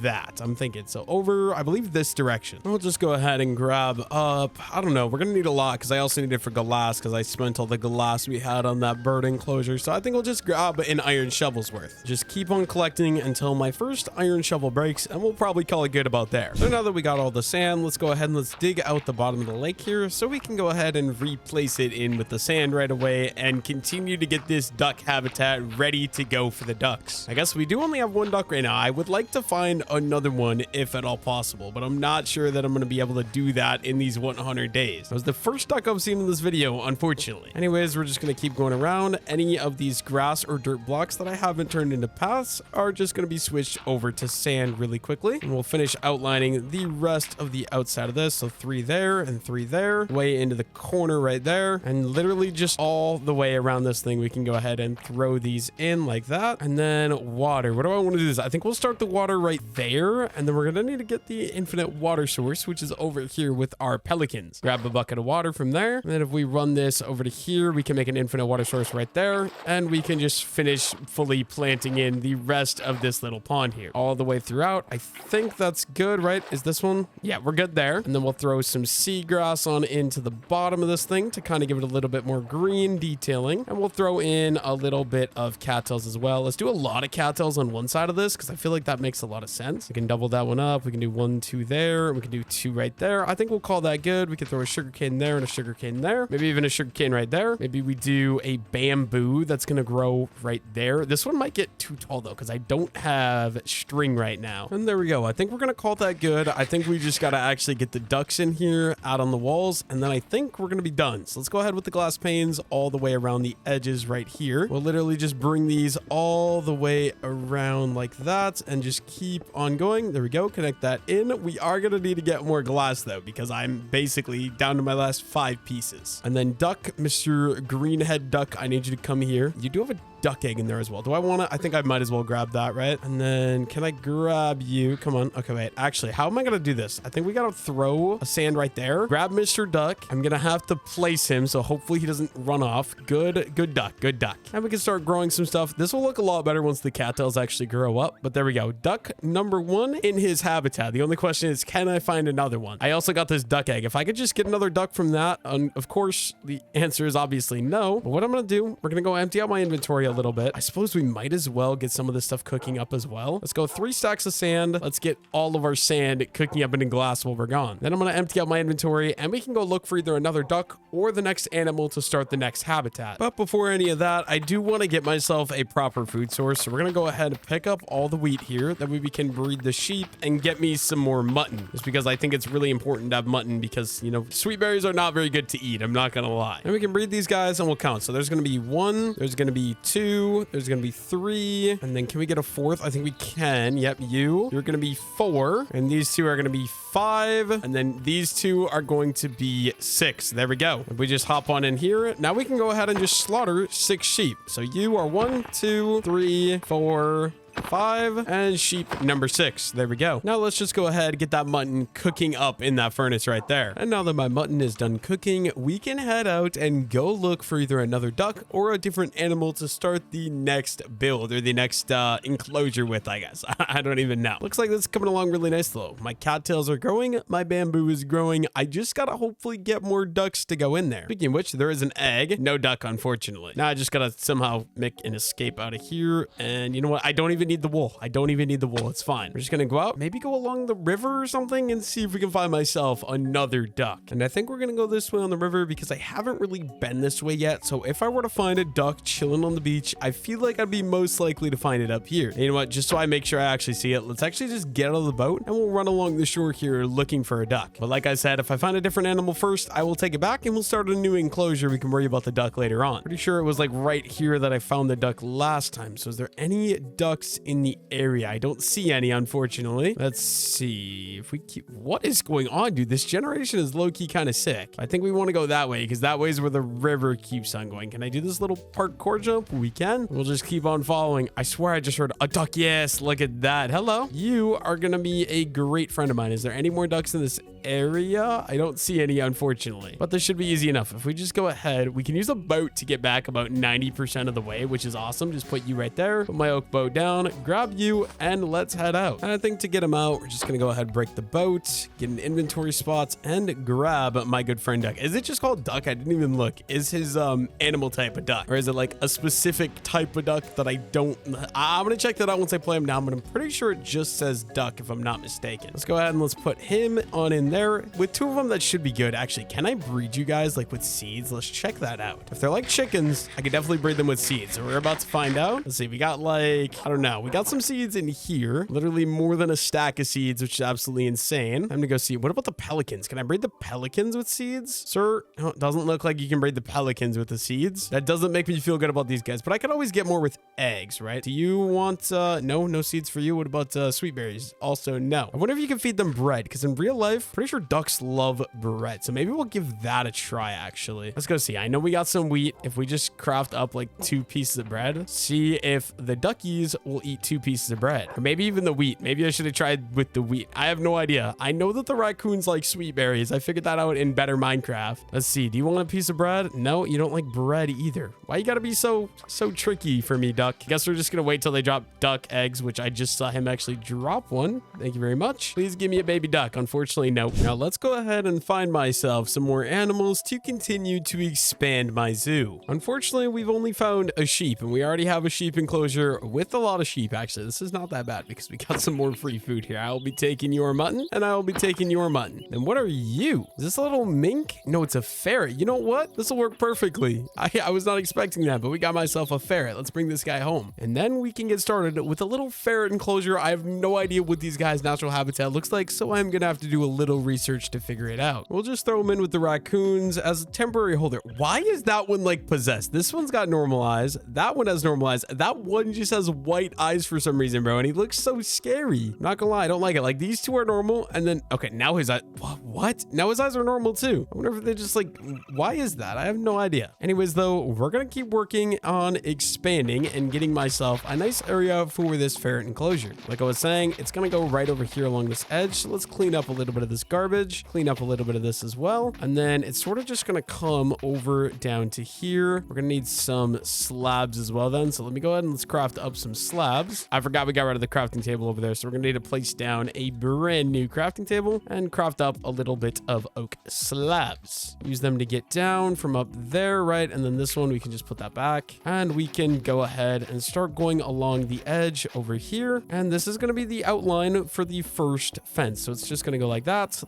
[SPEAKER 1] that. I'm thinking. So over, I believe, this direction. We'll just go ahead and grab up. I don't know. We're going to need a lot because I also need it for glass because I spent all the glass we had on that bird enclosure. So I think we'll just grab an iron shovel's worth. Just keep on collecting until my first iron shovel breaks, and we'll probably call it good about there. So now that we got all the sand, let's go ahead and let's dig out the bottom of the lake here so we can go ahead and replace it in with the sand right away and continue to get this duck habitat ready to go for the ducks. I guess we do only have one duck right now. I would like to find another one if at all possible, but I'm not sure that I'm going to be able to do that in these 100 days. That was the first duck I've seen in this video, unfortunately. Anyways, we're just going to keep going around. Any of these grass or dirt blocks that I haven't turned into paths are just going to be switched over to sand really quickly, and we'll finish outlining the rest of the outside of this. So 3 there and 3 there, way into the corner right there, and literally just all the way around this thing. We can go ahead and throw these in like that. And then water. What do I want to do this? I think we'll start the water right there, and then we're going to need to get the infinite water source, which is over here with our pelicans. Grab a bucket of water from there, and then if we run this over to here, we can make an infinite water source right there, and we can just finish fully planting in the rest of this little pond here all the way throughout. I think that's good, right? Is this one? Yeah, we're good there. And then we'll throw some seagrass on into the bottom of this thing to kind of give it a little bit more green detailing, and we'll throw in a little bit of cattails as well. Let's do a lot of cattails on one side of this because I feel like that makes a lot of sense. We can double that one up. We can do 1, 2 there, and we can do 2 right there. I think we'll call that good. We can throw a sugarcane there and a sugarcane there, maybe even a sugarcane right there. Maybe we do a bamboo that's going to grow right there. This one might get too tall though because I don't have string right now. And there we go. I think we're going to call that good. I think we just got to actually get the ducks in here out on the walls, and then I think we're going to be done. So let's go ahead with the glass panes all the way around the edges right here. We'll literally just bring these all the way around like that and just keep on going. There we go. Connect that in. We are going to need to get more glass though because I'm basically down to my last 5 pieces. And then duck, Mr. Greenhead Duck, I need you to come here. You do have a duck egg in there as well. Do I want to? I think I might as well grab that, right? And then can I grab you? Come on. Okay, wait. Actually, how am I going to do this? I think we got to throw a sand right there. Grab Mr. Duck. I'm going to have to place him, so hopefully he doesn't run off. Good duck. Good duck. And we can start growing some stuff. This will look a lot better once the cattails actually grow up, but there we go. Duck number 1 in his habitat. The only question is, can I find another one? I also got this duck egg. If I could just get another duck from that, of course, the answer is obviously no. But what I'm going to do, we're going to go empty out my inventory a little bit. I suppose we might as well get some of this stuff cooking up as well. Let's go 3 stacks of sand. Let's get all of our sand cooking up into glass while we're gone. Then I'm going to empty out my inventory, and we can go look for either another duck or the next animal to start the next habitat. But before any of that, I do want to get myself a proper food source. So we're going to go ahead and pick up all the wheat here. That way we can breed the sheep and get me some more mutton. Just because I think it's really important to have mutton because, you know, sweet berries are not very good to eat. I'm not going to lie. And we can breed these guys and we'll count. So there's going to be 1, there's going to be 2, there's going to be 3, and then can we get a 4th? I think we can. Yep, you're going to be 4, and these 2 are going to be 5, and then these 2 are going to be 6. There we go. If we just hop on in here, now we can go ahead and just slaughter 6 sheep. So you are 1, 2, 3, 4, 5, and sheep number 6. There we go. Now let's just go ahead, get that mutton cooking up in that furnace right there. And now that my mutton is done cooking, we can head out and go look for either another duck or a different animal to start the next build or the next enclosure with, I guess. I don't even know. Looks like this is coming along really nice though. My cattails are growing. My bamboo is growing. I just gotta hopefully get more ducks to go in there. Speaking of which, there is an egg. No duck, unfortunately. Now I just gotta somehow make an escape out of here. And you know what? I don't even need the wool. I don't even need the wool. It's fine. We're just gonna go out, maybe go along the river or something and see if we can find myself another duck. And I think we're gonna go this way on the river because I haven't really been this way yet. So if I were to find a duck chilling on the beach, I feel like I'd be most likely to find it up here. And you know what? Just so I make sure I actually see it, let's actually just get out of the boat and we'll run along the shore here looking for a duck. But like I said, if I find a different animal first, I will take it back and we'll start a new enclosure. We can worry about the duck later on. Pretty sure it was like right here that I found the duck last time. So is there any ducks ducks in the area? I don't see any, unfortunately. Let's see if we keep... What is going on, dude? This generation is low-key kind of sick. I think we want to go that way because that way is where the river keeps on going. Can I do this little parkour jump? We can. We'll just keep on following. I swear I just heard a duck. Yes, look at that. Hello. You are going to be a great friend of mine. Is there any more ducks in this area? I don't see any, unfortunately, but this should be easy enough. If we just go ahead, we can use a boat to get back about 90% of the way, which is awesome. Just put you right there, put my oak boat down, grab you, and let's head out. And I think to get him out, we're just gonna go ahead, break the boat, get an inventory spots, and grab my good friend duck. Is it just called duck? I didn't even look. Is his animal type a duck, or is it like a specific type of duck that I don't... I'm gonna check that out once I play him down, but I'm pretty sure it just says duck if I'm not mistaken. Let's go ahead and let's put him on in there. With two of them, that should be good. Actually, can I breed you guys like with seeds? Let's check that out. If they're like chickens, I could definitely breed them with seeds. So we're about to find out. Let's see. We got like, I don't know. We got some seeds in here. Literally more than a stack of seeds, which is absolutely insane. I'm gonna go see. What about the pelicans? Can I breed the pelicans with seeds? Sir, no, it doesn't look like you can breed the pelicans with the seeds. That doesn't make me feel good about these guys, but I could always get more with eggs, right? Do you want, no seeds for you? What about sweet berries? Also, no. I wonder if you can feed them bread, because in real life, pretty sure ducks love bread. So maybe we'll give that a try, actually. Let's go see. I know we got some wheat. If we just craft up like 2 pieces of bread, see if the duckies will eat 2 pieces of bread. Or maybe even the wheat. Maybe I should have tried with the wheat. I have no idea. I know that the raccoons like sweet berries. I figured that out in Better Minecraft. Let's see. Do you want a piece of bread? No, you don't like bread either. Why you gotta be so tricky for me, duck? Guess we're just gonna wait till they drop duck eggs, which I just saw him actually drop one. Thank you very much. Please give me a baby duck. Unfortunately, no. Now let's go ahead and find myself some more animals to continue to expand my zoo. Unfortunately, we've only found a sheep, and we already have a sheep enclosure with a lot of sheep. Actually, this is not that bad because we got some more free food here. I will be taking your mutton, and I will be taking your mutton. And what are you? Is this a little mink? No, it's a ferret. You know what? This will work perfectly. I was not expecting that, but we got myself a ferret. Let's bring this guy home. And then we can get started with a little ferret enclosure. I have no idea what these guys' natural habitat looks like, so I'm gonna have to do a little research to figure it out. We'll just throw them in with the raccoons as a temporary holder. Why is that one like possessed? This one's got normal eyes. That one has normal eyes. That one just has white eyes for some reason, bro. And he looks so scary. Not gonna lie, I don't like it. Like these two are normal. And then, okay, now his eyes, what? Now his eyes are normal too. I wonder if they're just like, why is that? I have no idea. Anyways, though, we're gonna keep working on expanding and getting myself a nice area for this ferret enclosure. Like I was saying, it's gonna go right over here along this edge. So let's clean up a little bit of this garbage, clean up a little bit of this as well. And then it's sort of just gonna come over down to here. We're gonna need some slabs as well then. So let me go ahead and let's craft up some slabs. I forgot we got rid of the crafting table over there. So we're gonna need to place down a brand new crafting table and craft up a little bit of oak slabs. Use them to get down from up there, right? And then this one, we can just put that back and we can go ahead and start going along the edge over here. And this is gonna be the outline for the first fence. So it's just gonna go like that,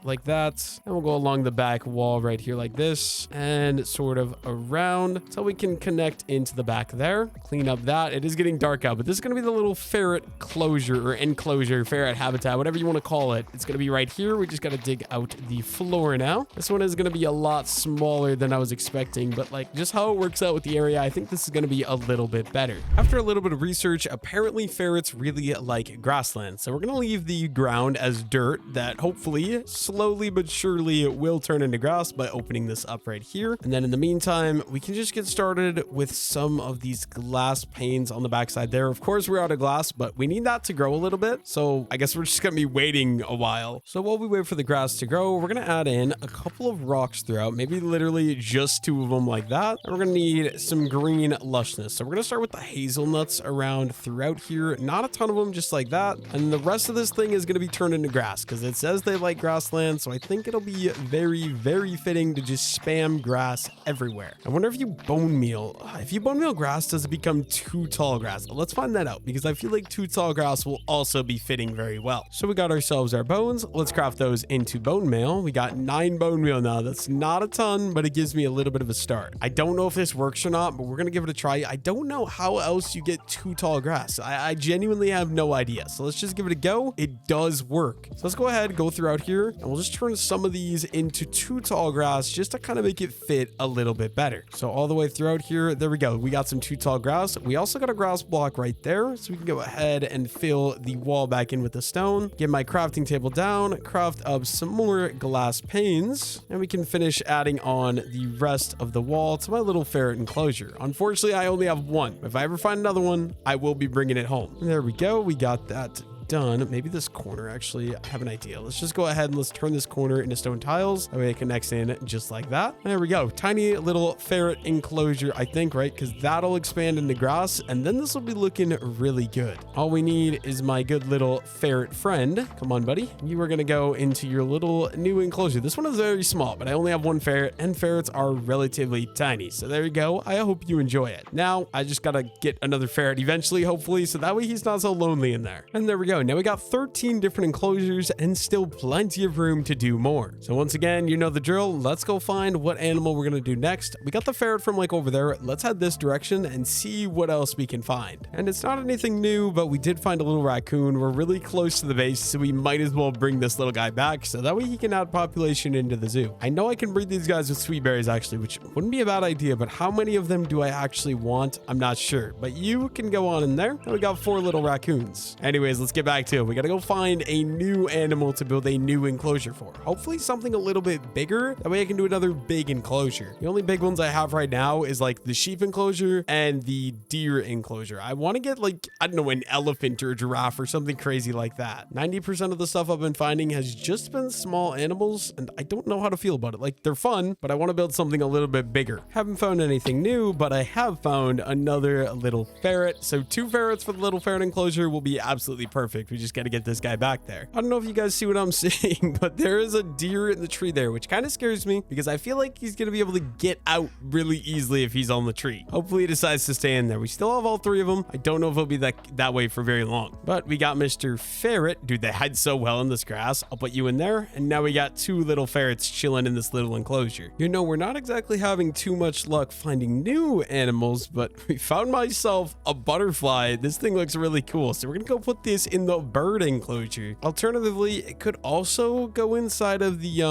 [SPEAKER 1] and we'll go along the back wall right here like this and sort of around so we can connect into the back there. Clean up that. It is getting dark out, but this is going to be the little ferret closure or enclosure, ferret habitat, whatever you want to call it. It's going to be right here. We just got to dig out the floor now. This one is going to be a lot smaller than I was expecting, but like just how it works out with the area, I think this is going to be a little bit better. After a little bit of research, apparently ferrets really like grassland. So we're going to leave the ground as dirt that hopefully slowly but surely will turn into grass by opening this up right here. And then in the meantime, we can just get started with some of these glass panes on the backside there. Of course, we're out of glass, but we need that to grow a little bit. So I guess we're just gonna be waiting a while. So while we wait for the grass to grow, we're gonna add in a couple of rocks throughout, maybe literally just 2 of them like that. And we're gonna need some green lushness. So we're gonna start with the hazelnuts around throughout here. Not a ton of them, just like that. And the rest of this thing is gonna be turned into grass because it says they like grassland. So I think it'll be very fitting to just spam grass everywhere. I wonder if you bone meal. If you bone meal grass, does it become too tall grass? Let's find that out because I feel like too tall grass will also be fitting very well. So we got ourselves our bones. Let's craft those into bone meal. We got 9 bone meal now. That's not a ton, but it gives me a little bit of a start. I don't know if this works or not, but we're gonna give it a try. I don't know how else you get too tall grass. I genuinely have no idea. So let's just give it a go. It does work. So let's go ahead, go throughout here, And we'll just turn some of these into 2 tall grass just to kind of make it fit a little bit better. So all the way throughout here, there we go. We got some 2 tall grass. We also got a grass block right there. So we can go ahead and fill the wall back in with the stone. Get my crafting table down, craft up some more glass panes, and we can finish adding on the rest of the wall to my little ferret enclosure. Unfortunately, I only have 1. If I ever find another one, I will be bringing it home. There we go. We got that done. Maybe this corner, actually, I have an idea. Let's just go ahead and let's turn this corner into stone tiles. That way it connects in just like that. There we go. Tiny little ferret enclosure, I think, right? Because that'll expand into grass, and then this will be looking really good. All we need is my good little ferret friend. Come on, buddy. You are going to go into your little new enclosure. This one is very small, but I only have 1 ferret, and ferrets are relatively tiny. So there you go. I hope you enjoy it. Now, I just got to get another ferret eventually, hopefully, so that way he's not so lonely in there. And there we go. Now we got 13 different enclosures and still plenty of room to do more. So once again, you know the drill. Let's go find what animal we're going to do next. We got the ferret from like over there. Let's head this direction and see what else we can find. And it's not anything new, but we did find a little raccoon. We're really close to the base, so we might as well bring this little guy back so that way he can add population into the zoo. I know I can breed these guys with sweet berries actually, which wouldn't be a bad idea, but how many of them do I actually want? I'm not sure, but you can go on in there. And we got 4 little raccoons. Anyways, let's get back to it. We gotta go find a new animal to build a new enclosure for. Hopefully something a little bit bigger. That way I can do another big enclosure. The only big ones I have right now is like the sheep enclosure and the deer enclosure. I want to get like, I don't know, an elephant or a giraffe or something crazy like that. 90% of the stuff I've been finding has just been small animals, and I don't know how to feel about it. Like, they're fun, but I want to build something a little bit bigger. Haven't found anything new, but I have found another little ferret. So 2 ferrets for the little ferret enclosure will be absolutely perfect. We just got to get this guy back there. I don't know if you guys see what I'm seeing, but there is a deer in the tree there, which kind of scares me because I feel like he's going to be able to get out really easily if he's on the tree. Hopefully he decides to stay in there. We still have all 3 of them. I don't know if he'll be that way for very long, but we got Mr. Ferret. Dude, they hide so well in this grass. I'll put you in there. And now we got 2 little ferrets chilling in this little enclosure. You know, we're not exactly having too much luck finding new animals, but we found myself a butterfly. This thing looks really cool. So we're going to go put this in the bird enclosure. Alternatively, it could also go inside of the,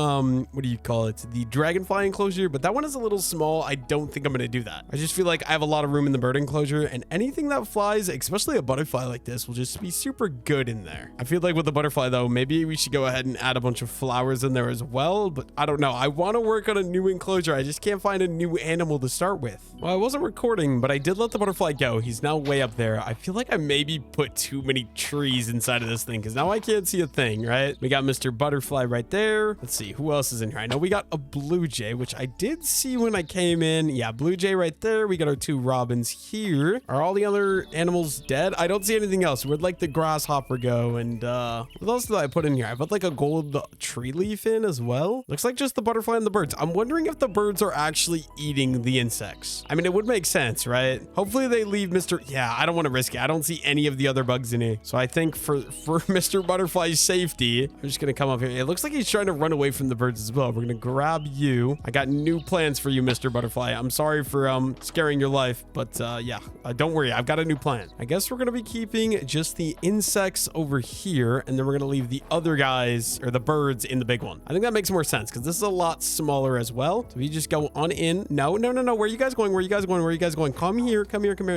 [SPEAKER 1] what do you call it? The dragonfly enclosure, but that one is a little small. I don't think I'm going to do that. I just feel like I have a lot of room in the bird enclosure, and anything that flies, especially a butterfly like this, will just be super good in there. I feel like with the butterfly though, maybe we should go ahead and add a bunch of flowers in there as well, but I don't know. I want to work on a new enclosure. I just can't find a new animal to start with. Well, I wasn't recording, but I did let the butterfly go. He's now way up there. I feel like I maybe put too many trees inside of this thing because now I can't see a thing, right? We got Mr. Butterfly right there. Let's see who else is in here. I know we got a blue jay, which I did see when I came in. Yeah, blue jay right there. We got our 2 robins here. Are all the other animals dead? I don't see anything else. Where'd like the grasshopper go? And what else did I put in here? I put like a gold tree leaf in as well. Looks like just the butterfly and the birds. I'm wondering if the birds are actually eating the insects. I mean, it would make sense, right? Hopefully they leave Mr. Yeah, I don't want to risk it. I don't see any of the other bugs in here. So I think for Mr. Butterfly's safety, I'm just going to come up here. It looks like he's trying to run away from the birds as well. We're going to grab you. I got new plans for you, Mr. Butterfly. I'm sorry for scaring your life, but yeah, don't worry. I've got a new plan. I guess we're going to be keeping just the insects over here, and then we're going to leave the other guys or the birds in the big one. I think that makes more sense because this is a lot smaller as well. So you just go on in. No. Where are you guys going? Where are you guys going? Where are you guys going? Come here.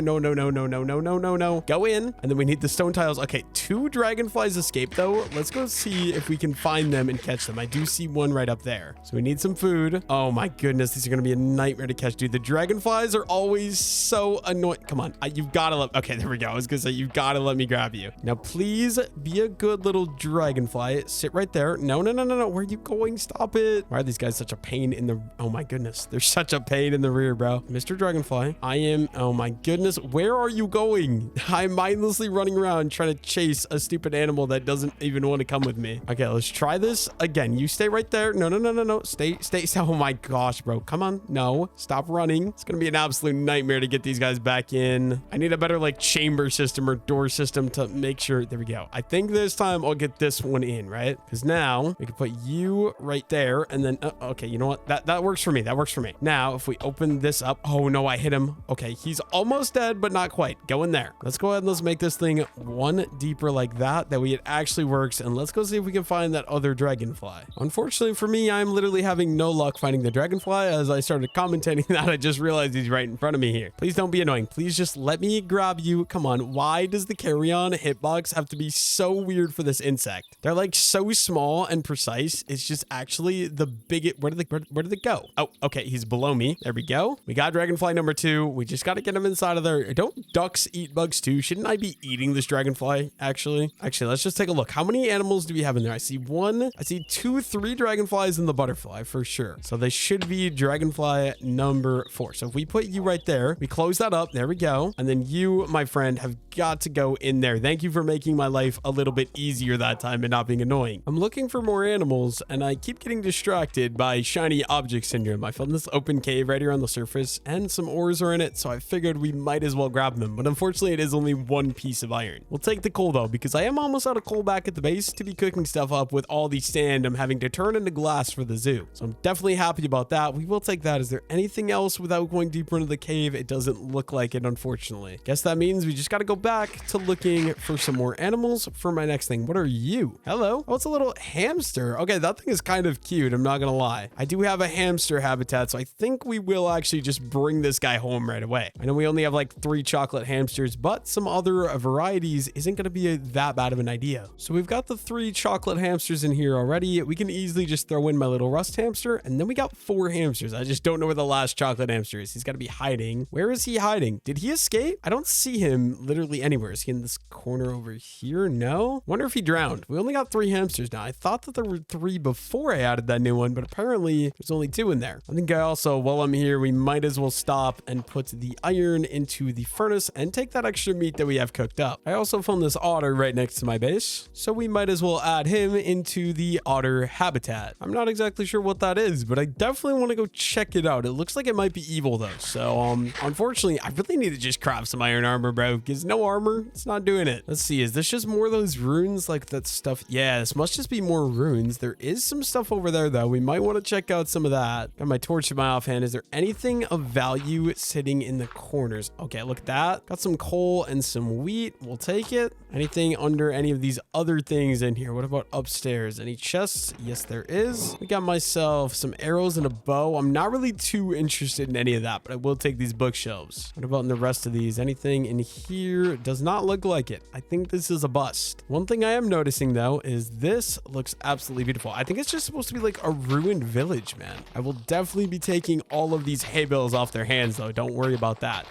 [SPEAKER 1] No. Go in. And then we need the stone tiles. Okay, 2 dragonflies escaped though. Let's go see if we can find them and catch them. I do see one right up there. So we need some food. Oh my goodness, these are going to be a nightmare to catch, dude. The dragonflies are always so annoying. Come on. You've got to let... Okay, there we go. I was going to say, you've got to let me grab you. Now, please be a good little dragonfly. Sit right there. No. Where are you going? Stop it. Why are these guys such a pain in the... Oh my goodness. They're such a pain in the rear, bro. Mr. Dragonfly, I am... Oh my goodness. Where are you going? I'm mindlessly running around trying to chase a stupid animal that doesn't even want to come with me. Okay, let's try this again. You stay right there. No. Stay. Oh my gosh, bro. Come on. No. Stop running. It's going to be an absolute nightmare to get these guys back in. I need a better like chamber system or door system to make sure. There we go. I think this time I'll get this one in, right? Because now we can put you right there. And then, okay, you know what? That works for me. That works for me. Now, if we open this up. Oh no, I hit him. Okay, he's almost dead, but not quite. Go in there. Let's go ahead and let's make this thing one deep deeper like that way it actually works. And let's go see if we can find that other dragonfly. Unfortunately for me, I'm literally having no luck finding the dragonfly. As I started commentating that, I just realized he's right in front of me here. Please don't be annoying. Please just let me grab you. Come on. Why does the carry-on hitbox have to be so weird for this insect? They're like so small and precise. It's just actually the biggest. Where did they go? Oh, okay. He's below me. There we go. We got dragonfly number 2. We just got to get him inside of there. Don't ducks eat bugs too? Shouldn't I be eating this dragonfly? Actually, let's just take a look. How many animals do we have in there? I see 1, I see 2, 3 dragonflies and the butterfly for sure. So they should be dragonfly number 4. So if we put you right there, we close that up. There we go. And then you, my friend, have got to go in there. Thank you for making my life a little bit easier that time and not being annoying. I'm looking for more animals and I keep getting distracted by shiny object syndrome. I found this open cave right here on the surface and some ores are in it, so I figured we might as well grab them. But unfortunately, it is only 1 piece of iron. We'll take the coal though, because I am almost out of coal back at the base to be cooking stuff up with all the sand I'm having to turn into glass for the zoo. So I'm definitely happy about that. We will take that. Is there anything else without going deeper into the cave? It doesn't look like it, unfortunately. Guess that means we just got to go back to looking for some more animals for my next thing. What are you? Hello? Oh, it's a little hamster. Okay, that thing is kind of cute. I'm not gonna lie. I do have a hamster habitat, so I think we will actually just bring this guy home right away. I know we only have like 3 chocolate hamsters, but some other varieties isn't gonna be that bad of an idea. So we've got the 3 chocolate hamsters in here already. We can easily just throw in my little rust hamster, and then we got 4 hamsters. I just don't know where the last chocolate hamster is. He's got to be hiding. Where is he hiding? Did he escape? I don't see him literally anywhere. Is he in this corner over here? No. Wonder if he drowned. We only got 3 hamsters now. I thought that there were 3 before I added that new one, but apparently there's only 2 in there. I think I also, while I'm here, we might as well stop and put the iron into the furnace and take that extra meat that we have cooked up. I also found this otter right next to my base, so we might as well add him into the otter habitat. I'm not exactly sure what that is, but I definitely want to go check it out. It looks like it might be evil though. So unfortunately, I really need to just craft some iron armor, bro, because no armor, it's not doing it. Let's see, is this just more of those runes like that stuff? Yeah, this must just be more runes. There is some stuff over there though. We might want to check out some of that. Got my torch in my offhand. Is there anything of value sitting in the corners? Okay, look at that. Got some coal and some wheat. We'll take it. Anything under any of these other things in here? What about upstairs? Any chests? Yes, there is. We got myself some arrows and a bow. I'm not really too interested in any of that, but I will take these bookshelves. What about in the rest of these? Anything in here? Does not look like it. I think this is a bust. One thing I am noticing though is this looks absolutely beautiful. I think it's just supposed to be like a ruined village, man. I will definitely be taking all of these hay bales off their hands though. Don't worry about that.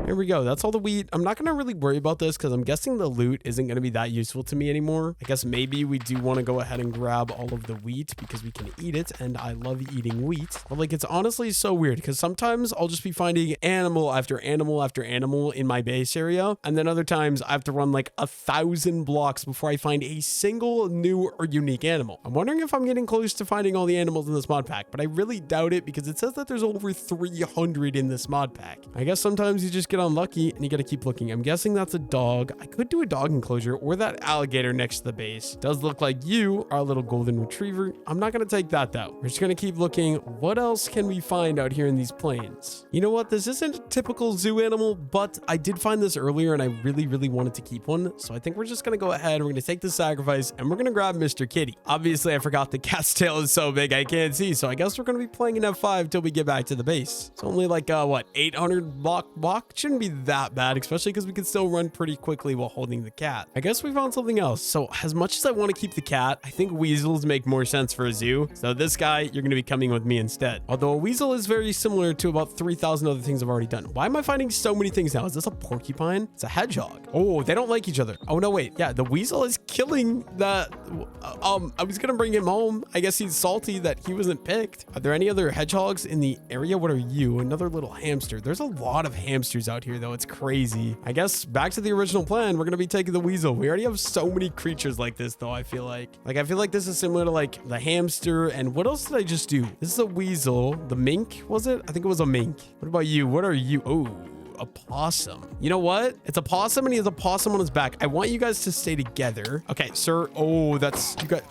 [SPEAKER 1] Here we go. That's all the wheat. I'm not going to really worry about this because I'm guessing the loot isn't going to be that useful to me anymore. I guess maybe we do want to go ahead and grab all of the wheat because we can eat it, and I love eating wheat. But like, it's honestly so weird because sometimes I'll just be finding animal after animal after animal in my base area, and then other times I have to run like 1,000 blocks before I find a single new or unique animal. I'm wondering if I'm getting close to finding all the animals in this mod pack, but I really doubt it because it says that there's over 300 in this mod pack. I guess sometimes you just get unlucky and you got to keep looking. I'm guessing that's a dog. I could do a dog enclosure or that alligator next to the base. Does look like you are a little golden retriever. I'm not going to take that though. We're just going to keep looking. What else can we find out here in these plains? You know what? This isn't a typical zoo animal, but I did find this earlier and I really wanted to keep one. So I think we're just going to go ahead. We're going to take the sacrifice and we're going to grab Mr. Kitty. Obviously, I forgot the cat's tail is so big I can't see. So I guess we're going to be playing in F5 till we get back to the base. It's only like, what, 800 block walk? Shouldn't be that bad, especially because we can still run pretty quickly while holding the cat. I guess we found something else. So as much as I want to keep the cat, I think weasels make more sense for a zoo. So this guy, you're going to be coming with me instead. Although a weasel is very similar to about 3,000 other things I've already done. Why am I finding so many things now? Is this a porcupine? It's a hedgehog. Oh, they don't like each other. Oh, no, wait. Yeah, the weasel is killing the... I was going to bring him home. I guess he's salty that he wasn't picked. Are there any other hedgehogs in the area? What are you? Another little hamster. There's a lot of hamsters out here, though. It's crazy. I guess back to the original plan, we're going to be taking the weasel. We already have so many creatures like this, though, I feel like. I feel like this is similar to, like, the hamster. And what else did I just do? This is a weasel. The mink, was it? I think it was a mink. What about you? What are you? Oh. a possum. You know what? It's a possum and he has a possum on his back. I want you guys to stay together. Okay, sir. Oh, that's you got.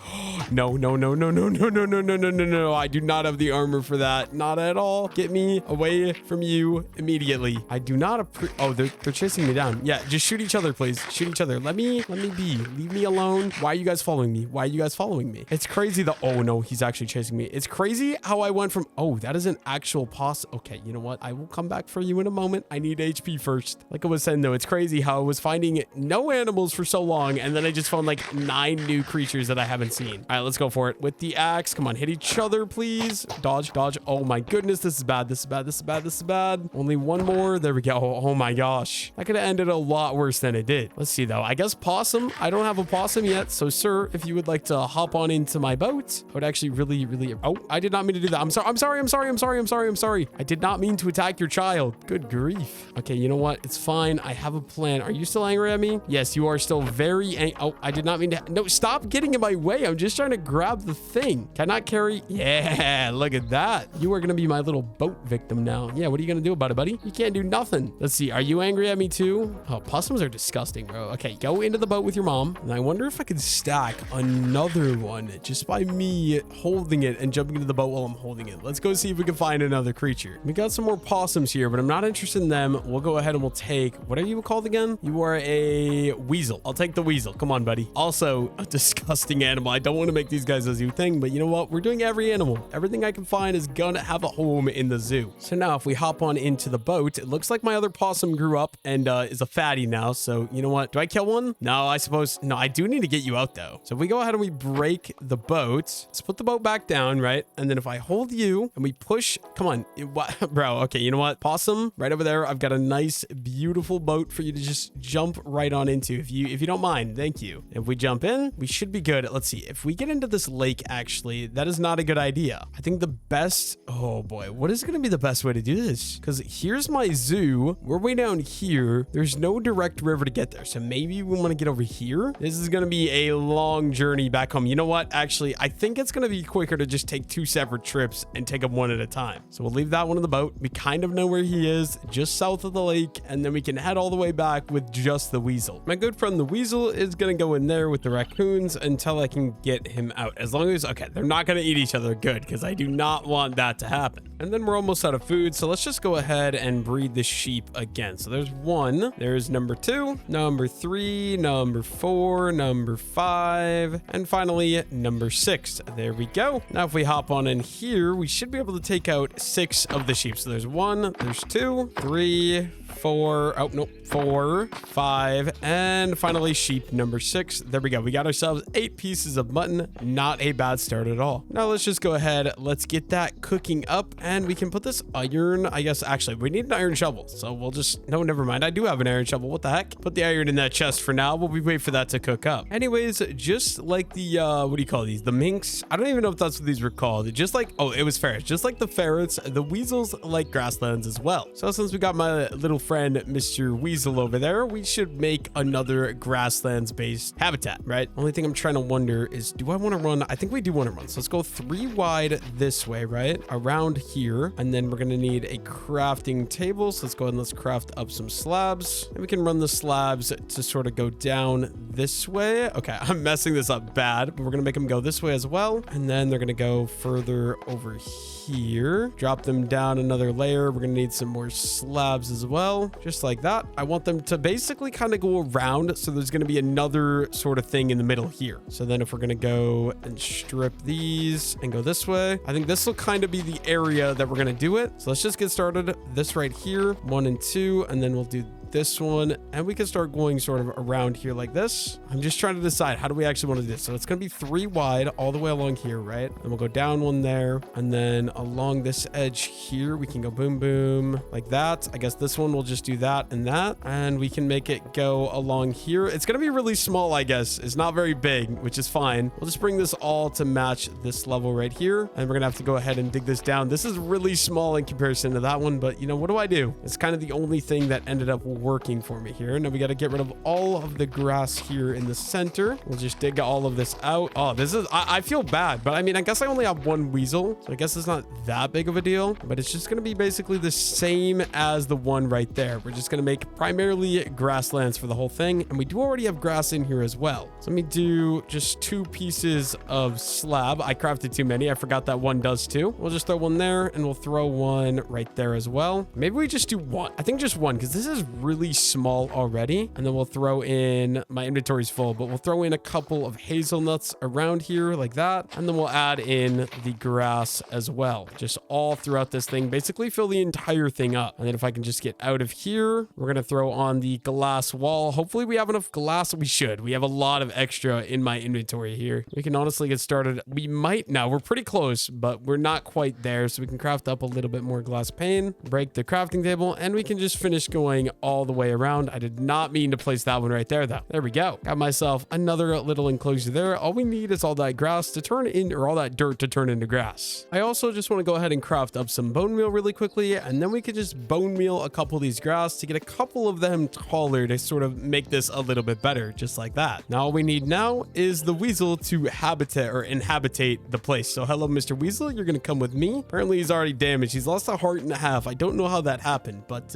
[SPEAKER 1] No, no, no, no, no, no, no, no, no, no, no, no. I do not have the armor for that. Not at all. Get me away from you immediately. I do not oh, they're chasing me down. Yeah, just shoot each other, please. Shoot each other. Let me be. Leave me alone. Why are you guys following me? Why are you guys following me? It's crazy that, oh no, he's actually chasing me. It's crazy how I went from, oh, that is an actual possum. Okay, you know what? I will come back for you in a moment. I need HP first. Like I was saying though, it's crazy how I was finding no animals for so long and then I just found like 9 new creatures that I haven't seen. All right, let's go for it with the axe. Come on, hit each other, please. Dodge, dodge. Oh my goodness, this is bad. This is bad. This is bad. This is bad. Only one more. There we go. Oh my gosh. That could have ended a lot worse than it did. Let's see though. I guess possum. I don't have a possum yet. So sir, if you would like to hop on into my boat, I would actually really, oh, I did not mean to do that. I'm sorry. I'm sorry. I'm sorry. I'm sorry. I'm sorry. I'm sorry. I did not mean to attack your child. Good grief. Okay, you know what? It's fine. I have a plan. Are you still angry at me? Yes, you are still very angry. Oh, I did not mean to. No, stop getting in my way. I'm just trying to grab the thing. Can I carry? Yeah, look at that. You are going to be my little boat victim now. Yeah, what are you going to do about it, buddy? You can't do nothing. Let's see. Are you angry at me too? Oh, possums are disgusting, bro. Okay, go into the boat with your mom. And I wonder if I could stack another one just by me holding it and jumping into the boat while I'm holding it. Let's go see if we can find another creature. We got some more possums here, but I'm not interested in them. We'll go ahead and we'll take, what are you called again? You are a weasel. I'll take the weasel. Come on, buddy. Also, a disgusting animal. I don't want to make these guys a zoo thing, but you know what? We're doing every animal. Everything I can find is gonna have a home in the zoo. So now if we hop on into the boat, it looks like my other possum grew up and is a fatty now. So you know what? Do I kill one? No, I suppose. No, I do need to get you out though. So if we go ahead and we break the boat, let's put the boat back down, right? And then if I hold you and we push, come on, bro. Okay, you know what? Possum, right over there. I've got a nice, beautiful boat for you to just jump right on into if you don't mind. Thank you. If we jump in, we should be good. Let's see. If we get into this lake, actually, that is not a good idea. I think the best, oh boy, what is going to be the best way to do this? Because here's my zoo. We're way down here. There's no direct river to get there. So maybe we want to get over here. This is going to be a long journey back home. You know what? Actually, I think it's going to be quicker to just take 2 separate trips and take them one at a time. So we'll leave that one in the boat. We kind of know where he is, just south of the lake, and then we can head all the way back with just the weasel. My good friend, the weasel, is going to go in there with the raccoons until I can get him out. As long as, okay, they're not going to eat each other. Good, because I do not want that to happen. And then we're almost out of food. So let's just go ahead and breed the sheep again. So there's 1, there's number 2, number 3, number 4, number 5, and finally number 6. There we go. Now if we hop on in here, we should be able to take out 6 of the sheep. So there's 1, there's 2, 3, 4, oh no, 4, 5, and finally sheep number 6. There we go. We got ourselves 8 pieces of mutton. Not a bad start at all. Now let's just go ahead. Let's get that cooking up and we can put this iron, I guess. Actually, we need an iron shovel. So we'll just, no, never mind. I do have an iron shovel. What the heck? Put the iron in that chest for now. We'll wait for that to cook up. Anyways, just like the, what do you call these? The minks. I don't even know if that's what these were called. Just like, oh, it was ferrets. Just like the ferrets, the weasels like grasslands as well. So since we got my little friend, Mr. Weasel over there, we should make another grasslands based habitat, right? Only thing I'm trying to wonder is, do I want to run? I think we do want to run. So let's go 3 wide this way, right? Around here. And then we're going to need a crafting table. So let's go ahead and let's craft up some slabs. And we can run the slabs to sort of go down this way. Okay, I'm messing this up bad, but we're going to make them go this way as well. And then they're going to go further over here. Drop them down another layer. We're going to need some more slabs as well. Just like that. I want them to basically kind of go around. So there's going to be another sort of thing in the middle here. So then if we're going to go and strip these and go this way, I think this will kind of be the area that we're going to do it. So let's just get started. This right here, 1 and 2, and then we'll do this one, and we can start going sort of around here like this. I'm just trying to decide how do we actually want to do this. So it's going to be 3 wide all the way along here, right? And we'll go down 1 there, and then along this edge here we can go boom boom like that. I guess this one will just do that, and we can make it go along here. It's going to be really small, I guess. It's not very big, which is fine. We'll just bring this all to match this level right here, and we're gonna have to go ahead and dig this down. This is really small in comparison to that one, but you know, what do? It's kind of the only thing that ended up working for me here. Now we got to get rid of all of the grass here in the center. We'll just dig all of this out. Oh, this is, I feel bad, but I mean, I guess I only have one weasel, so I guess it's not that big of a deal, but it's just going to be basically the same as the one right there. We're just going to make primarily grasslands for the whole thing, and we do already have grass in here as well. So let me do just 2 pieces of slab. I crafted too many. I forgot that one does too. We'll just throw one there, and we'll throw one right there as well. Maybe we just do one. I think just one, because this is really small already. And then we'll throw in, my inventory's full, but we'll throw in a couple of hazelnuts around here like that. And then we'll add in the grass as well, just all throughout this thing. Basically fill the entire thing up. And then if I can just get out of here, we're going to throw on the glass wall. Hopefully we have enough glass. We should. We have a lot of extra in my inventory here. We can honestly get started. We might now. We're pretty close, but we're not quite there. So we can craft up a little bit more glass pane, break the crafting table, and we can just finish going all the way around. I did not mean to place that one right there though. There we go. Got myself another little enclosure there. All we need is all that grass to turn in, or all that dirt to turn into grass. I also just want to go ahead and craft up some bone meal really quickly, and then we could just bone meal a couple of these grass to get a couple of them taller to sort of make this a little bit better, just like that. Now all we need now is the weasel to inhabitate the place. So hello, Mr. Weasel, you're gonna come with me. Apparently he's already damaged. He's lost a heart and a half. I don't know how that happened, but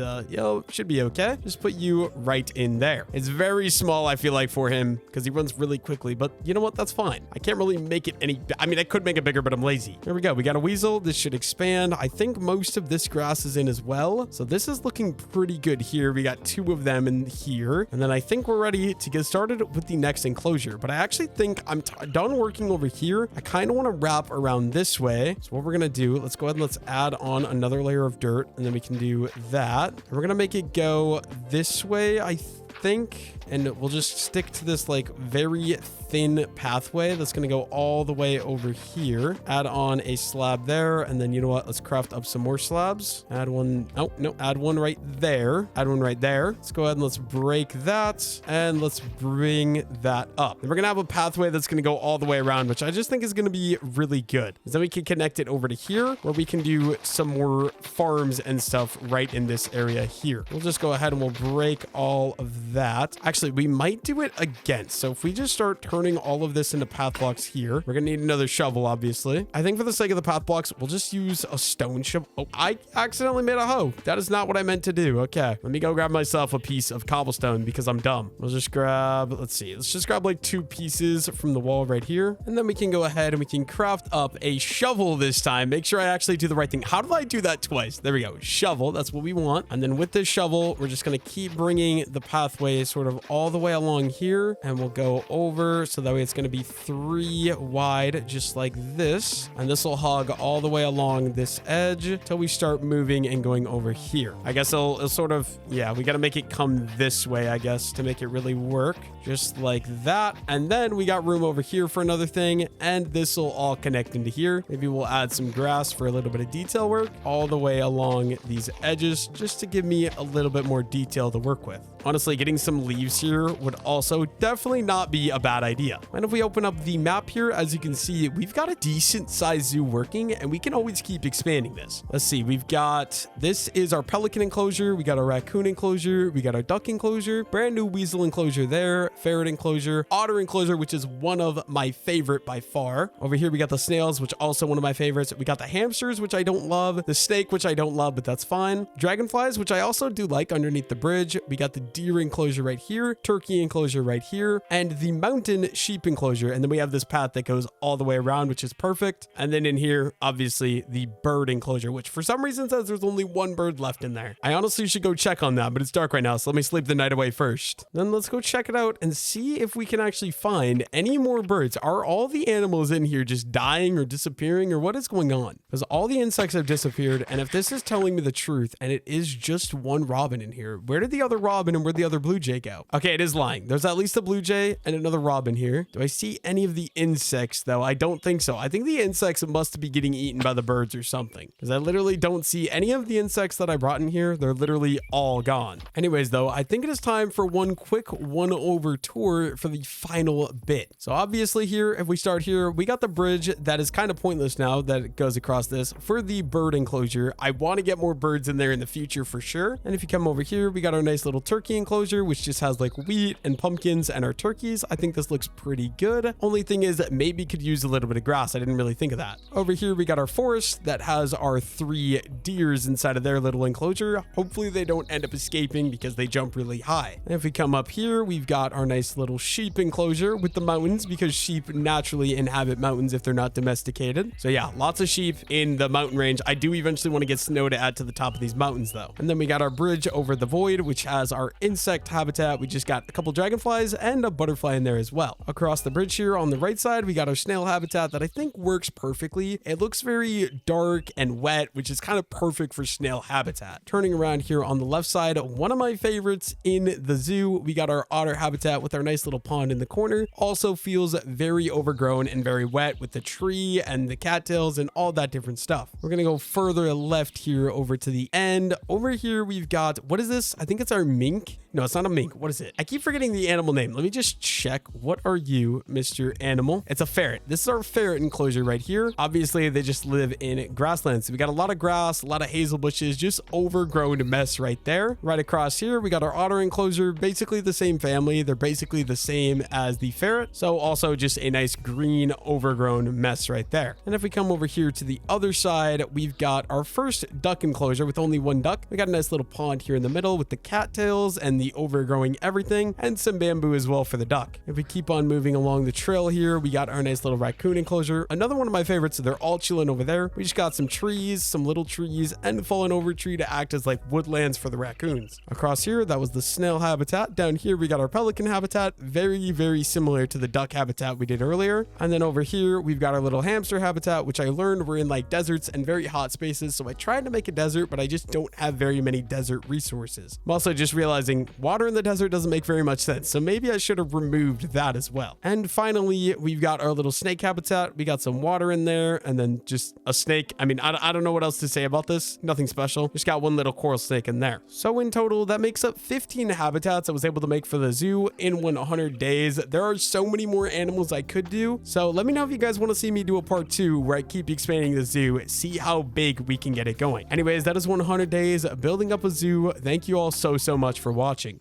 [SPEAKER 1] should be okay. Just put you right in there. It's very small, I feel like, for him because he runs really quickly, but you know what? That's fine. I can't really make it any, I mean, I could make it bigger, but I'm lazy. There we go. We got a weasel. This should expand. I think most of this grass is in as well. So this is looking pretty good here. We got 2 of them in here. And then I think we're ready to get started with the next enclosure, but I actually think I'm done working over here. I kind of want to wrap around this way. So what we're going to do, let's go ahead and let's add on another layer of dirt, and then we can do that. And we're going to make it go this way, I think, and we'll just stick to this like very thin pathway that's going to go all the way over here. Add on a slab there, and then you know what, let's craft up some more slabs. Add one, oh no, add one right there, add one right there. Let's go ahead and let's break that, and let's bring that up, and we're gonna have a pathway that's going to go all the way around, which I just think is going to be really good. Then we can connect it over to here, where we can do some more farms and stuff right in this area here. We'll just go ahead and we'll break all of that. Actually, we might do it again. So if we just start turning all of this into path blocks here, we're gonna need another shovel, obviously. I think for the sake of the path blocks, we'll just use a stone shovel. Oh, I accidentally made a hoe. That is not what I meant to do. Okay, let me go grab myself a piece of cobblestone because I'm dumb. We'll just grab, let's see, let's just grab like 2 pieces from the wall right here, and then we can go ahead and we can craft up a shovel this time. Make sure I actually do the right thing. How did I do that twice? There we go. Shovel, that's what we want. And then with this shovel, we're just gonna keep bringing the pathway sort of all the way along here, and we'll go over, so that way it's going to be 3 wide, just like this, and this will hug all the way along this edge till we start moving and going over here. I guess it'll sort of, yeah, we got to make it come this way, I guess, to make it really work, just like that. And then we got room over here for another thing, and this will all connect into here. Maybe we'll add some grass for a little bit of detail work all the way along these edges, just to give me a little bit more detail to work with. Honestly, getting some leaves here would also definitely not be a bad idea. And if we open up the map here, as you can see, we've got a decent sized zoo working, and we can always keep expanding this. Let's see, we've got, this is our pelican enclosure, we got our raccoon enclosure, we got our duck enclosure, brand new weasel enclosure there, ferret enclosure, otter enclosure, which is one of my favorite by far. Over here, we got the snails, which also one of my favorites. We got the hamsters, which I don't love, the snake, which I don't love, but that's fine. Dragonflies, which I also do like underneath the bridge. We got the deer enclosure right here, turkey enclosure right here, and the mountain sheep enclosure. And then we have this path that goes all the way around, which is perfect. And then in here, obviously the bird enclosure, which for some reason says there's only 1 bird left in there. I honestly should go check on that, but it's dark right now, so let me sleep the night away first. Then let's go check it out and see if we can actually find any more birds. Are all the animals in here just dying or disappearing, or what is going on? Because all the insects have disappeared, and if this is telling me the truth and it is just 1 robin in here, where did the other robin and Where'd the other blue jay go? Okay, it is lying. There's at least a blue jay and another robin here. Do I see any of the insects though? I don't think so. I think the insects must be getting eaten by the birds or something, because I literally don't see any of the insects that I brought in here. They're literally all gone. Anyways, though, I think it is time for one quick one-over tour for the final bit. So obviously here, if we start here, we got the bridge that is kind of pointless now that it goes across this for the bird enclosure. I want to get more birds in there in the future for sure. And if you come over here, we got our nice little turkey enclosure, which just has like wheat and pumpkins and our turkeys. I think this looks pretty good. Only thing is that maybe could use a little bit of grass. I didn't really think of that. Over here, we got our forest that has our 3 deers inside of their little enclosure. Hopefully they don't end up escaping because they jump really high. And if we come up here, we've got our nice little sheep enclosure with the mountains, because sheep naturally inhabit mountains if they're not domesticated. So yeah, lots of sheep in the mountain range. I do eventually want to get snow to add to the top of these mountains though. And then we got our bridge over the void, which has our insect habitat. We just got a couple dragonflies and a butterfly in there as well. Across the bridge here on the right side, we got our snail habitat that I think works perfectly. It looks very dark and wet, which is kind of perfect for snail habitat. Turning around here on the left side, one of my favorites in the zoo, we got our otter habitat with our nice little pond in the corner. Also feels very overgrown and very wet with the tree and the cattails and all that different stuff. We're gonna go further left here over to the end. Over here we've got, what is this? I think it's our mink. No, it's not a mink. What is it? I keep forgetting the animal name. Let me just check. What are you, Mr. Animal? It's a ferret. This is our ferret enclosure right here. Obviously, they just live in grasslands. So we got a lot of grass, a lot of hazel bushes, just overgrown mess right there. Right across here, we got our otter enclosure. Basically the same family. They're basically the same as the ferret. So also just a nice green overgrown mess right there. And if we come over here to the other side, we've got our first duck enclosure with only 1 duck. We got a nice little pond here in the middle with the cattails and the overgrowing everything, and some bamboo as well for the duck. If we keep on moving along the trail here, we got our nice little raccoon enclosure. Another one of my favorites. So they're all chilling over there. We just got some trees, some little trees, and a fallen over tree to act as like woodlands for the raccoons. Across here, that was the snail habitat. Down here, we got our pelican habitat. Very, very similar to the duck habitat we did earlier. And then over here, we've got our little hamster habitat, which I learned were in like deserts and very hot spaces. So I tried to make a desert, but I just don't have very many desert resources. I'm also just realizing water in the desert doesn't make very much sense. So maybe I should have removed that as well. And finally, we've got our little snake habitat. We got some water in there and then just a snake. I mean, I don't know what else to say about this. Nothing special. Just got one little coral snake in there. So in total, that makes up 15 habitats I was able to make for the zoo in 100 days. There are so many more animals I could do. So let me know if you guys want to see me do a part 2 where I keep expanding the zoo, see how big we can get it going. Anyways, that is 100 days building up a zoo. Thank you all so much for watching.